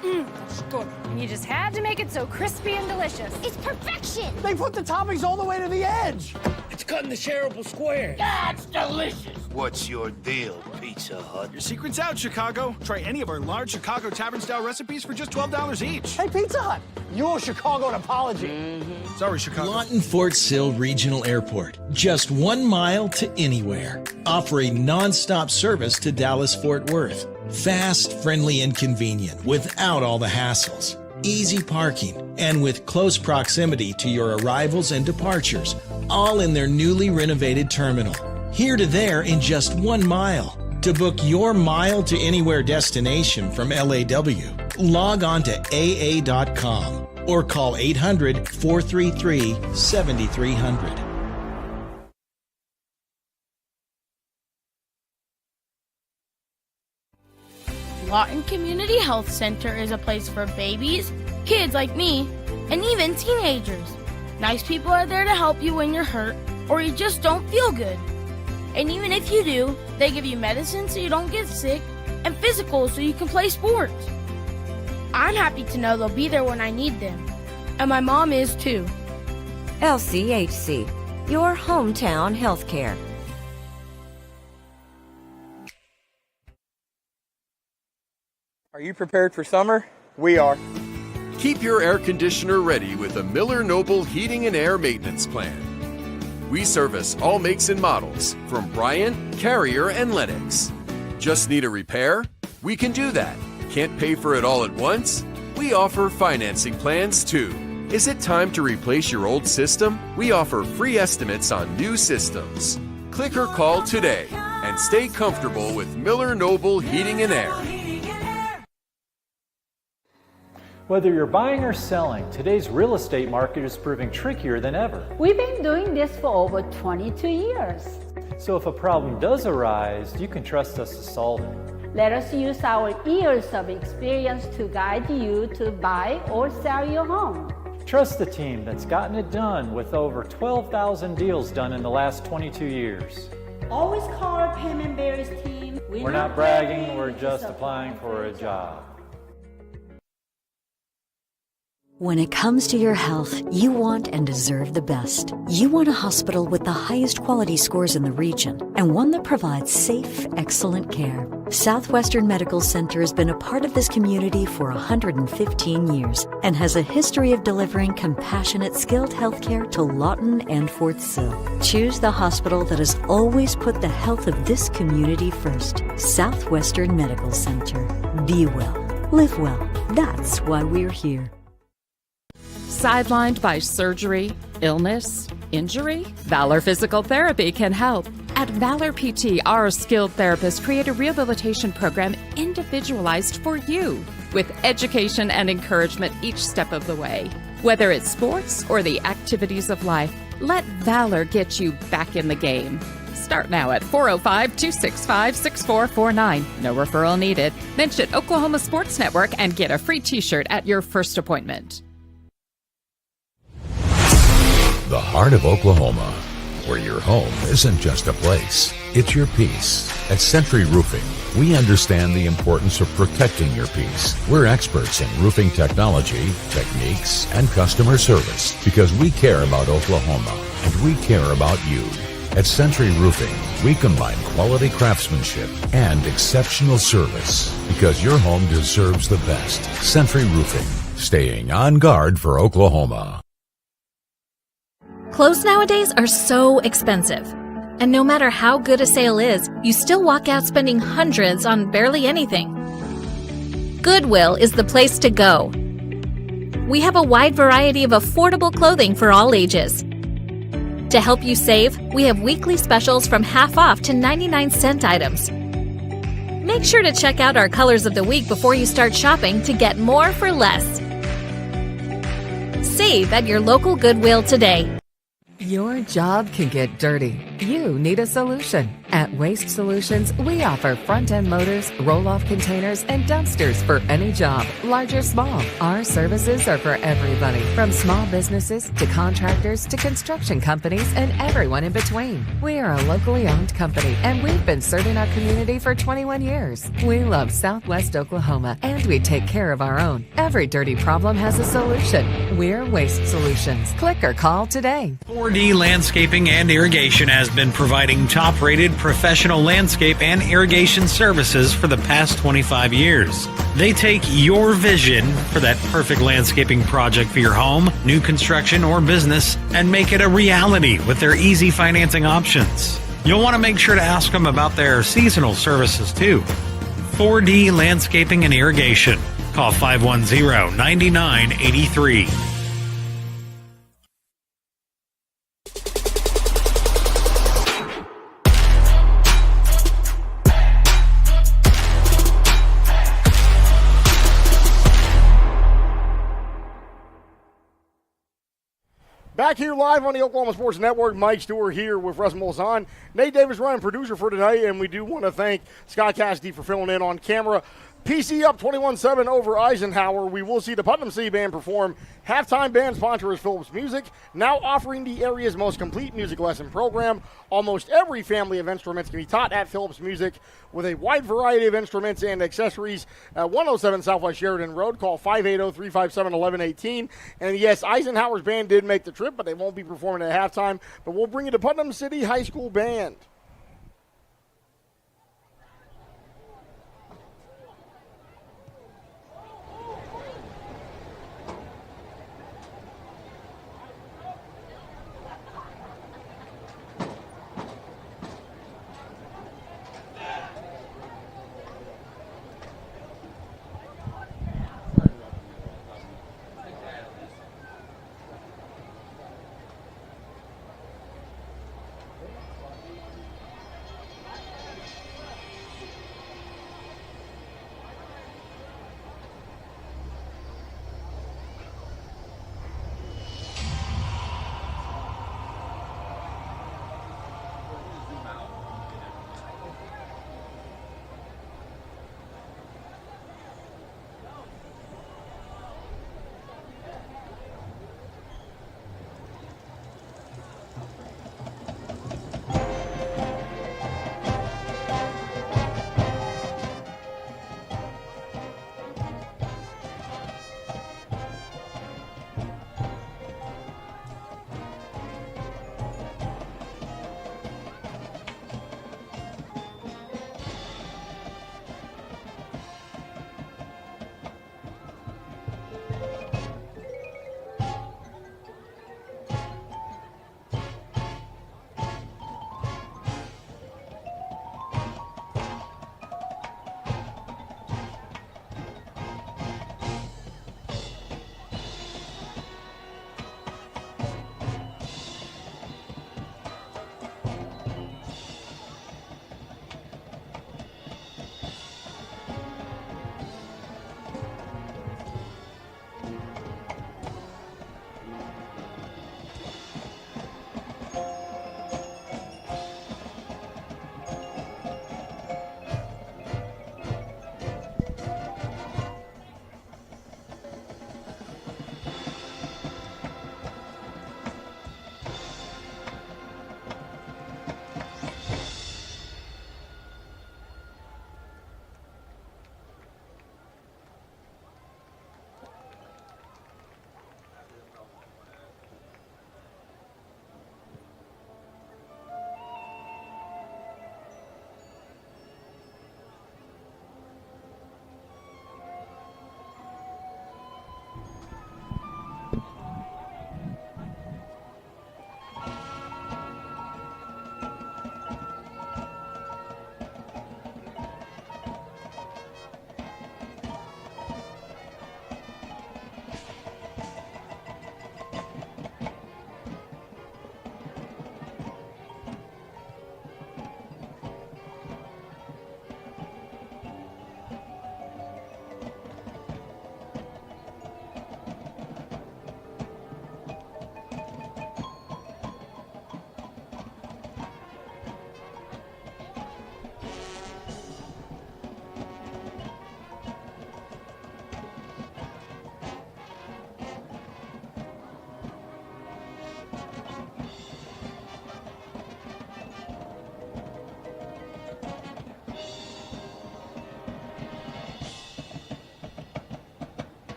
That's good. And you just had to make it so crispy and delicious. It's perfection. They put the toppings all the way to the edge. It's cut in the shareable square. That's delicious. What's your deal, Pizza Hut? Your secret's out, Chicago. Try any of our large Chicago tavern-style recipes for just $12 each. Hey, Pizza Hut, you owe Chicago an apology. Sorry, Chicago. Lawton Fort Sill Regional Airport, just 1 mile to anywhere. Offering non-stop service to Dallas-Fort Worth. Fast, friendly, and convenient without all the hassles. Easy parking, and with close proximity to your arrivals and departures, all in their newly renovated terminal. Here to there in just 1 mile. To book your mile to anywhere destination from LAW, log on to AA.com or call 800-433-7300. Lawton Community Health Center is a place for babies, kids like me, and even teenagers. Nice people are there to help you when you're hurt or you just don't feel good. And even if you do, they give you medicine so you don't get sick and physicals so you can play sports. I'm happy to know they'll be there when I need them. And my mom is too. LCHC, your hometown healthcare. Are you prepared for summer? We are. Keep your air conditioner ready with a Miller Noble Heating and Air Maintenance Plan. We service all makes and models from Bryant, Carrier, and Lennox. Just need a repair? We can do that. Can't pay for it all at once? We offer financing plans too. Is it time to replace your old system? We offer free estimates on new systems. Click or call today and stay comfortable with Miller Noble Heating and Air. Whether you're buying or selling, today's real estate market is proving trickier than ever. We've been doing this for over 22 years. So if a problem does arise, you can trust us to solve it. Let us use our years of experience to guide you to buy or sell your home. Trust the team that's gotten it done with over 12,000 deals done in the last 22 years. Always call our Payment Berries team. We're not bragging, we're just applying for a job. When it comes to your health, you want and deserve the best. You want a hospital with the highest quality scores in the region and one that provides safe, excellent care. Southwestern Medical Center has been a part of this community for 115 years and has a history of delivering compassionate, skilled health care to Lawton and Fort Sill. Choose the hospital that has always put the health of this community first. Southwestern Medical Center. Be well. Live well. That's why we're here. Sidelined by surgery, illness, injury? Valor Physical Therapy can help. At Valor PT, our skilled therapists create a rehabilitation program individualized for you, with education and encouragement each step of the way. Whether it's sports or the activities of life, let Valor get you back in the game. Start now at 405-265-6449. No referral needed. Mention Oklahoma Sports Network and get a free t-shirt at your first appointment. The heart of Oklahoma, where your home isn't just a place, it's your peace. At Century Roofing, we understand the importance of protecting your peace. We're experts in roofing technology, techniques, and customer service because we care about Oklahoma and we care about you. At Century Roofing, we combine quality craftsmanship and exceptional service because your home deserves the best. Century Roofing, staying on guard for Oklahoma. Clothes nowadays are so expensive. And no matter how good a sale is, you still walk out spending hundreds on barely anything. Goodwill is the place to go. We have a wide variety of affordable clothing for all ages. To help you save, we have weekly specials from half off to 99-cent items. Make sure to check out our colors of the week before you start shopping to get more for less. Save at your local Goodwill today. Your job can get dirty. You need a solution. At Waste Solutions, we offer front-end loaders, roll-off containers, and dumpsters for any job, large or small. Our services are for everybody, from small businesses to contractors to construction companies and everyone in between. We are a locally owned company, and we've been serving our community for 21 years. We love Southwest Oklahoma, and we take care of our own. Every dirty problem has a solution. We're Waste Solutions. Click or call today. 4D Landscaping and Irrigation has been providing top-rated professional landscape and irrigation services for the past 25 years. They take your vision for that perfect landscaping project for your home, new construction, or business and make it a reality with their easy financing options. You'll want to make sure to ask them about their seasonal services too. 4D Landscaping and Irrigation. Call 510-9983. Back here live on the Oklahoma Sports Network, Mike Stewart here with Russ Molzon. Nate Davis running producer for tonight, and we do want to thank Scott Cassidy for filling in on camera. PC up 21-7 over Eisenhower. We will see the Putnam City Band perform. Halftime band sponsor is Phillips Music, now offering the area's most complete music lesson program. Almost every family of instruments can be taught at Phillips Music with a wide variety of instruments and accessories at 107 Southwest Sheridan Road. Call 580-357-1118. And yes, Eisenhower's band did make the trip, but they won't be performing at halftime. But we'll bring you the Putnam City High School Band.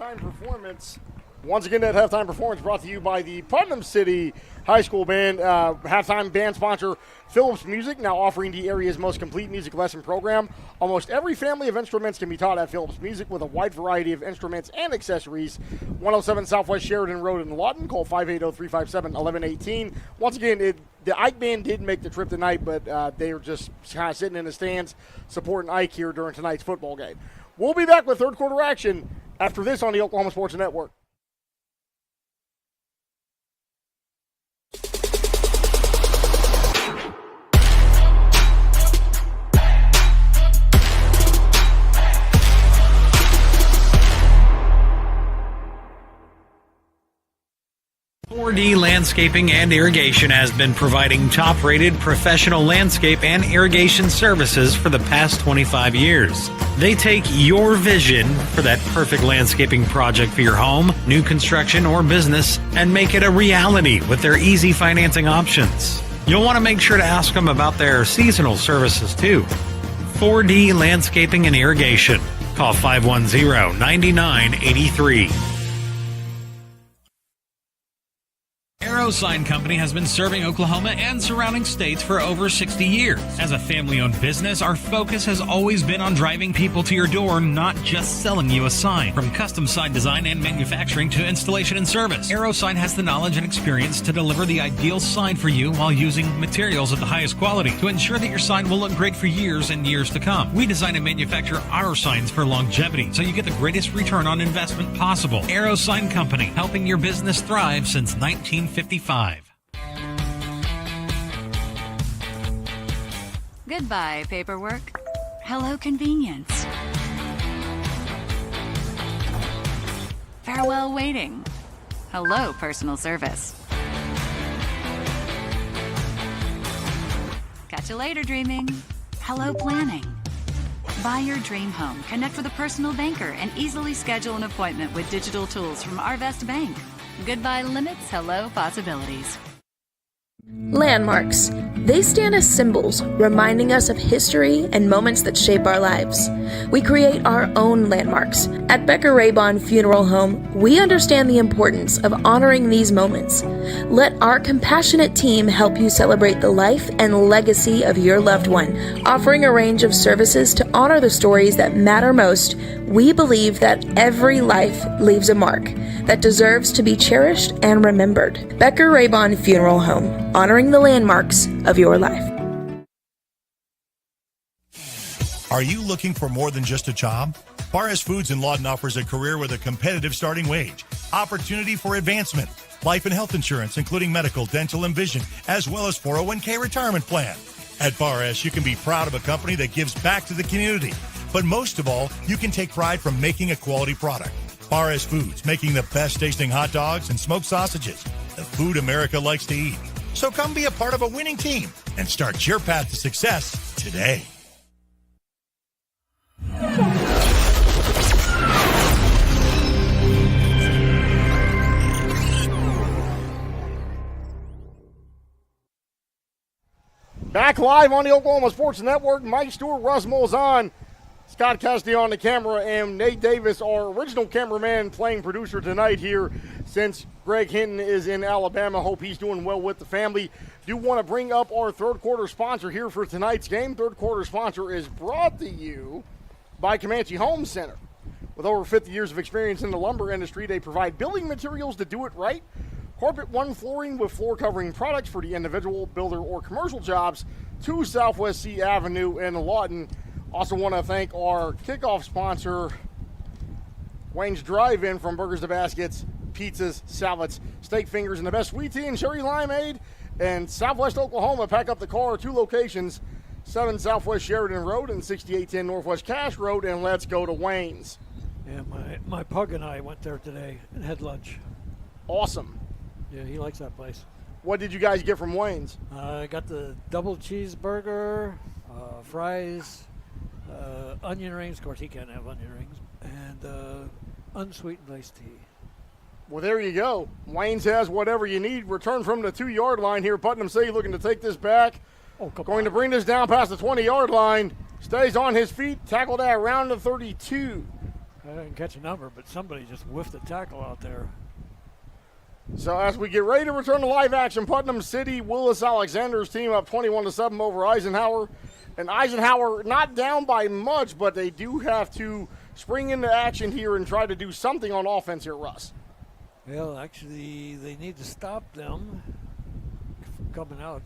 halftime performance. Once again, that halftime performance brought to you by the Putnam City High School Band. Halftime band sponsor Phillips Music, now offering the area's most complete music lesson program. Almost every family of instruments can be taught at Phillips Music with a wide variety of instruments and accessories. 107 Southwest Sheridan Road in Lawton. Call 580-357-1118. Once again, the Ike Band did make the trip tonight, but they were just kind of sitting in the stands supporting Ike here during tonight's football game. We'll be back with third quarter action after this on the Oklahoma Sports Network. .4D Landscaping and Irrigation has been providing top-rated professional landscape and irrigation services for the past 25 years. They take your vision for that perfect landscaping project for your home, new construction, or business and make it a reality with their easy financing options. You'll want to make sure to ask them about their seasonal services too. 4D Landscaping and Irrigation. Call 510-9983. Arrow Sign Company has been serving Oklahoma and surrounding states for over 60 years. As a family-owned business, our focus has always been on driving people to your door, not just selling you a sign. From custom sign design and manufacturing to installation and service, Arrow Sign has the knowledge and experience to deliver the ideal sign for you while using materials of the highest quality to ensure that your sign will look great for years and years to come. We design and manufacture our signs for longevity, so you get the greatest return on investment possible. Arrow Sign Company, helping your business thrive since 1955. Goodbye, paperwork. Hello, convenience. Farewell, waiting. Hello, personal service. Catch you later, dreaming. Hello, planning. Buy your dream home, connect with a personal banker, and easily schedule an appointment with digital tools from Arvest Bank. Goodbye limits, hello possibilities. Landmarks. They stand as symbols, reminding us of history and moments that shape our lives. We create our own landmarks. At Becker-Raybon Funeral Home, we understand the importance of honoring these moments. Let our compassionate team help you celebrate the life and legacy of your loved one. Offering a range of services to honor the stories that matter most, we believe that every life leaves a mark that deserves to be cherished and remembered. Becker-Raybon Funeral Home, honoring the landmarks of your life. Are you looking for more than just a job? Bar S Foods in Lawton offers a career with a competitive starting wage, opportunity for advancement, life and health insurance, including medical, dental, and vision, as well as 401k retirement plan. At Bar S, you can be proud of a company that gives back to the community. But most of all, you can take pride from making a quality product. Bar S Foods, making the best tasting hot dogs and smoked sausages, the food America likes to eat. So come be a part of a winning team and start your path to success today. Back live on the Oklahoma Sports Network. Mike Stewart, Russ Molzon, Scott Cassidy on the camera, and Nate Davis, our original cameraman, playing producer tonight here since Greg Hinton is in Alabama. Hope he's doing well with the family. Do want to bring up our third quarter sponsor here for tonight's game. Third quarter sponsor is brought to you by Comanche Home Center. With over 50 years of experience in the lumber industry, they provide building materials to do it right. Carpet One flooring with floor covering products for the individual, builder, or commercial jobs. 2 Southwest C Avenue in Lawton. Also want to thank our kickoff sponsor, Wayne's Drive-In, from Burgers to Baskets, pizzas, salads, steak fingers, and the best sweet tea and cherry limeade. And Southwest Oklahoma, pack up the car, 2 locations, 7 Southwest Sheridan Road and 6810 Northwest Cash Road, and let's go to Wayne's. Yeah, my pug and I went there today and had lunch. Awesome. Yeah, he likes that place. What did you guys get from Wayne's? I got the double cheeseburger, fries, onion rings. Of course, he can't have onion rings. And unsweetened iced tea. Well, there you go. Wayne's has whatever you need. Return from the 2-yard line here. Putnam City looking to take this back. Going to bring this down past the 20-yard line. Stays on his feet. Tackled at around the 32. I didn't catch a number, but somebody just whiffed a tackle out there. So as we get ready to return to live action, Putnam City, Willis Alexander's team up 21-7 over Eisenhower. And Eisenhower not down by much, but they do have to spring into action here and try to do something on offense here, Russ. Well, actually, they need to stop them from coming out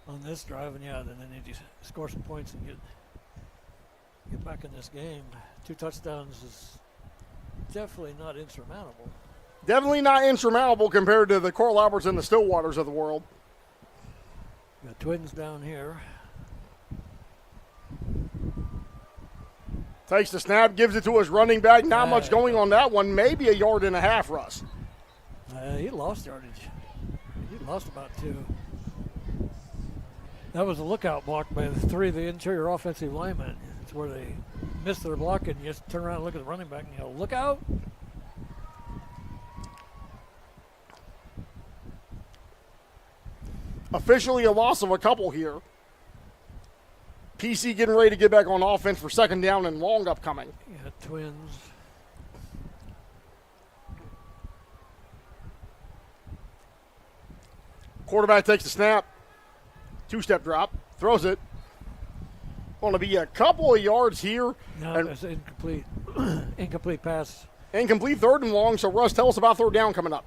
on this drive, and then they need to score some points and get back in this game. 2 touchdowns is definitely not insurmountable. Definitely not insurmountable compared to the Coral Alberts and the Stillwaters of the world. Got Twins down here. Takes the snap, gives it to his running back. Not much going on that one. Maybe a yard and a half, Russ. He lost yardage. He lost about 2. That was a lookout block by the 3 of the interior offensive linemen. It's where they missed their block, and you just turn around and look at the running back and yell, "Look out!" Officially a loss of a couple here. PC getting ready to get back on offense for second down and long upcoming. Yeah, Twins. Quarterback takes the snap. 2-step drop. Throws it. Going to be a couple of yards here. No, it's incomplete. Incomplete pass. Incomplete, 3rd and long. So, Russ, tell us about third down coming up.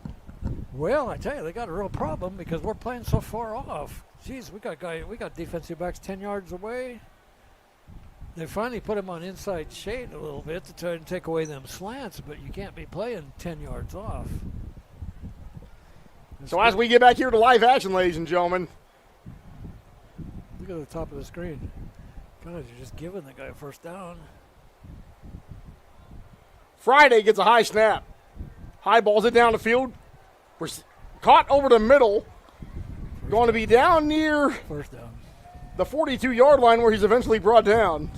Well, I tell you, they got a real problem because we're playing so far off. Jeez, we got defensive backs 10 yards away. They finally put him on inside shade a little bit to try and take away them slants, but you can't be playing 10 yards off. So as we get back here to live action, ladies and gentlemen. Look at the top of the screen. God, you're just giving the guy a first down. Friday gets a high snap. High balls it down the field. We're caught over the middle. Going to be down near first down. The 42-yard line where he's eventually brought down.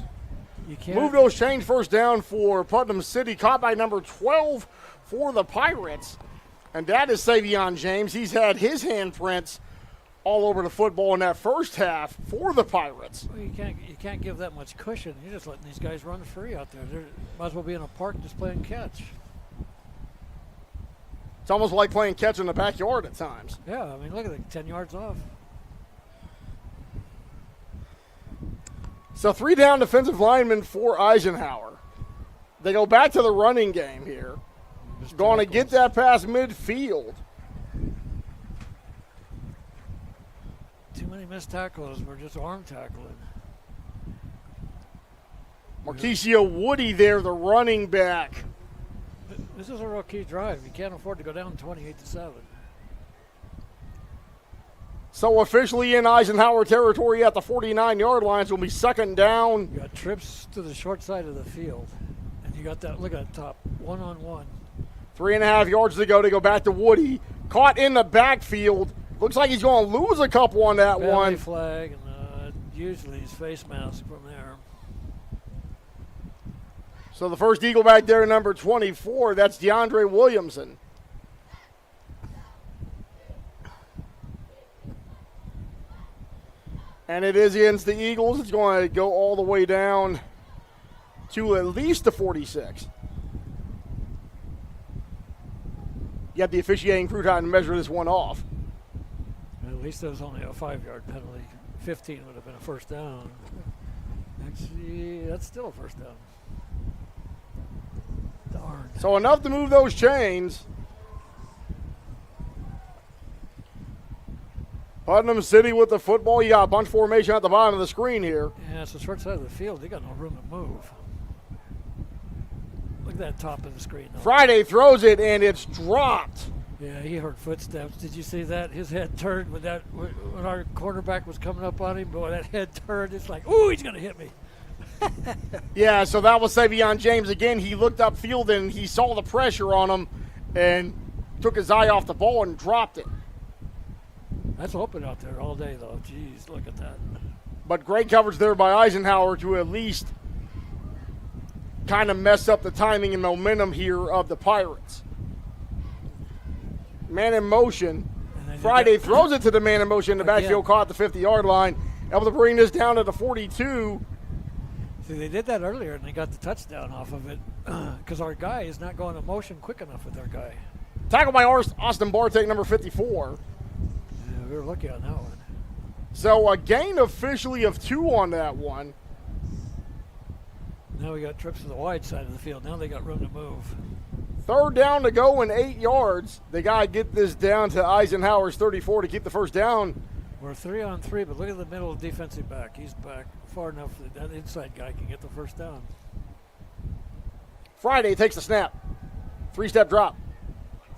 You can't move those chains, first down for Putnam City. Caught by number 12 for the Pirates. And that is Savion James. He's had his handprints all over the football in that first half for the Pirates. Well, you can't give that much cushion. You're just letting these guys run free out there. They might as well be in a park just playing catch. It's almost like playing catch in the backyard at times. Yeah, I mean, look at it, 10 yards off. So 3 down defensive linemen for Eisenhower. They go back to the running game here. Going to get that past midfield. Too many missed tackles. We're just arm tackling. Marquisio Woody there, the running back. This is a real key drive. You can't afford to go down 28-7. So officially in Eisenhower territory at the 49-yard line. So it'll be second down. You got trips to the short side of the field. And you got that, look at the top, 1-on-1. 3.5 yards to go. They go back to Woody. Caught in the backfield. Looks like he's going to lose a couple on that Penalty one. Flag, and usually he's face mask from there. So the first Eagle back there, number 24, that's DeAndre Williamson. And it is against the Eagles. It's going to go all the way down to at least the 46. You have the officiating crew trying to measure this one off. At least it was only a 5-yard penalty. 15 would have been a first down. Actually, that's still a first down. Darn. So enough to move those chains. Putnam City with the football. You got a bunch formation at the bottom of the screen here. Yeah, it's the short side of the field. They got no room to move. Look at that top of the screen. Though. Friday throws it, and it's dropped. Yeah, he heard footsteps. Did you see that? His head turned when our quarterback was coming up on him. Boy, that head turned. It's like, ooh, he's going to hit me. Yeah, so that was Savion James again. He looked upfield, and he saw the pressure on him and took his eye off the ball and dropped it. That's open out there all day, though. Jeez, look at that. But great coverage there by Eisenhower to at least kind of mess up the timing and momentum here of the Pirates. Man in motion. Friday throws it to the man in motion in the backfield, caught the 50-yard line. Able to bring this down to the 42. See, they did that earlier, and they got the touchdown off of it because our guy is not going to motion quick enough with our guy. Tackle by Austin Bartek, number 54. Yeah, we were lucky on that one. So a gain officially of 2 on that one. Now we got trips to the wide side of the field. Now they got room to move. 3rd down to go and 8 yards. They got to get this down to Eisenhower's 34 to keep the first down. We're 3 on 3, but look at the middle defensive back. He's back far enough that inside guy can get the first down. Friday takes the snap. 3-step drop.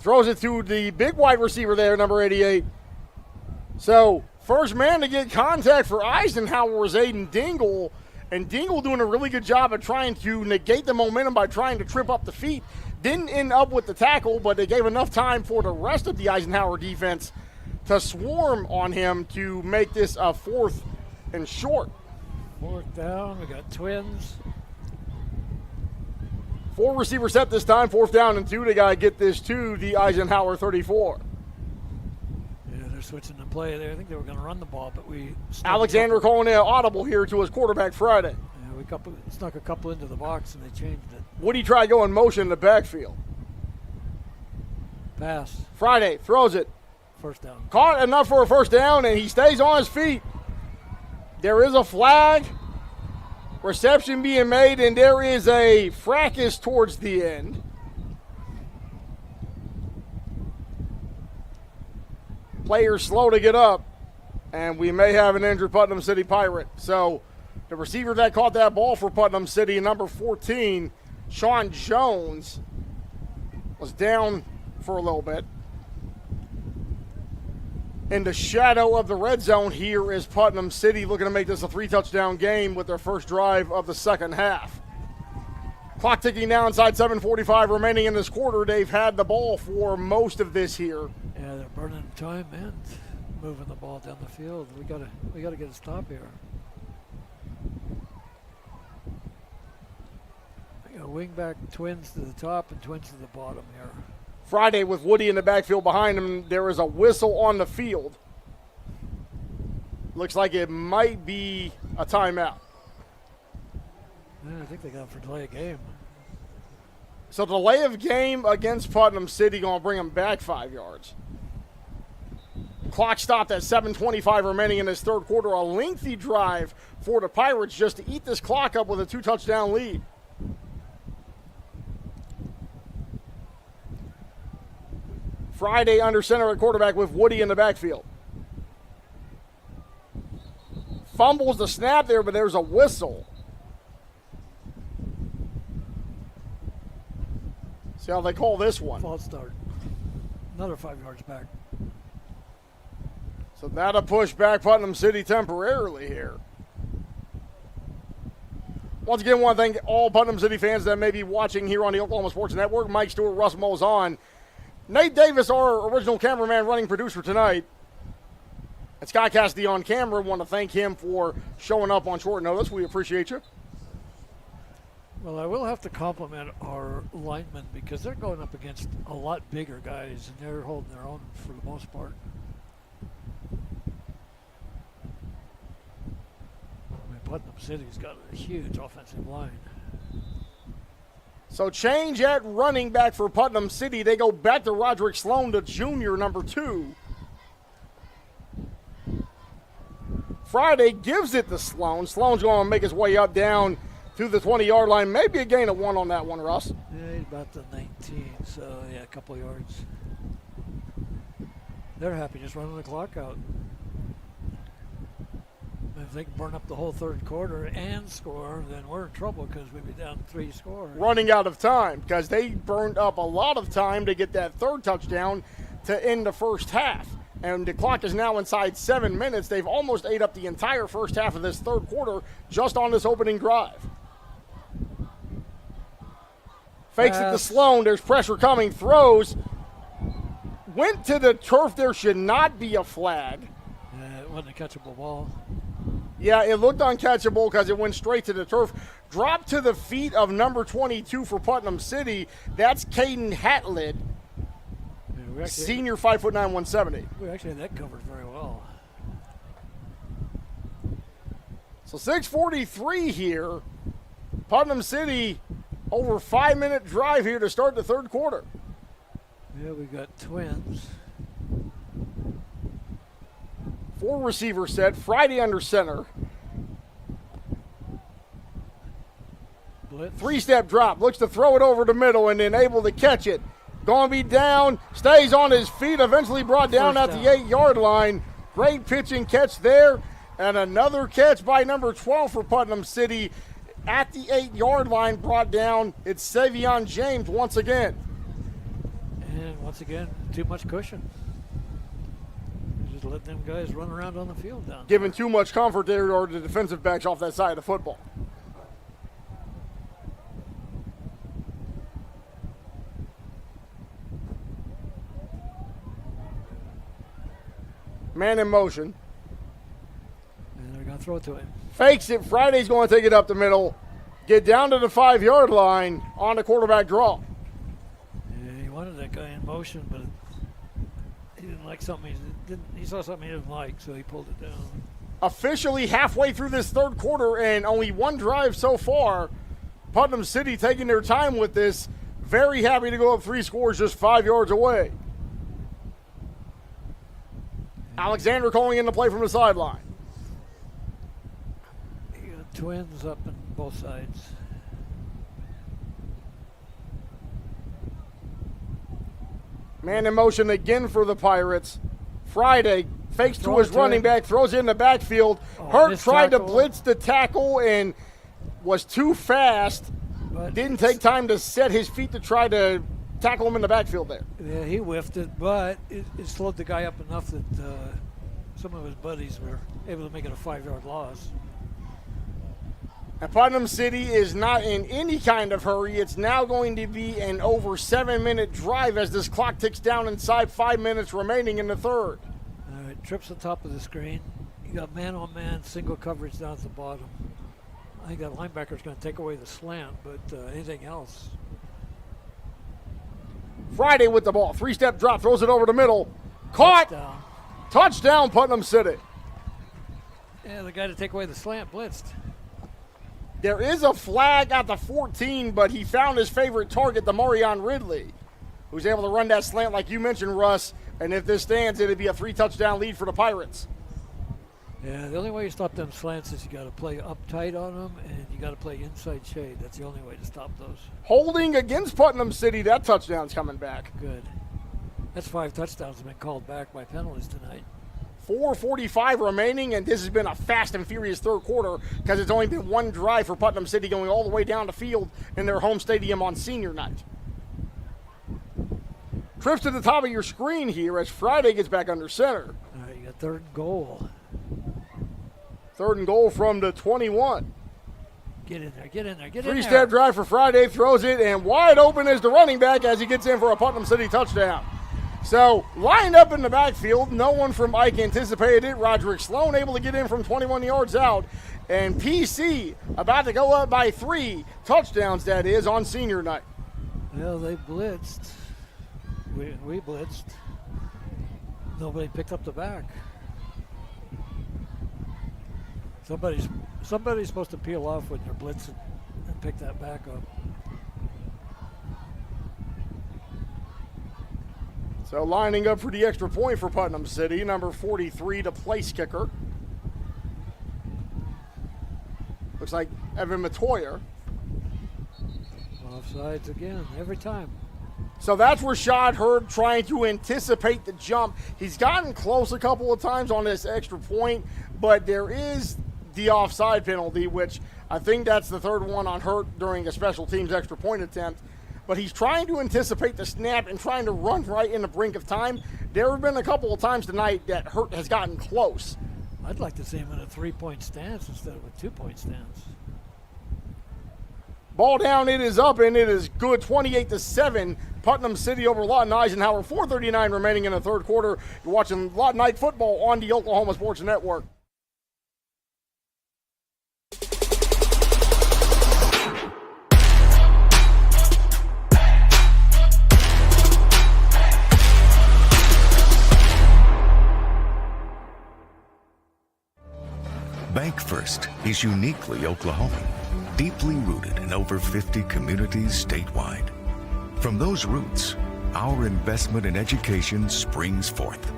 Throws it to the big wide receiver there, number 88. So, first man to get contact for Eisenhower was Aiden Dingle. And Dingle doing a really good job of trying to negate the momentum by trying to trip up the feet. Didn't end up with the tackle, but they gave enough time for the rest of the Eisenhower defense to swarm on him to make this a 4th and short. 4th down, we got twins. 4 receiver set this time, 4th down and 2. They got to get this to the Eisenhower 34. Yeah, they're switching the play there. I think they were going to run the ball, but we... Alexander calling an audible here to his quarterback, Friday. Yeah, we snuck a couple into the box, and they changed it. Woody tried to go in motion in the backfield. Pass. Friday throws it. First down. Caught enough for a first down, and he stays on his feet. There is a flag. Reception being made, and there is a fracas towards the end. Players slow to get up, and we may have an injured Putnam City Pirate. So the receiver that caught that ball for Putnam City, number 14, Sean Jones, was down for a little bit. In the shadow of the red zone here is Putnam City looking to make this a 3-touchdown game with their first drive of the second half. Clock ticking down inside 7:45 remaining in this quarter. They've had the ball for most of this here. Yeah, they're burning time and moving the ball down the field. We gotta get a stop here. I got wing back twins to the top and twins to the bottom here. Friday with Woody in the backfield behind him. There is a whistle on the field. Looks like it might be a timeout. Yeah, I think they got for delay of game. So delay of game against Putnam City going to bring them back 5 yards. Clock stopped at 7:25 remaining in this third quarter. A lengthy drive for the Pirates just to eat this clock up with a 2-touchdown lead. Friday under center at quarterback with Woody in the backfield. Fumbles the snap there, but there's a whistle. See how they call this one. False start. Another 5 yards back. So that'll push back Putnam City temporarily here. Once again, I want to thank all Putnam City fans that may be watching here on the Oklahoma Sports Network. Mike Stewart, Russ Molzon. Nate Davis, our original cameraman, running producer tonight. And Sky Cassidy on camera. Want to thank him for showing up on short notice. We appreciate you. Well, I will have to compliment our linemen because they're going up against a lot bigger guys, and they're holding their own for the most part. I mean, Putnam City's got a huge offensive line. So change at running back for Putnam City. They go back to Roderick Sloan, the junior, number 2. Friday gives it to Sloan. Sloan's going to make his way up down to the 20-yard line. Maybe a gain of 1 on that one, Russ. Yeah, he's about the 19, so yeah, a couple yards. They're happy just running the clock out. If they can burn up the whole third quarter and score, then we're in trouble because we'd be down 3 scores. Running out of time because they burned up a lot of time to get that third touchdown to end the first half. And the clock is now inside 7 minutes. They've almost ate up the entire first half of this third quarter just on this opening drive. Fakes it to Sloan. There's pressure coming. Throws. Went to the turf. There should not be a flag. Yeah, it wasn't a catchable ball. Yeah, it looked uncatchable because it went straight to the turf. Dropped to the feet of number 22 for Putnam City. That's Caden Hatlid. Yeah, senior 5'9", 170. We actually had that covered very well. So 6:43 here. Putnam City, over 5-minute drive here to start the third quarter. Yeah, we got Twins. 4 receiver set, Friday under center. Blitz. 3-step drop, looks to throw it over the middle and then able to catch it. Going to be down, stays on his feet, eventually brought down at the 8-yard line. Great pitch and catch there. And another catch by number 12 for Putnam City at the 8-yard line, brought down. It's Savion James once again. And once again, too much cushion. Just let them guys run around on the field down there. Giving too much comfort there or the defensive backs off that side of the football. Man in motion. And they're going to throw it to him. Fakes it. Friday's going to take it up the middle. Get down to the 5-yard line on the quarterback draw. Yeah, he wanted that guy in motion, but he didn't like something. He saw something he didn't like, so he pulled it down. Officially halfway through this third quarter and only one drive so far. Putnam City taking their time with this. Very happy to go up 3 scores just 5 yards away. Alexander calling in the play from the sideline. You got Twins up on both sides. Man in motion again for the Pirates. Friday fakes to his running back, throws it in the backfield. Hurt tried to blitz the tackle and was too fast. Didn't take time to set his feet to try to tackle him in the backfield there. Yeah, he whiffed it, but it slowed the guy up enough that some of his buddies were able to make it a 5-yard loss. And Putnam City is not in any kind of hurry. It's now going to be an over 7-minute drive as this clock ticks down inside 5 minutes remaining in the third. All right, trips the top of the screen. You got man-on-man, single coverage down at the bottom. I think that linebacker's going to take away the slant, but anything else. Friday with the ball. 3-step drop, throws it over the middle. Caught. Touchdown, Putnam City. Yeah, the guy to take away the slant blitzed. There is a flag at the 14, but he found his favorite target, the Marion Ridley, who's able to run that slant like you mentioned, Russ. And if this stands, it'd be a 3-touchdown lead for the Pirates. Yeah, the only way you stop them slants is you got to play uptight on them, and you got to play inside shade. That's the only way to stop those. Holding against Putnam City, that touchdown's coming back. Good. That's 5 touchdowns have been called back by penalties tonight. 4:45 remaining, and this has been a fast and furious third quarter because it's only been one drive for Putnam City going all the way down the field in their home stadium on senior night. Trips to the top of your screen here as Friday gets back under center. All right, you got 3rd and goal. 3rd and goal from the 21. Get in there, get in there, get in there. 3-step drive for Friday, throws it, and wide open is the running back as he gets in for a Putnam City touchdown. So, lined up in the backfield, no one from Ike anticipated it. Roderick Sloan able to get in from 21 yards out. And PC about to go up by 3 touchdowns, that is, on senior night. Well, they blitzed. We blitzed. Nobody picked up the back. Somebody's supposed to peel off when you're blitzing and pick that back up. So lining up for the extra point for Putnam City, number 43, the place kicker. Looks like Evan Matoyer. Offsides again, every time. So that's Rashad Hurd trying to anticipate the jump. He's gotten close a couple of times on this extra point, but there is the offside penalty, which I think that's the 3rd one on Hurt during a special teams extra point attempt. But he's trying to anticipate the snap and trying to run right in the brink of time. There have been a couple of times tonight that Hurt has gotten close. I'd like to see him in a 3-point stance instead of a 2-point stance. Ball down, it is up, and it is good, 28-7. Putnam City over Lawton Eisenhower, 4:39 remaining in the third quarter. You're watching Lawton Night Football on the Oklahoma Sports Network. Bank First is uniquely Oklahoman. deeply rooted in over 50 communities statewide. From those roots, our investment in education springs forth,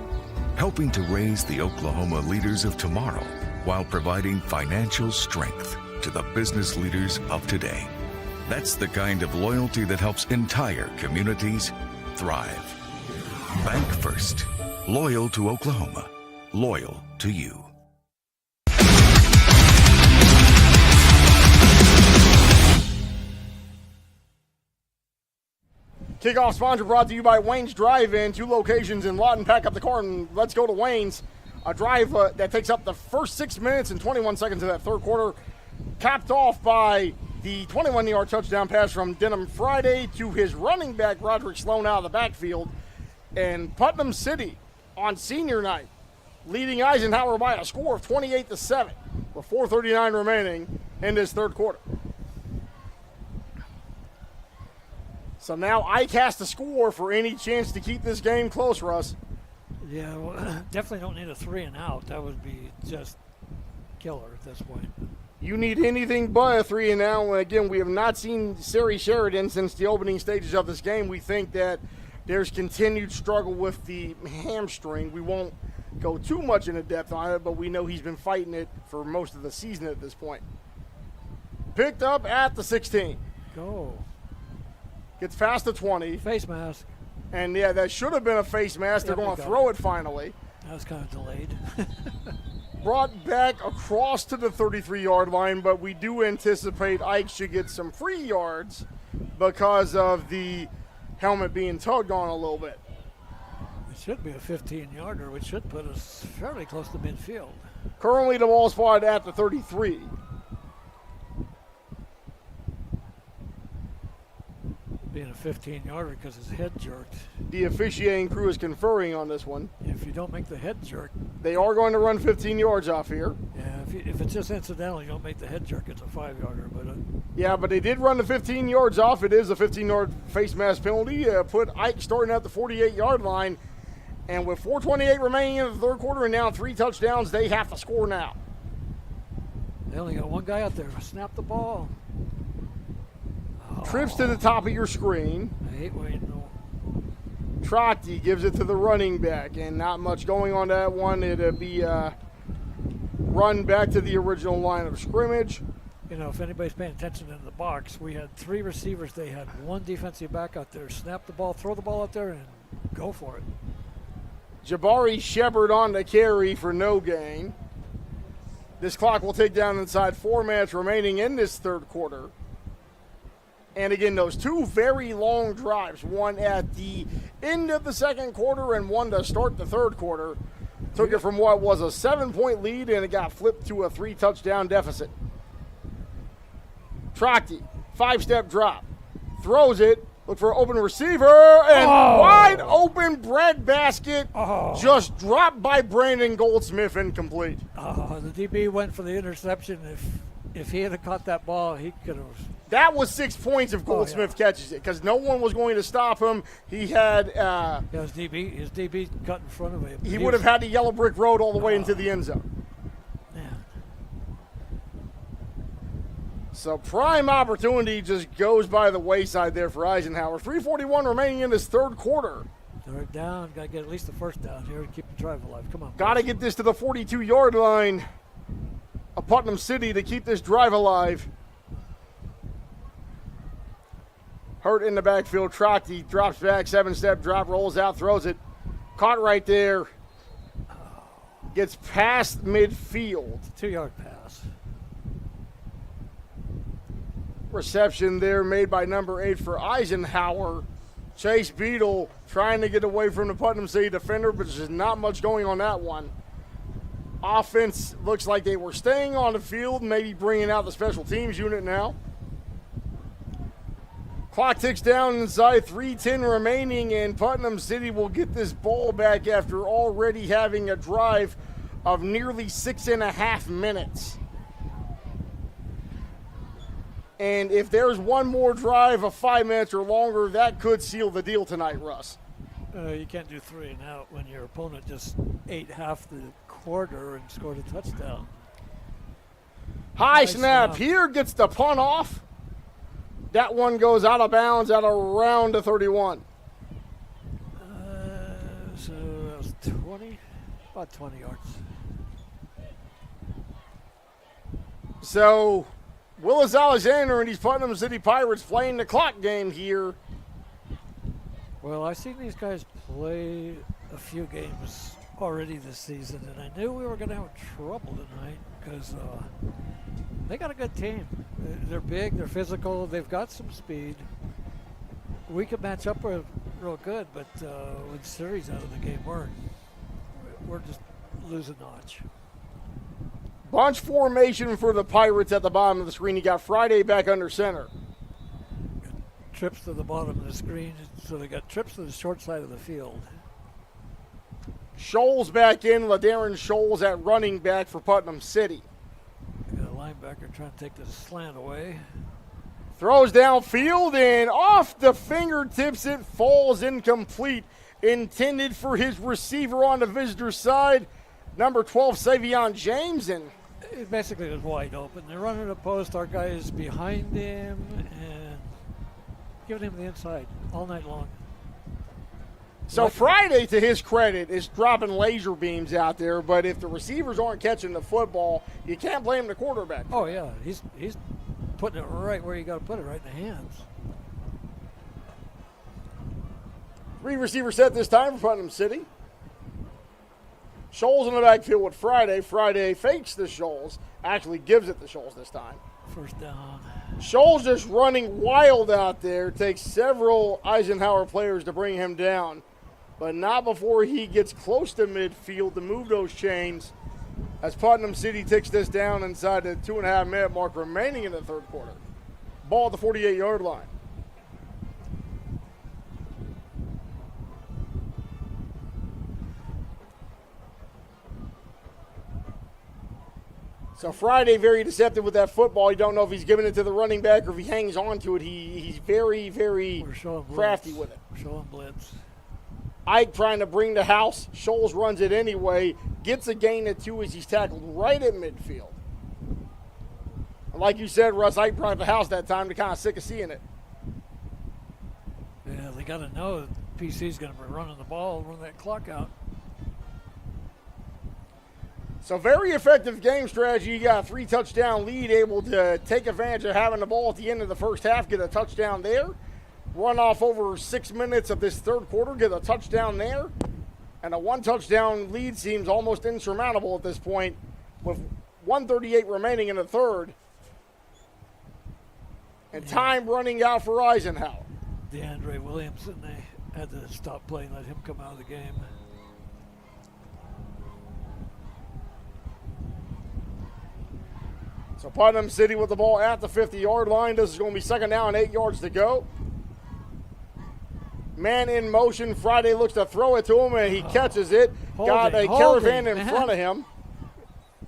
helping to raise the Oklahoma leaders of tomorrow while providing financial strength to the business leaders of today. That's the kind of loyalty that helps entire communities thrive. Bank First. Loyal to Oklahoma. Loyal to you. Kickoff sponsor brought to you by Wayne's Drive-In. 2 locations in Lawton. Pack up the car and let's go to Wayne's. A drive that takes up the first 6 minutes and 21 seconds of that third quarter. Capped off by the 21-yard touchdown pass from Denham Friday to his running back, Roderick Sloan, out of the backfield. And Putnam City on senior night, leading Eisenhower by a score of 28-7 with 4:39 remaining in this third quarter. So now I cast a score for any chance to keep this game close, Russ. Yeah, well, definitely don't need a 3 and out. That would be just killer at this point. You need anything but a 3 and out. Again, we have not seen Sari Sheridan since the opening stages of this game. We think that there's continued struggle with the hamstring. We won't go too much into depth on it, but we know he's been fighting it for most of the season at this point. Picked up at the 16. Go. Gets past the 20. Face mask. And, yeah, that should have been a face mask. They're going to throw it finally. That was kind of delayed. Brought back across to the 33-yard line, but we do anticipate Ike should get some free yards because of the helmet being tugged on a little bit. It should be a 15-yarder, which should put us fairly close to midfield. Currently the ball spotted at the 33. Being a 15-yarder because his head jerked. The officiating crew is conferring on this one. If you don't make the head jerk. They are going to run 15 yards off here. Yeah, if it's just incidental, you don't make the head jerk, it's a 5-yarder. But yeah, but they did run the 15 yards off. It is a 15-yard face mask penalty. Put Ike starting at the 48-yard line. And with 4:28 remaining in the third quarter and now 3 touchdowns, they have to score now. They only got one guy out there. Snap the ball. Trips to the top of your screen. I hate waiting. Trotti gives it to the running back, and not much going on that one. It'll be run back to the original line of scrimmage. You know, if anybody's paying attention in the box, we had 3 receivers. They had 1 defensive back out there. Snap the ball, throw the ball out there, and go for it. Jabari Shepard on the carry for no gain. This clock will take down inside 4 minutes remaining in this third quarter. And again, those 2 very long drives, one at the end of the second quarter and one to start the third quarter, took it from what was a 7-point lead and it got flipped to a 3-touchdown deficit. Trotti, 5-step drop, throws it, look for an open receiver, and wide open breadbasket just dropped by Brandon Goldsmith, incomplete. The DB went for the interception. If he had caught that ball, he could have. That was 6 points if Goldsmith catches it because no one was going to stop him. He had his DB cut in front of him. He would have had the yellow brick road all the way into the end zone. Man. So prime opportunity just goes by the wayside there for Eisenhower. 3:41 remaining in this third quarter. Third down, got to get at least the first down here to keep the drive alive. Come on. Got to get this to the 42-yard line of Putnam City to keep this drive alive. Hurt in the backfield. Trotti drops back, 7-step drop, rolls out, throws it. Caught right there. Gets past midfield. 2-yard pass. Reception there made by number 8 for Eisenhower. Chase Beadle trying to get away from the Putnam City defender, but there's just not much going on that one. Offense looks like they were staying on the field, maybe bringing out the special teams unit now. Clock ticks down inside, 3:10 remaining, and Putnam City will get this ball back after already having a drive of nearly 6.5 minutes. And if there's one more drive of 5 minutes or longer, that could seal the deal tonight, Russ. You can't do 3 and out when your opponent just ate half the quarter and scored a touchdown. High snap here, gets the punt off. That one goes out of bounds at around the 31. So that was 20, about 20 yards. So Willis Alexander and these Putnam City Pirates playing the clock game here. Well, I've seen these guys play a few games already this season, and I knew we were going to have trouble tonight because they got a good team. They're big, they're physical, they've got some speed. We could match up real good, but with series out of the game, we're just losing notch. Bunch formation for the Pirates at the bottom of the screen. You got Friday back under center. Trips to the bottom of the screen, so they got trips to the short side of the field. Scholes back in, LaDarren Scholes at running back for Putnam City. Got a linebacker trying to take the slant away. Throws downfield and off the fingertips, it falls incomplete. Intended for his receiver on the visitor side, number 12, Savion James. And it basically was wide open. They're running a post. Our guy is behind him and giving him the inside all night long. So Friday, to his credit, is dropping laser beams out there, but if the receivers aren't catching the football, you can't blame the quarterback. Oh, yeah. He's putting it right where you got to put it, right in the hands. 3 receiver set this time for Putnam City. Scholes in the backfield with Friday. Friday fakes the Scholes, actually gives it to Scholes this time. First down. Scholes just running wild out there. Takes several Eisenhower players to bring him down, but not before he gets close to midfield to move those chains as Putnam City takes this down inside the 2.5-minute mark remaining in the third quarter. Ball at the 48-yard line. So Friday very deceptive with that football. You don't know if he's giving it to the running back or if he hangs on to it. He's very, very crafty with it. We're showing blitz. Ike trying to bring the house. Scholes runs it anyway. Gets a gain of 2 as he's tackled right at midfield. And like you said, Russ, Ike brought the house that time to kind of sick of seeing it. Yeah, they got to know that PC's going to be running the ball, run that clock out. So very effective game strategy. You got a 3-touchdown lead, able to take advantage of having the ball at the end of the first half, get a touchdown there. Run off over 6 minutes of this third quarter, get a touchdown there. And a 1-touchdown lead seems almost insurmountable at this point with 1:38 remaining in the third. And time running out for Eisenhower. DeAndre Williamson, they had to stop playing, let him come out of the game. So Putnam City with the ball at the 50-yard line. This is going to be second down, 8 yards to go. Man in motion. Friday looks to throw it to him, and he catches it. Got a caravan in front of him.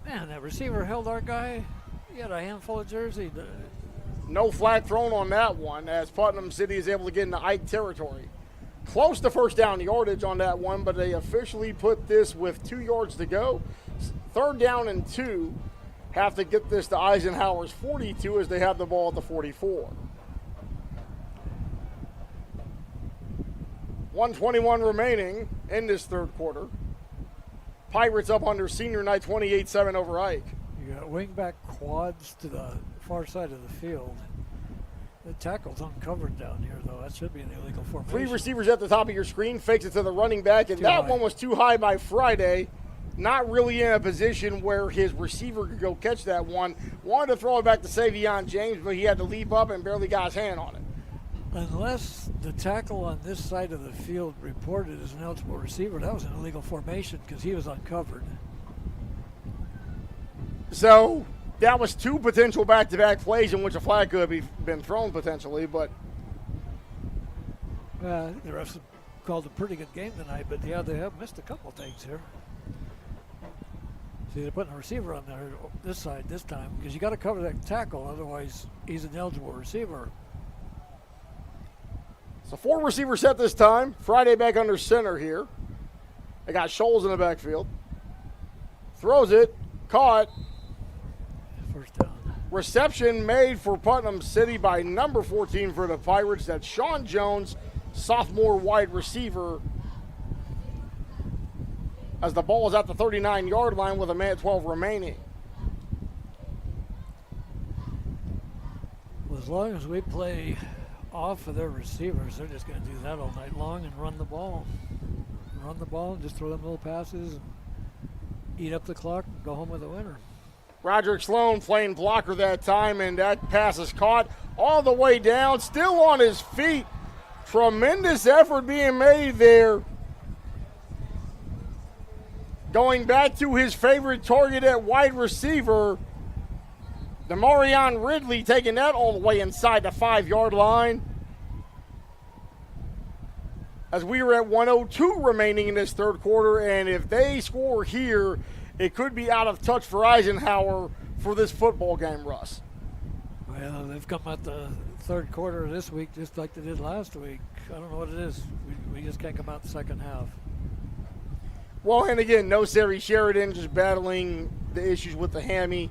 Man, that receiver held our guy. He had a handful of jersey. No flag thrown on that one as Putnam City is able to get into Ike territory. Close to first down yardage on that one, but they officially put this with 2 yards to go. Third down and 2. Have to get this to Eisenhower's 42 as they have the ball at the 44. 1:21 remaining in this third quarter. Pirates up under senior night 28-7 over Ike. You got wingback quads to the far side of the field. The tackle's uncovered down here, though. That should be an illegal formation. 3 receivers at the top of your screen. Fakes it to the running back, and that one was too high by Friday. Not really in a position where his receiver could go catch that one. Wanted to throw it back to Savion James, but he had to leap up and barely got his hand on it. Unless the tackle on this side of the field reported as an eligible receiver, that was an illegal formation because he was uncovered. So that was 2 potential back-to-back plays in which a flag could have been thrown potentially, but I think the refs called a pretty good game tonight, but yeah, they have missed a couple things here. See, they're putting a receiver on there this side this time because you got to cover that tackle, otherwise he's an eligible receiver. So 4 receiver set this time. Friday back under center here. They got Scholes in the backfield. Throws it, caught. First down. Reception made for Putnam City by number 14 for the Pirates. That's Sean Jones, sophomore wide receiver, as the ball is at the 39-yard line with a minute 12 remaining. Well, as long as we play off of their receivers, they're just going to do that all night long and run the ball. Run the ball and just throw them little passes and eat up the clock and go home with a winner. Roderick Sloan playing blocker that time, and that pass is caught all the way down, still on his feet. Tremendous effort being made there. Going back to his favorite target at wide receiver, Demarion Ridley taking that all the way inside the 5-yard line. As we are at 1:02 remaining in this third quarter, and if they score here, it could be out of touch for Eisenhower for this football game, Russ. Well, they've come out the third quarter this week just like they did last week. I don't know what it is. We just can't come out the second half. Well, and again, no Sari Sheridan, just battling the issues with the hammy.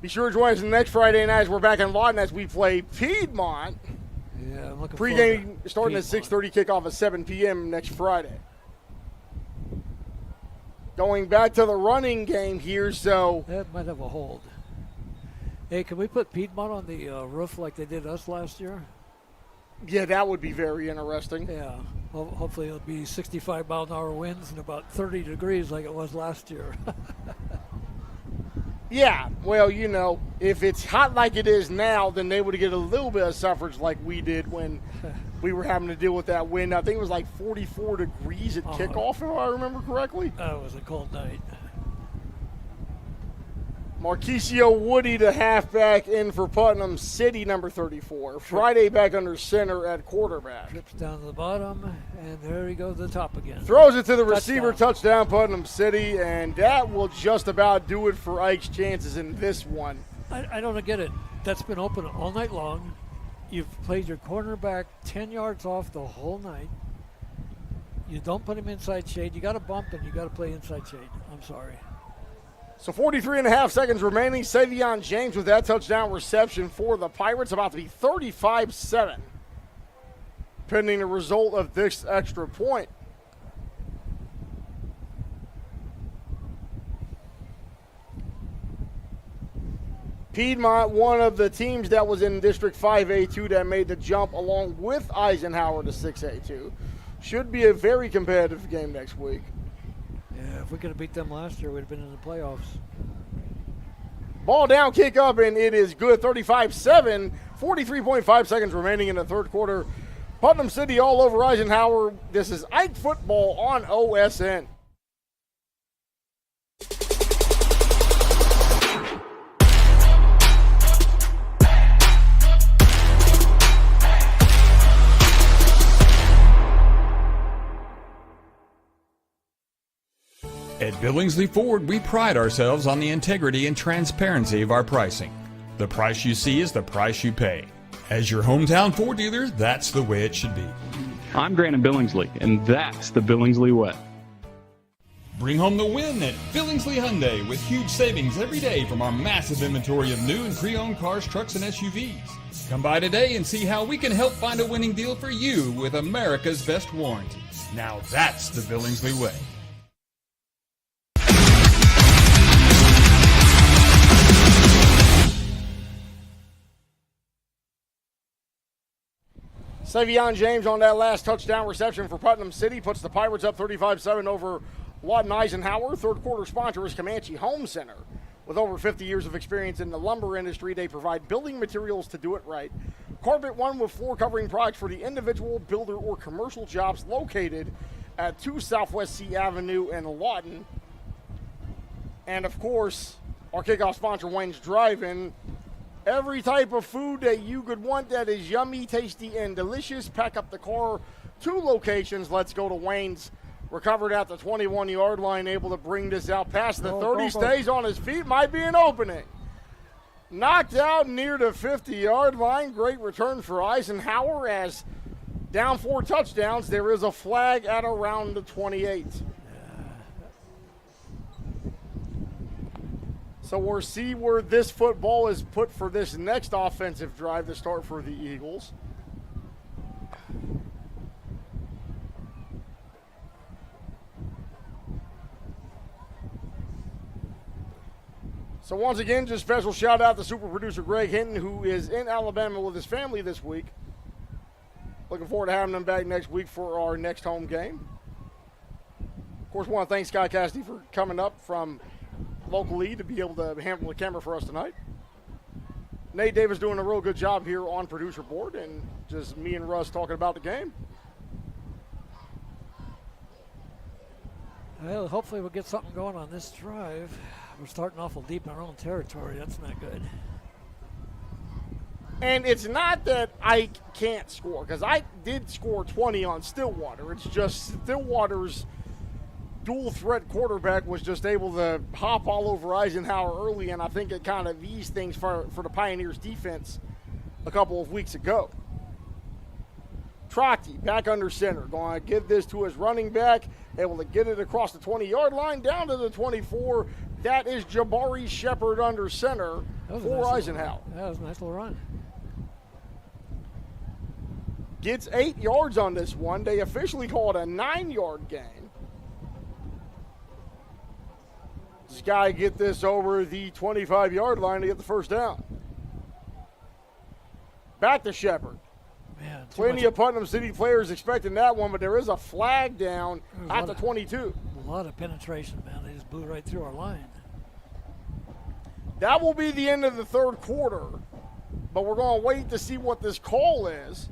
Be sure to join us next Friday night as we're back in Lawton as we play Piedmont. Yeah, I'm looking Pre-game starting at 6:30, kickoff at 7 p.m. next Friday. Going back to the running game here, so. That might have a hold. Hey, can we put Piedmont on the roof like they did us last year? Yeah, that would be very interesting. Yeah. Hopefully it'll be 65-mile-an-hour winds and about 30 degrees like it was last year. Yeah, well, you know, if it's hot like it is now, then they would get a little bit of suffrage like we did when we were having to deal with that wind. I think it was like 44 degrees at kickoff, if I remember correctly. It was a cold night. Marquisio Woody, the halfback, in for Putnam City, number 34. Friday back under center at quarterback. Trips down to the bottom, and there he goes to the top again. Throws it to the receiver, touchdown Putnam City, and that will just about do it for Ike's chances in this one. I don't get it. That's been open all night long. You've played your cornerback 10 yards off the whole night. You don't put him inside shade. You got to bump, and you got to play inside shade. I'm sorry. So 43 and a half seconds remaining. Savion James with that touchdown reception for the Pirates, about to be 35-7, pending the result of this extra point. Piedmont, one of the teams that was in District 5A2 that made the jump along with Eisenhower to 6A2. Should be a very competitive game next week. Yeah, if we could have beat them last year, we'd have been in the playoffs. Ball down, kick up, and it is good. 35-7, 43.5 seconds remaining in the third quarter. Putnam City all over Eisenhower. This is Ike Football on OSN. At Billingsley Ford, we pride ourselves on the integrity and transparency of our pricing. The price you see is the price you pay. As your hometown Ford dealer, that's the way it should be. I'm Grant Billingsley, and that's the Billingsley way. Bring home the win at Billingsley Hyundai with huge savings every day from our massive inventory of new and pre-owned cars, trucks, and SUVs. Come by today and see how we can help find a winning deal for you with America's best warranty. Now that's the Billingsley way. Savion James on that last touchdown reception for Putnam City puts the Pirates up 35-7 over Lawton Eisenhower. Third quarter sponsor is Comanche Home Center. With over 50 years of experience in the lumber industry, they provide building materials to do it right. Carpet One with floor covering products for the individual, builder, or commercial jobs located at 2 Southwest C Avenue in Lawton. And of course, our kickoff sponsor, Wayne's Drive-In. Every type of food that you could want that is yummy, tasty, and delicious. Pack up the car. 2 locations. Let's go to Wayne's. Recovered at the 21-yard line, able to bring this out past the 30. Stays on his feet. Might be an opening. Knocked out near the 50-yard line. Great return for Eisenhower as down 4 touchdowns. There is a flag at around the 28. So we'll see where this football is put for this next offensive drive to start for the Eagles. So once again, just special shout out to super producer Greg Hinton, who is in Alabama with his family this week. Looking forward to having him back next week for our next home game. Of course, want to thank Scott Cassidy for coming up from locally to be able to handle the camera for us tonight. Nate Davis doing a real good job here on producer board, and just me and Russ talking about the game. Well, hopefully we'll get something going on this drive. We're starting awful deep in our own territory. That's not good. And it's not that I can't score, because I did score 20 on Stillwater. It's just Stillwater's dual threat quarterback was just able to hop all over Eisenhower early, and I think it kind of eased things for the Pioneers defense a couple of weeks ago. Trotti back under center, going to give this to his running back, able to get it across the 20-yard line down to the 24. That is Jabari Shepard under center for Eisenhower. That was a nice little run. Gets 8 yards on this one. They officially call it a 9-yard gain. This guy get this over the 25-yard line to get the first down. Back to Shepard. Man, plenty of Putnam City players expecting that one, but there is a flag down at the 22. A lot of penetration, man. They just blew right through our line. That will be the end of the third quarter, but we're going to wait to see what this call is.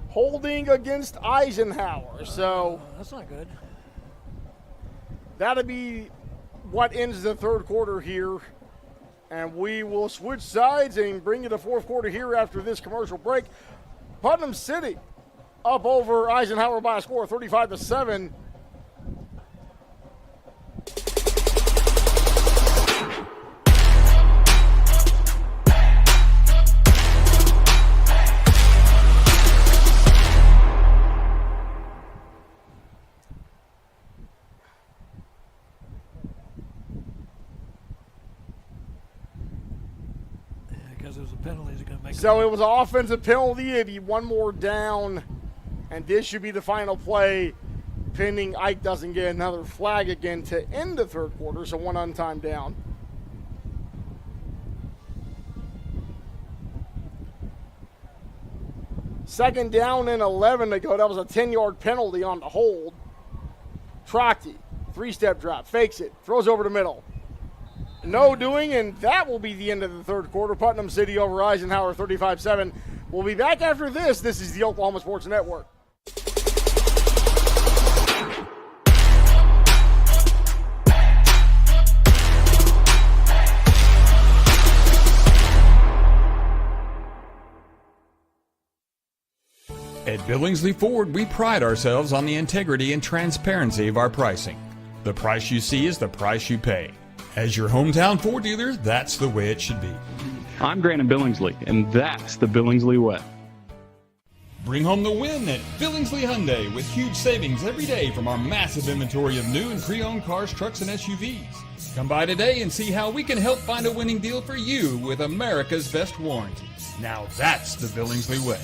Holding against Eisenhower, so that's not good. That'll be what ends the third quarter here, and we will switch sides and bring you the fourth quarter here after this commercial break. Putnam City up over Eisenhower by a score of 35-7. So it was an offensive penalty. It'd be one more down, and this should be the final play, pending Ike doesn't get another flag again to end the third quarter, so one untimed down. Second down and 11 to go. That was a 10-yard penalty on the hold. Trotti, three-step drop, fakes it, throws over the middle. No doing, and that will be the end of the third quarter. Putnam City over Eisenhower 35-7. We'll be back after this. This is the Oklahoma Sports Network. At Billingsley Ford, we pride ourselves on the integrity and transparency of our pricing. The price you see is the price you pay. As your hometown Ford dealer, that's the way it should be. I'm Grant Billingsley, and that's the Billingsley way. Bring home the win at Billingsley Hyundai with huge savings every day from our massive inventory of new and pre-owned cars, trucks, and SUVs. Come by today and see how we can help find a winning deal for you with America's best warranty. Now that's the Billingsley way.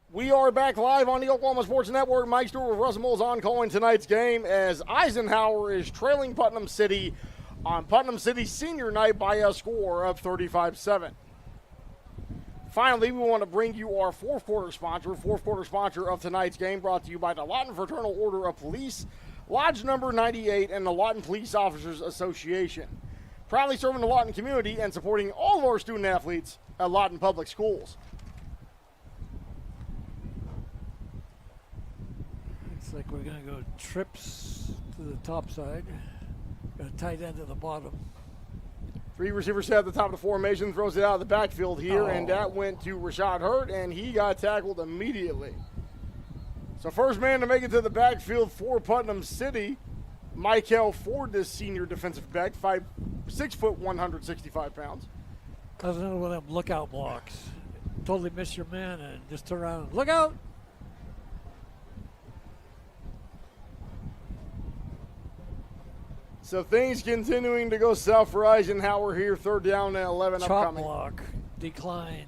We are back live on the Oklahoma Sports Network. Mike Stewart with Russell Moles on calling tonight's game as Eisenhower is trailing Putnam City on Putnam City senior night by a score of 35-7. Finally, we want to bring you our fourth quarter sponsor of tonight's game, brought to you by the Lawton Fraternal Order of Police, Lodge number 98, and the Lawton Police Officers Association. Proudly serving the Lawton community and supporting all of our student athletes at Lawton Public Schools. Looks like we're going to go trips to the top side. Got a tight end to the bottom. Three receivers set at the top of the formation, throws it out of the backfield here, and that went to Rashad Hurt, and he got tackled immediately. So first man to make it to the backfield for Putnam City, Michael Ford, this senior defensive back, 6 foot, 165 pounds. That was another one of them lookout blocks. Totally miss your man and just turn around and look out. So things continuing to go south for Eisenhower here. 3rd down and 11 Chop upcoming. block declined.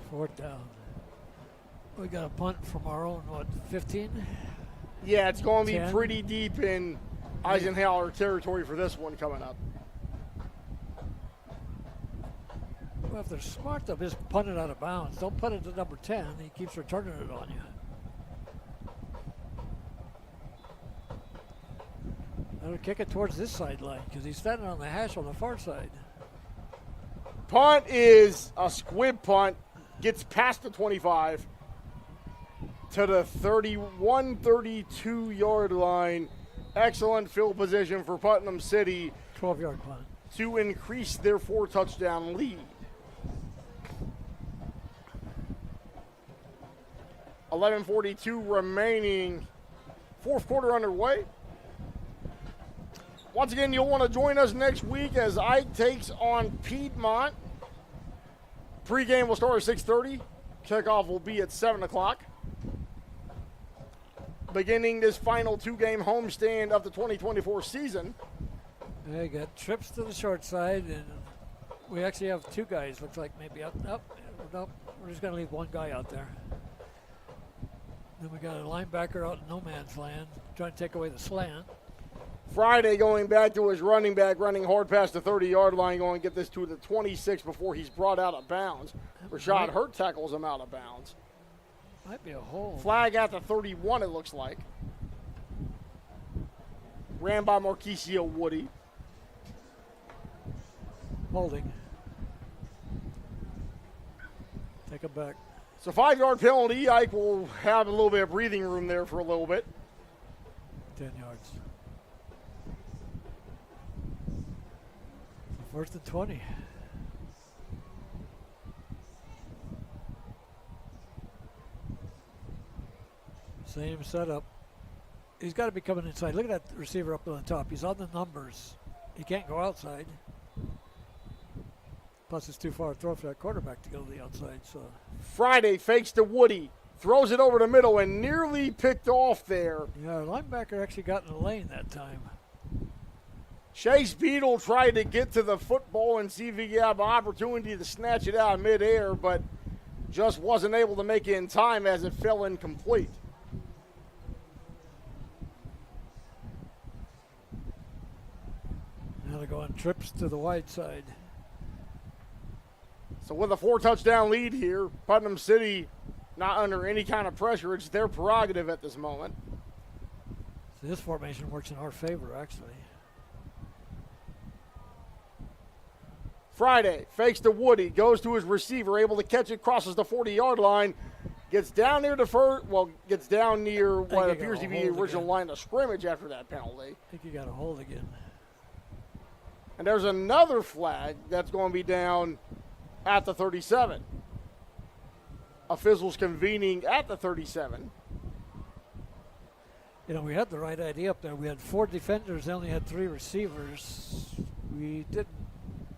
Fourth down. We got a punt from our own, 15? Yeah, it's going to be 10? pretty deep in Eisenhower territory for this one coming up. Well, if they're smart, they'll just punt it out of bounds. Don't punt it to number 10. He keeps returning it on you. I'll kick it towards this sideline because he's standing on the hash on the far side. Punt is a squib punt. Gets past the 25 to the 31, 32-yard line. Excellent field position for Putnam City. 12-yard punt. To increase their 4-touchdown lead. 11:42 remaining. Fourth quarter underway. Once again, you'll want to join us next week as Ike takes on Piedmont. Pre-game will start at 6:30. Kickoff will be at 7 o'clock. Beginning this final 2-game homestand of the 2024 season. They got trips to the short side, and we actually have 2 guys. Looks like maybe up. Nope. We're just going to leave 1 guy out there. Then we got a linebacker out in no man's land, trying to take away the slant. Friday going back to his running back, running hard past the 30-yard line, going to get this to the 26 before he's brought out of bounds. Rashad Hurt tackles him out of bounds. Might be a hole. Flag at the 31, it looks like. Ran by Marquisio Woody. Holding. Take it back. So 5-yard penalty. Ike will have a little bit of breathing room there for a little bit. 10 yards. First and 20. Same setup. He's got to be coming inside. Look at that receiver up on the top. He's on the numbers. He can't go outside. Plus, it's too far to throw for that quarterback to go to the outside. So Friday fakes to Woody. Throws it over the middle and nearly picked off there. Yeah, our linebacker actually got in the lane that time. Chase Beadle tried to get to the football and see if he could have an opportunity to snatch it out midair, but just wasn't able to make it in time as it fell incomplete. Now they're going trips to the wide side. So with a 4-touchdown lead here, Putnam City not under any kind of pressure. It's their prerogative at this moment. So this formation works in our favor, actually. Friday fakes to Woody, goes to his receiver, able to catch it, crosses the 40-yard line, gets down near gets down near what appears to be the original line of scrimmage after that penalty. I think you got a hold again. And there's another flag that's going to be down at the 37. Officials convening at the 37. You know, we had the right idea up there. We had 4 defenders, they only had 3 receivers. We didn't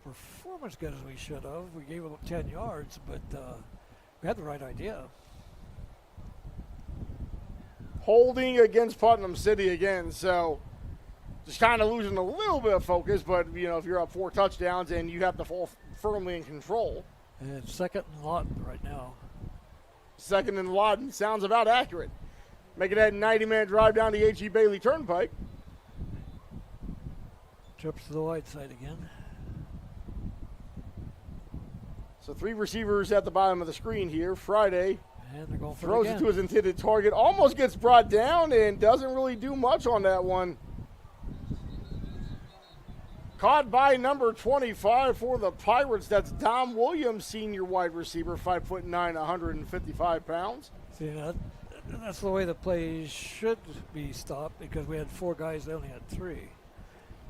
perform as good as we should have. We gave up 10 yards, but we had the right idea. Holding against Putnam City again, so just kind of losing a little bit of focus, but, you know, if you're up 4 touchdowns and you have to fall firmly in control. And it's second and Lawton right now. Second and Lawton sounds about accurate. Making that 90-minute drive down the H.E. Bailey Turnpike. Trips to the wide side again. So 3 receivers at the bottom of the screen here. Friday and they're going for throws it to his intended target. Almost gets brought down and doesn't really do much on that one. Caught by number 25 for the Pirates. That's Dom Williams, senior wide receiver, 5'9", 155 pounds. See, And that's the way the play should be stopped because we had 4 guys, they only had 3.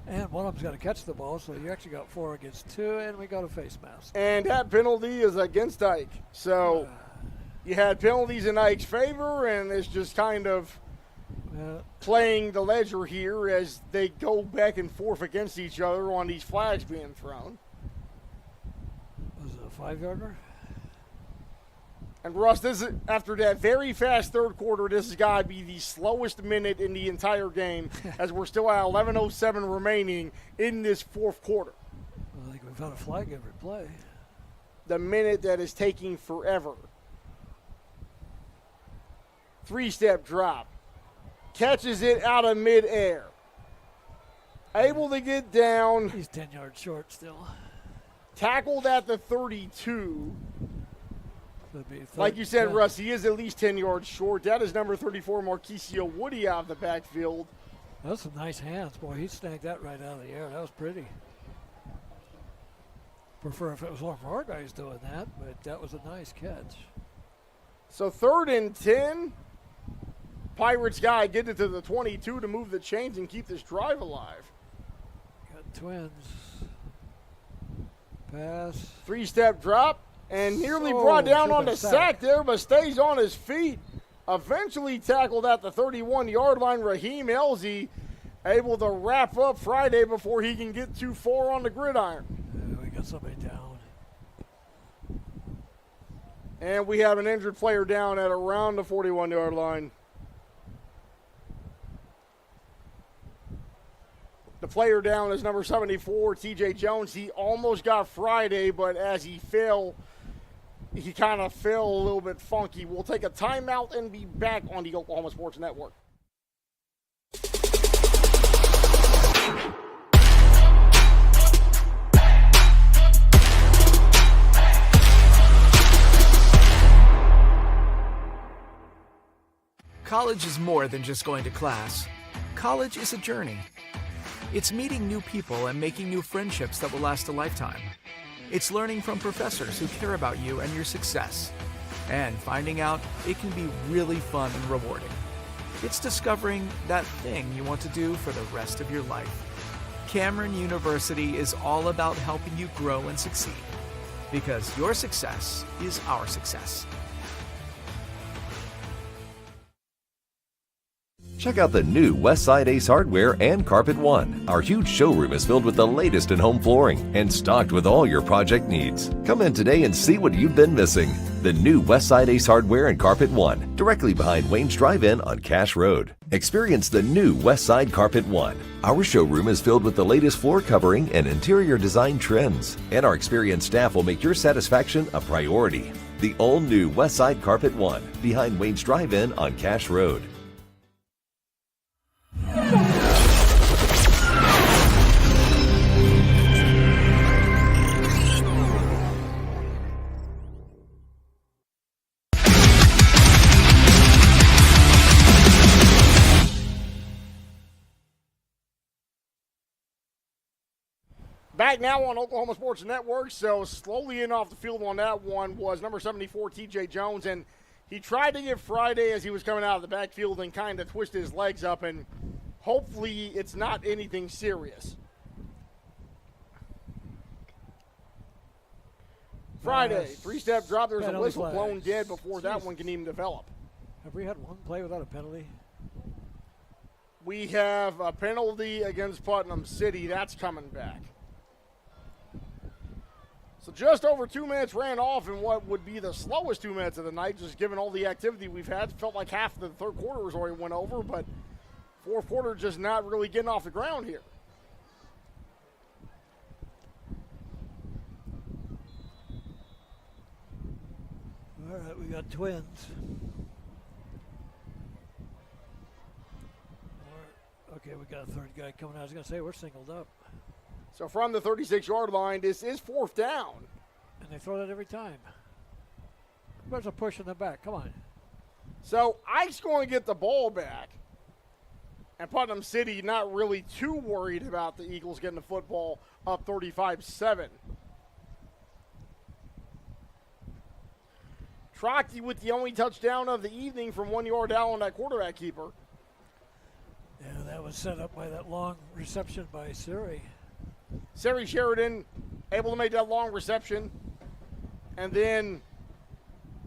And one of them's got to catch the ball, so you actually got 4 against 2, and we got a face mask. And that penalty is against Ike. So you had penalties in Ike's favor, and it's just kind of playing the ledger here as they go back and forth against each other on these flags being thrown. Was it a 5-yarder? And Russ, this is, after that very fast third quarter, this has got to be the slowest minute in the entire game as we're still at 11:07 remaining in this fourth quarter. I think we've had a flag every play. The minute that is taking forever. 3-step drop. Catches it out of midair. Able to get down. He's 10 yards short still. Tackled at the 32. Like you said, Russ, he is at least 10 yards short. That is number 34, Marquisio Woody, out of the backfield. That's some nice hands. Boy, he snagged that right out of the air. That was pretty. Prefer if it was one of our guys doing that, but that was a nice catch. So 3rd and 10. Pirates guy get it to the 22 to move the chains and keep this drive alive. Got Twins. Pass. 3-step drop. And nearly brought down on the sack there, but stays on his feet. Eventually tackled at the 31-yard line. Raheem Elzy able to wrap up Friday before he can get too far on the gridiron. We got somebody down. And we have an injured player down at around the 41-yard line. The player down is number 74, T.J. Jones. He almost got Friday, but as he fell, he kind of fell a little bit funky. We'll take a timeout and be back on the Oklahoma Sports Network. College is more than just going to class. College is a journey. It's meeting new people and making new friendships that will last a lifetime. It's learning from professors who care about you and your success. And finding out it can be really fun and rewarding. It's discovering that thing you want to do for the rest of your life. Cameron University is all about helping you grow and succeed. Because your success is our success. Check out the new Westside Ace Hardware and Carpet One. Our huge showroom is filled with the latest in home flooring and stocked with all your project needs. Come in today and see what you've been missing. The new Westside Ace Hardware and Carpet One, directly behind Wayne's Drive-In on Cash Road. Experience the new Westside Carpet One. Our showroom is filled with the latest floor covering and interior design trends, and our experienced staff will make your satisfaction a priority. The all-new Westside Carpet One, behind Wayne's Drive-In on Cash Road. Back now on Oklahoma Sports Network, so slowly in off the field on that one was number 74, T.J. Jones, and he tried to get Friday as he was coming out of the backfield and kind of twisted his legs up, and hopefully it's not anything serious. Friday, 3-step drop. There's a whistle blown dead before that one can even develop. Have we had one play without a penalty? We have a penalty against Putnam City. That's coming back. So just over 2 minutes ran off in what would be the slowest 2 minutes of the night, just given all the activity we've had. Felt like half the third quarter was already went over, but fourth quarter just not really getting off the ground here. All right, we got Twins. Okay, we got a third guy coming out. I was going to say we're singled up. So from the 36-yard line, this is fourth down. And they throw that every time. There's a push in the back. Come on. So Ike's going to get the ball back. And Putnam City not really too worried about the Eagles getting the football up 35-7. Trockey with the only touchdown of the evening from 1 yard out on that quarterback keeper. Yeah, that was set up by that long reception by Siri. Siri Sheridan able to make that long reception. And then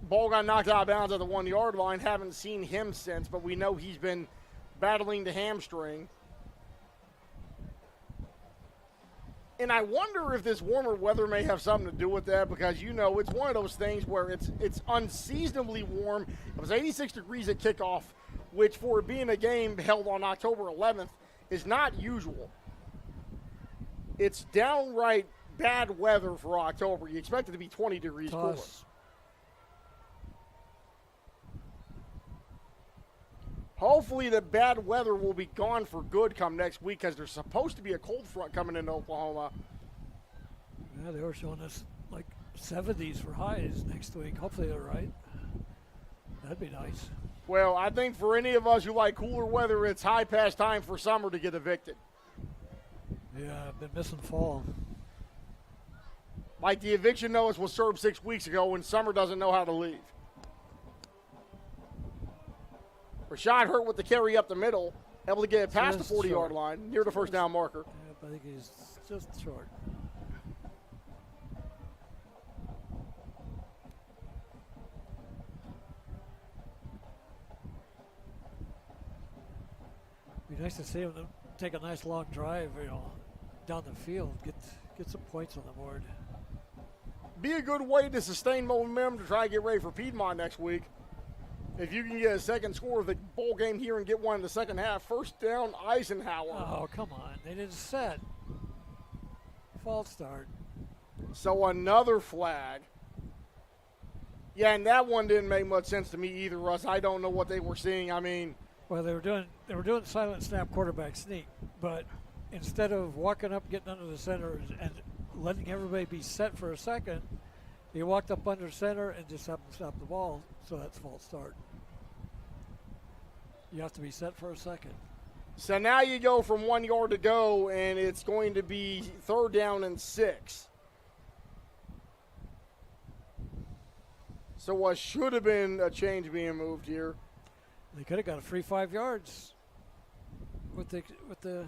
ball got knocked out of bounds at the 1 yard line. Haven't seen him since, but we know he's been battling the hamstring. And I wonder if this warmer weather may have something to do with that, because, you know, it's one of those things where it's unseasonably warm. It was 86 degrees at kickoff, which for being a game held on October 11th is not usual. It's downright bad weather for October. You expect it to be 20 degrees cooler. Hopefully the bad weather will be gone for good come next week, because there's supposed to be a cold front coming into Oklahoma. Yeah, they were showing us like 70s for highs next week. Hopefully they're right. That'd be nice. Well, I think for any of us who like cooler weather, it's high past time for summer to get evicted. Yeah, I've been missing fall. Like the eviction notice was served 6 weeks ago, and summer doesn't know how to leave. Rashad Hurt with the carry up the middle, able to get it past the 40-yard line, near the first down marker. Yep, I think he's just short. Be nice to see him take a nice long drive, you know, down the field, get some points on the board. Be a good way to sustain momentum to try to get ready for Piedmont next week. If you can get a second score of the bowl game here and get one in the second half, first down Eisenhower. Oh, come on. They didn't set. False start. So another flag. Yeah, and that one didn't make much sense to me either, Russ. I don't know what they were seeing. I mean, well, they were doing silent snap quarterback sneak, but instead of walking up, getting under the center, and letting everybody be set for a second, he walked up under center and just happened to stop the ball. So that's false start. You have to be set for a second. So now you go from 1 yard to go, and it's going to be third down and 6. So what should have been a change being moved here. They could have got a free 5 yards with the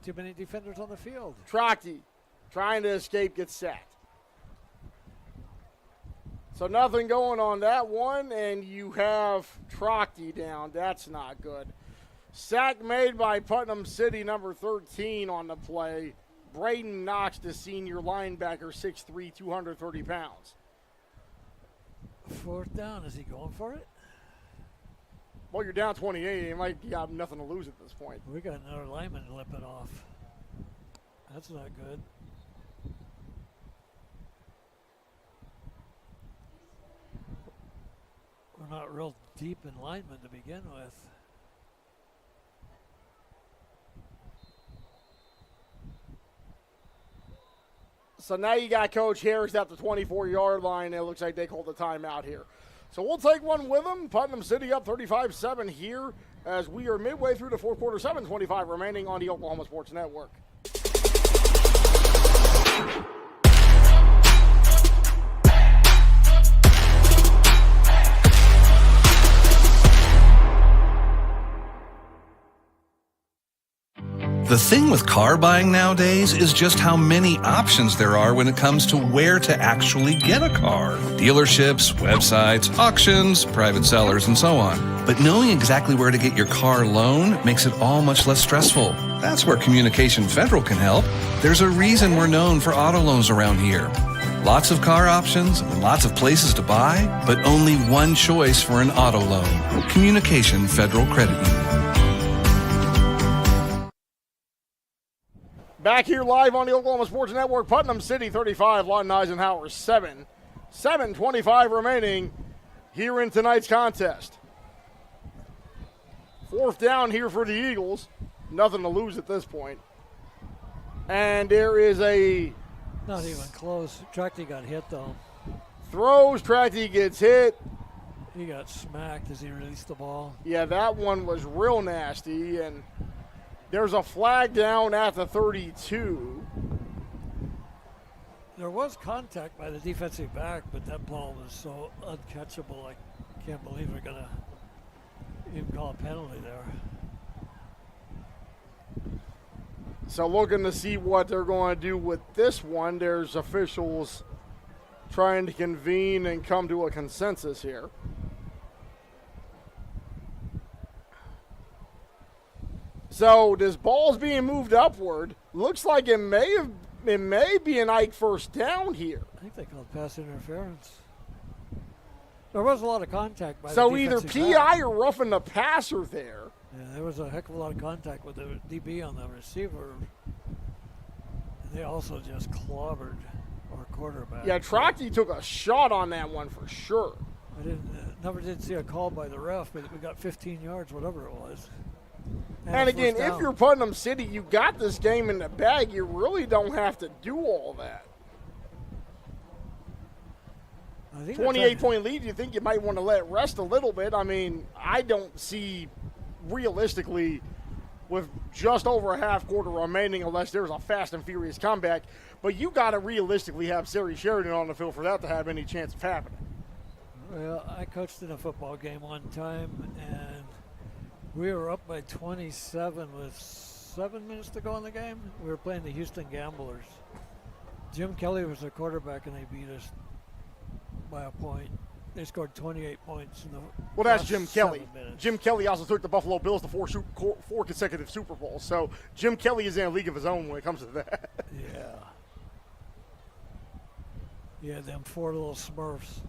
too many defenders on the field. Trockey trying to escape, gets sacked. So nothing going on that one, and you have Trockey down. That's not good. Sack made by Putnam City, number 13 on the play. Braden Knox, the senior linebacker, 6'3", 230 pounds. Fourth down, is he going for it? Well, you're down 28. You have nothing to lose at this point. We got another lineman limping off. That's not good. We're not real deep in linemen to begin with. So now you got Coach Harris at the 24-yard line, and it looks like they called the timeout here. So we'll take one with them. Putnam City up 35-7 here as we are midway through the fourth quarter, 7:25 remaining on the Oklahoma Sports Network. The thing with car buying nowadays is just how many options there are when it comes to where to actually get a car. Dealerships, websites, auctions, private sellers, and so on. But knowing exactly where to get your car loan makes it all much less stressful. That's where Communication Federal can help. There's a reason we're known for auto loans around here. Lots of car options, lots of places to buy, but only one choice for an auto loan. Communication Federal Credit Union. Back here live on the Oklahoma Sports Network, Putnam City 35, Lawton Eisenhower 7. 7:25 remaining here in tonight's contest. Fourth down here for the Eagles. Nothing to lose at this point. And there is a... Not even close. Tracty got hit, though. Throws, Tracty gets hit. He got smacked as he released the ball. Yeah, that one was real nasty, and... There's a flag down at the 32. There was contact by the defensive back, but that ball was so uncatchable. I can't believe they're going to even call a penalty there. So looking to see what they're going to do with this one. There's officials trying to convene and come to a consensus here. So this ball's being moved upward. Looks like it may be an Ike first down here. I think they called pass interference. There was a lot of contact by the So either defensive PI back. or roughing the passer there. Yeah, there was a heck of a lot of contact with the DB on the receiver. And they also just clobbered our quarterback. Yeah, Trockey took a shot on that one for sure. I never did see a call by the ref, but we got 15 yards, whatever it was. And a again, first if down. you're Putnam City, you got this game in the bag. You really don't have to do all that. I think 28-point lead, you think you might want to let it rest a little bit. I mean, I don't see realistically with just over a half quarter remaining unless there's a fast and furious comeback. But you got to realistically have Sari Sheridan on the field for that to have any chance of happening. Well, I coached in a football game one time, and we were up by 27 with 7 minutes to go in the game. We were playing the Houston Gamblers. Jim Kelly was their quarterback, and they beat us by a point. They scored 28 points in the Well, that's last Jim Kelly. 7 minutes. Jim Kelly also took the Buffalo Bills to four consecutive Super Bowls. So Jim Kelly is in a league of his own when it comes to that. Yeah. Yeah, them 4 little Smurfs.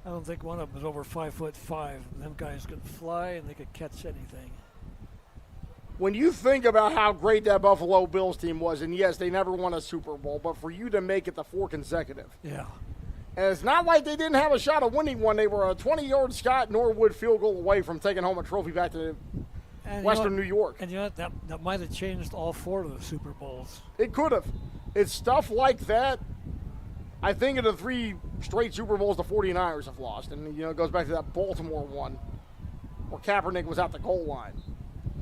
I don't think one of them was over 5'5". Them guys could fly and they could catch anything. When you think about how great that Buffalo Bills team was, and yes, they never won a Super Bowl, but for you to make it the 4 consecutive. Yeah. And it's not like they didn't have a shot of winning one. They were a 20-yard Scott Norwood field goal away from taking home a trophy back to Western New York. And you know what? That might have changed all 4 of the Super Bowls. It could have. It's stuff like that. I think of the 3 straight Super Bowls the 49ers have lost. And, it goes back to that Baltimore one where Kaepernick was at the goal line.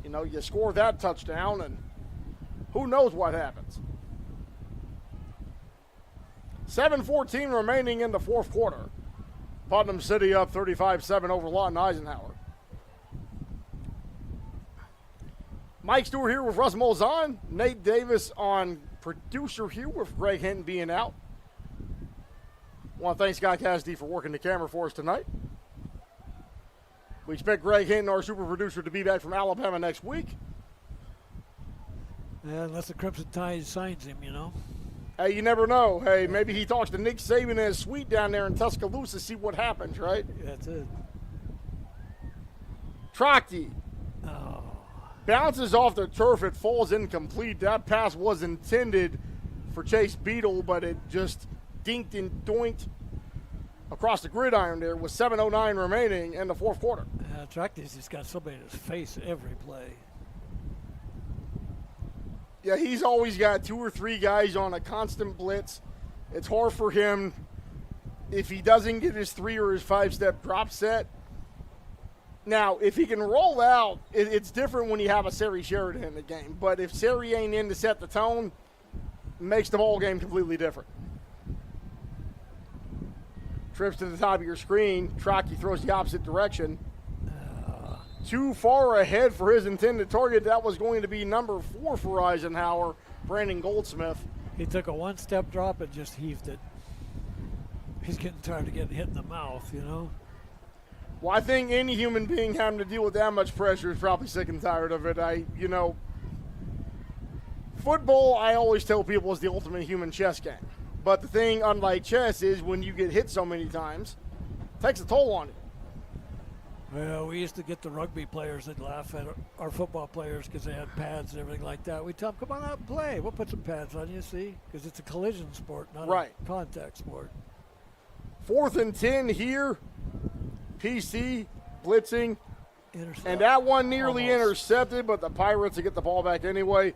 You score that touchdown, and who knows what happens. 7:14 remaining in the fourth quarter. Putnam City up 35-7 over Lawton Eisenhower. Mike Stewart here with Russ Molzon. Nate Davis on producer here with Greg Hinton being out. Want to thank Scott Cassidy for working the camera for us tonight. We expect Greg Hinton, our super producer, to be back from Alabama next week. Yeah, unless the Crimson Tide signs him, Hey, you never know. Hey, maybe he talks to Nick Saban and his suite down there in Tuscaloosa, see what happens, right? That's it. Trockey. Oh. Bounces off the turf. It falls incomplete. That pass was intended for Chase Beadle, but it just dinked and doinked across the gridiron there with 7:09 remaining in the fourth quarter. Trockey's just got somebody in his face every play. Yeah, he's always got 2 or 3 guys on a constant blitz. It's hard for him if he doesn't get his 3 or his 5-step drop set. Now, if he can roll out, it's different when you have a Sari Sheridan in the game. But if Sari ain't in to set the tone, it makes the ball game completely different. Trips to the top of your screen. Trockey throws the opposite direction. Too far ahead for his intended target. That was going to be number 4 for Eisenhower, Brandon Goldsmith. He took a 1-step drop and just heaved it. He's getting tired of getting hit in the mouth, Well, I think any human being having to deal with that much pressure is probably sick and tired of it. Football, I always tell people, is the ultimate human chess game. But the thing, unlike chess, is when you get hit so many times, it takes a toll on you. Well, we used to get the rugby players that laugh at our football players because they had pads and everything like that. We tell them, come on out and play. We'll put some pads on you, see? Because it's a collision sport, not a contact sport. 4th and 10 here. PC blitzing. And that one nearly intercepted, but the Pirates will get the ball back anyway.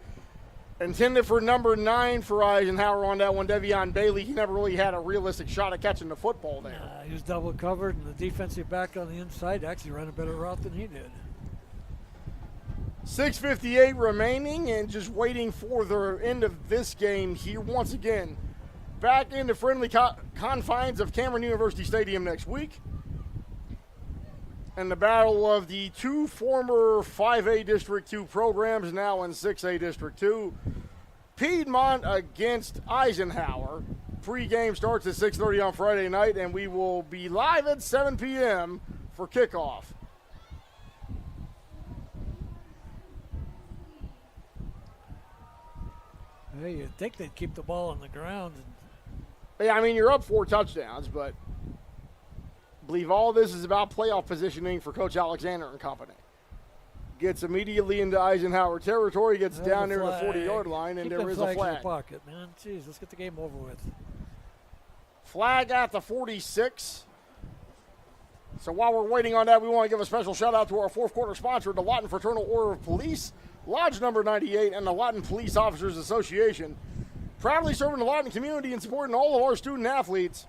Intended for number 9 for Eisenhower on that one, Devion Bailey. He never really had a realistic shot at catching the football there. He was double covered, and the defensive back on the inside actually ran a better route than he did. 6:58 remaining, and just waiting for the end of this game here once again. back in the friendly confines of Cameron University Stadium next week. And the battle of the two former 5A District 2 programs, now in 6A District 2. Piedmont against Eisenhower. Pre-game starts at 6:30 on Friday night, and we will be live at 7 p.m. for kickoff. Hey, you'd think they'd keep the ball on the ground. Yeah, I mean, you're up 4 touchdowns, but I believe all this is about playoff positioning for Coach Alexander and company. Gets immediately into Eisenhower territory, gets down near the 40-yard line, and there is a flag. In your pocket, man. Jeez, let's get the game over with. Flag at the 46. So while we're waiting on that, we want to give a special shout-out to our fourth quarter sponsor, the Lawton Fraternal Order of Police, Lodge number 98, and the Lawton Police Officers Association. Proudly serving the Lawton community and supporting all of our student-athletes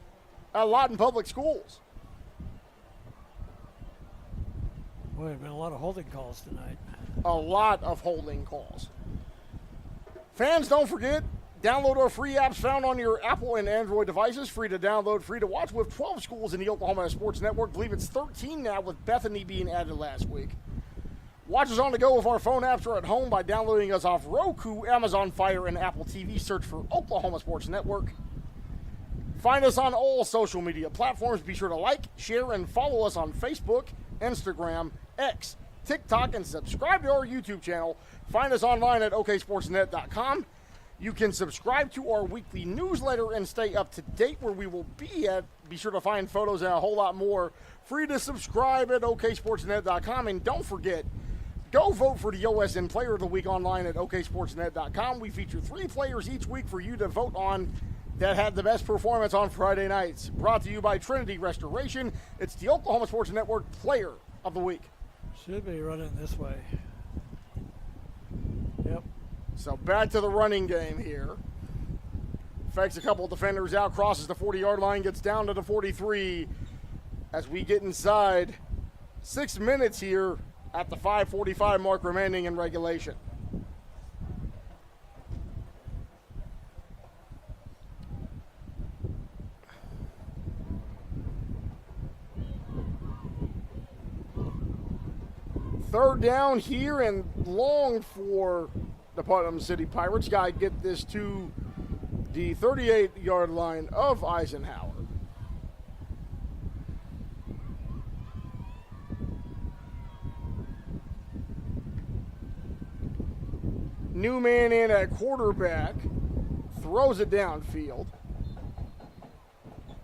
at Lawton Public Schools. Boy, there have been a lot of holding calls tonight. A lot of holding calls. Fans, don't forget, download our free apps found on your Apple and Android devices. Free to download, free to watch, with 12 schools in the Oklahoma Sports Network. I believe it's 13 now, with Bethany being added last week. Watch us on the go with our phone apps or at home by downloading us off Roku, Amazon Fire, and Apple TV. Search for Oklahoma Sports Network. Find us on all social media platforms. Be sure to like, share, and follow us on Facebook, Instagram, X, TikTok, and subscribe to our YouTube channel. Find us online at oksportsnet.com. You can subscribe to our weekly newsletter and stay up to date where we will be at. Be sure to find photos and a whole lot more. Free to subscribe at oksportsnet.com. And don't forget, go vote for the OSN Player of the Week online at oksportsnet.com. We feature 3 players each week for you to vote on that had the best performance on Friday nights. Brought to you by Trinity Restoration. It's the Oklahoma Sports Network Player of the Week. Should be running this way. Yep. So back to the running game here. Fakes a couple of defenders out, crosses the 40-yard line, gets down to the 43 as we get inside 6 minutes here at the 5:45 mark remaining in regulation. Third down here and long for the Putnam City Pirates. Got to get this to the 38-yard line of Eisenhower. New man in at quarterback. Throws it downfield.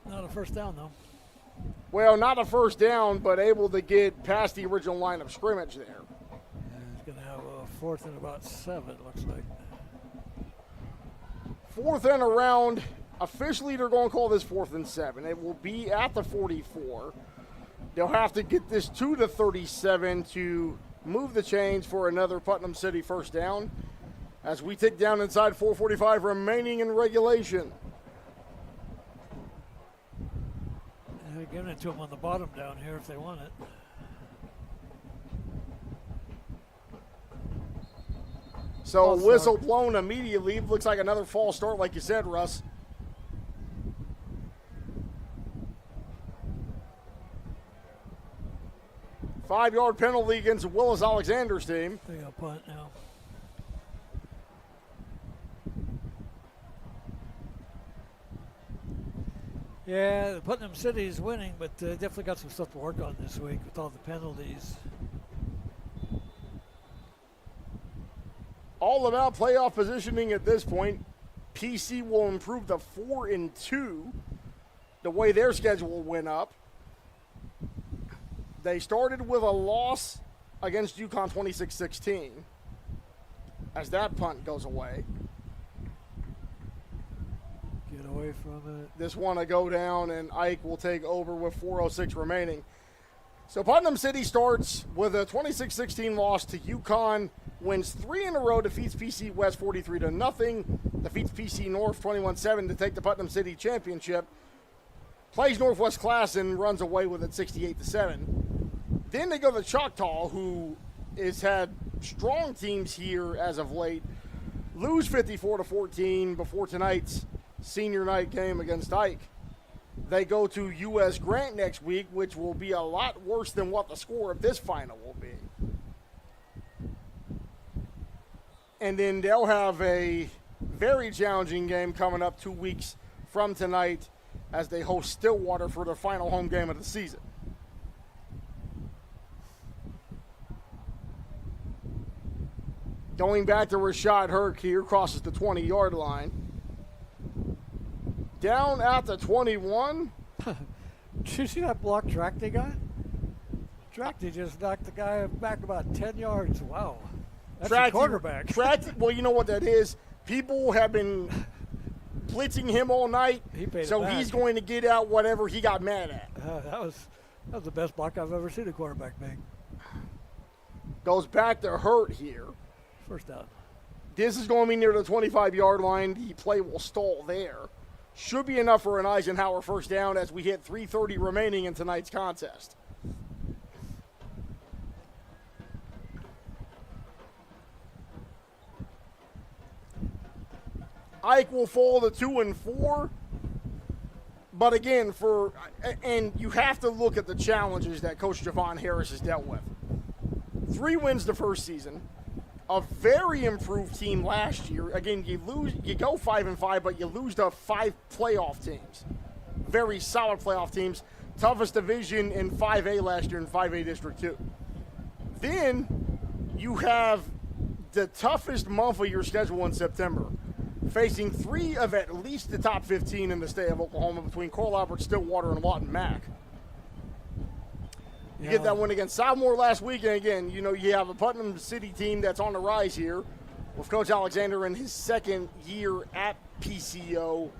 Not a first down, though. Well, not a first down, but able to get past the original line of scrimmage there. Yeah, he's going to have a 4th and about 7, it looks like. 4th and around. Officially, they're going to call this 4th and 7. It will be at the 44. They'll have to get this to the 37 to move the chains for another Putnam City first down as we tick down inside 4:45 remaining in regulation. They're giving it to them on the bottom down here if they want it. So whistle blown immediately. Looks like another false start, like you said, Russ. Five-yard penalty against Willis Alexander's team. They got punt now. Yeah, Putnam City is winning, but definitely got some stuff to work on this week with all the penalties. All about playoff positioning at this point. PC will improve to 4-2 the way their schedule went up. They started with a loss against UConn 26-16 as that punt goes away. Get away from it. This one to go down, and Ike will take over with 4:06 remaining. So Putnam City starts with a 26-16 loss to UConn, wins 3 in a row, defeats PC West 43-0, defeats PC North 21-7 to take the Putnam City championship, plays Northwest Class and runs away with it 68-7. Then they go to Choctaw, who has had strong teams here as of late, lose 54-14 before tonight's senior night game against Ike. They go to U.S. Grant next week, which will be a lot worse than what the score of this final will be. And then they'll have a very challenging game coming up 2 weeks from tonight as they host Stillwater for their final home game of the season. Going back to Rashad Herc here, crosses the 20-yard line. Down at the 21. Did you see that block Tracty got? Tracty just knocked the guy back about 10 yards. Wow. That's a quarterback. Tracty, well, you know what that is? People have been blitzing him all night, so he's going to get out whatever he got mad at. That was the best block I've ever seen a quarterback make. Goes back to Hurt here. First down. This is going to be near the 25-yard line. The play will stall there. Should be enough for an Eisenhower first down as we hit 3:30 remaining in tonight's contest. Ike will fall to 2-4. But again, and you have to look at the challenges that Coach Javon Harris has dealt with. 3 wins the first season. A very improved team last year. Again, you go 5-5, but you lose to 5 playoff teams. Very solid playoff teams. Toughest division in 5A last year in 5A District 2. Then you have the toughest month of your schedule in September, facing 3 of at least the top 15 in the state of Oklahoma between Coral Albert, Stillwater, and Lawton Mac. You get that win against Sophomore last week, and again, you have a Putnam City team that's on the rise here with Coach Alexander in his 2nd year at PCO,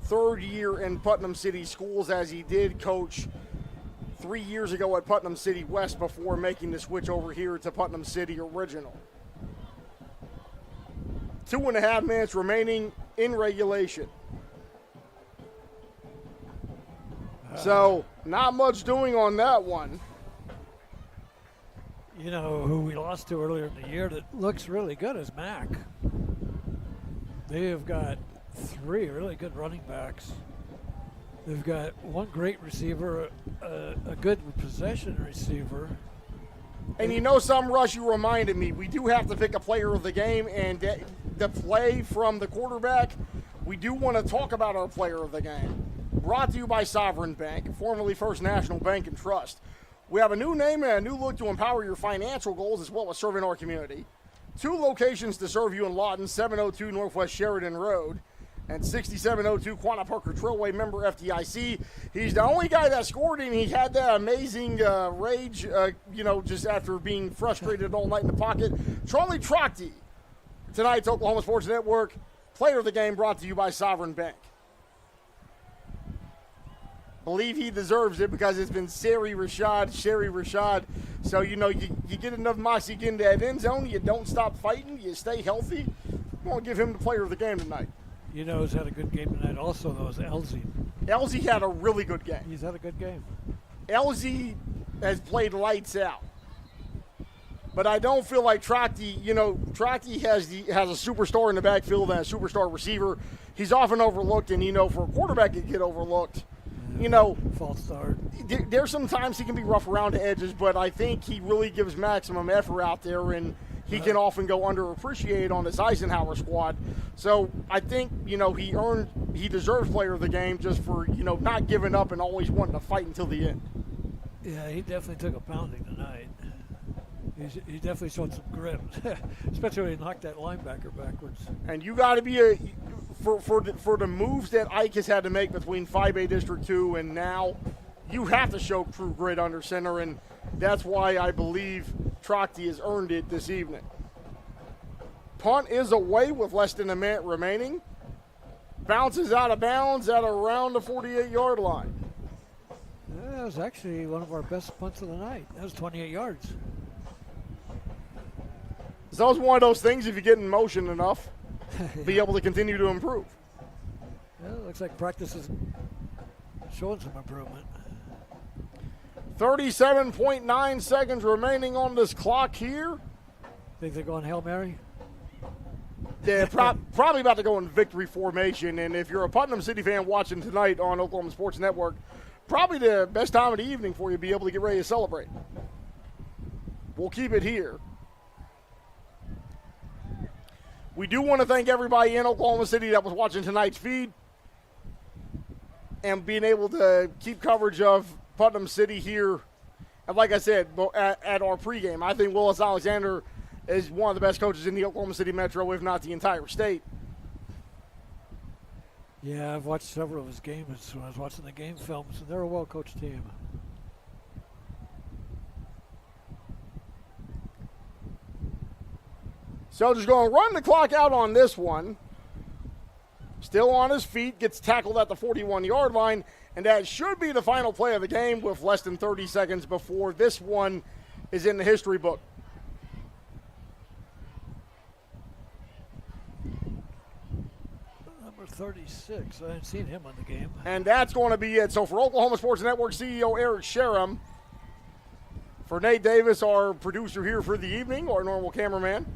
3rd year in Putnam City schools as he did coach 3 years ago at Putnam City West before making the switch over here to Putnam City Original. 2.5 minutes remaining in regulation. So, not much doing on that one. You know who we lost to earlier in the year that looks really good is Mac. They have got 3 really good running backs. They've got 1 great receiver, a good possession receiver. And you know something, Rush, you reminded me, we do have to pick a player of the game, and the play from the quarterback, we do want to talk about our player of the game. Brought to you by Sovereign Bank, formerly First National Bank and Trust. We have a new name and a new look to empower your financial goals as well as serving our community. 2 locations to serve you in Lawton, 702 Northwest Sheridan Road and 6702 Quanah Parker Trailway, member FDIC. He's the only guy that scored, and he had that amazing rage, just after being frustrated all night in the pocket. Charlie Tracty, tonight's Oklahoma Sports Network player of the game, brought to you by Sovereign Bank. Believe he deserves it because it's been Sherry Rashad. So, you get enough moxie, get into that end zone, you don't stop fighting, you stay healthy. I'm going to give him the player of the game tonight. You know who's had a good game tonight also, though, is Elsie. Elsie had a really good game. He's had a good game. Elsie has played lights out. But I don't feel like Tracty has a superstar in the backfield and a superstar receiver. He's often overlooked, and, for a quarterback to get overlooked, false start. There's some times he can be rough around the edges, but I think he really gives maximum effort out there, and he can often go underappreciated on this Eisenhower squad. So I think, he deserves player of the game just for, not giving up and always wanting to fight until the end. Yeah, he definitely took a pounding tonight. He definitely showed some grit, especially when he knocked that linebacker backwards. And you got to be for the moves that Ike has had to make between 5A District 2 and now, you have to show true grit under center, and that's why I believe Tracty has earned it this evening. Punt is away with less than a minute remaining. Bounces out of bounds at around the 48-yard line. That was actually one of our best punts of the night. That was 28 yards. It's always one of those things, if you get in motion enough, be able to continue to improve. Yeah, it looks like practice is showing some improvement. 37.9 seconds remaining on this clock here. Think they're going Hail Mary? They're probably about to go in victory formation, and if you're a Putnam City fan watching tonight on Oklahoma Sports Network, probably the best time of the evening for you to be able to get ready to celebrate. We'll keep it here. We do want to thank everybody in Oklahoma City that was watching tonight's feed and being able to keep coverage of Putnam City here. And like I said, at our pregame, I think Willis Alexander is one of the best coaches in the Oklahoma City Metro, if not the entire state. Yeah, I've watched several of his games when I was watching the game films, and they're a well-coached team. So just going to run the clock out on this one. Still on his feet, gets tackled at the 41-yard line, and that should be the final play of the game with less than 30 seconds before this one is in the history book. Number 36, I hadn't seen him on the game. And that's going to be it. So for Oklahoma Sports Network CEO Eric Sherem, for Nate Davis, our producer here for the evening, our normal cameraman,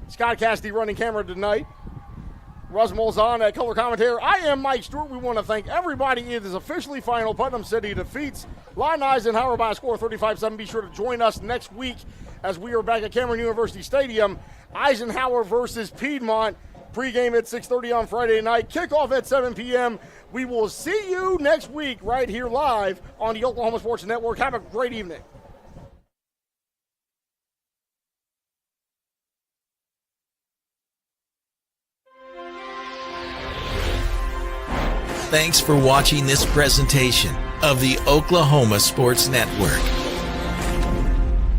Scott Cassidy running camera tonight, Russ Molzon at color commentator. I am Mike Stewart. We want to thank everybody. It is officially final. Putnam City defeats Lyon Eisenhower by a score of 35-7. Be sure to join us next week as we are back at Cameron University Stadium. Eisenhower versus Piedmont. Pre-game at 6:30 on Friday night. Kickoff at 7 p.m. We will see you next week right here live on the Oklahoma Sports Network. Have a great evening. Thanks for watching this presentation of the Oklahoma Sports Network.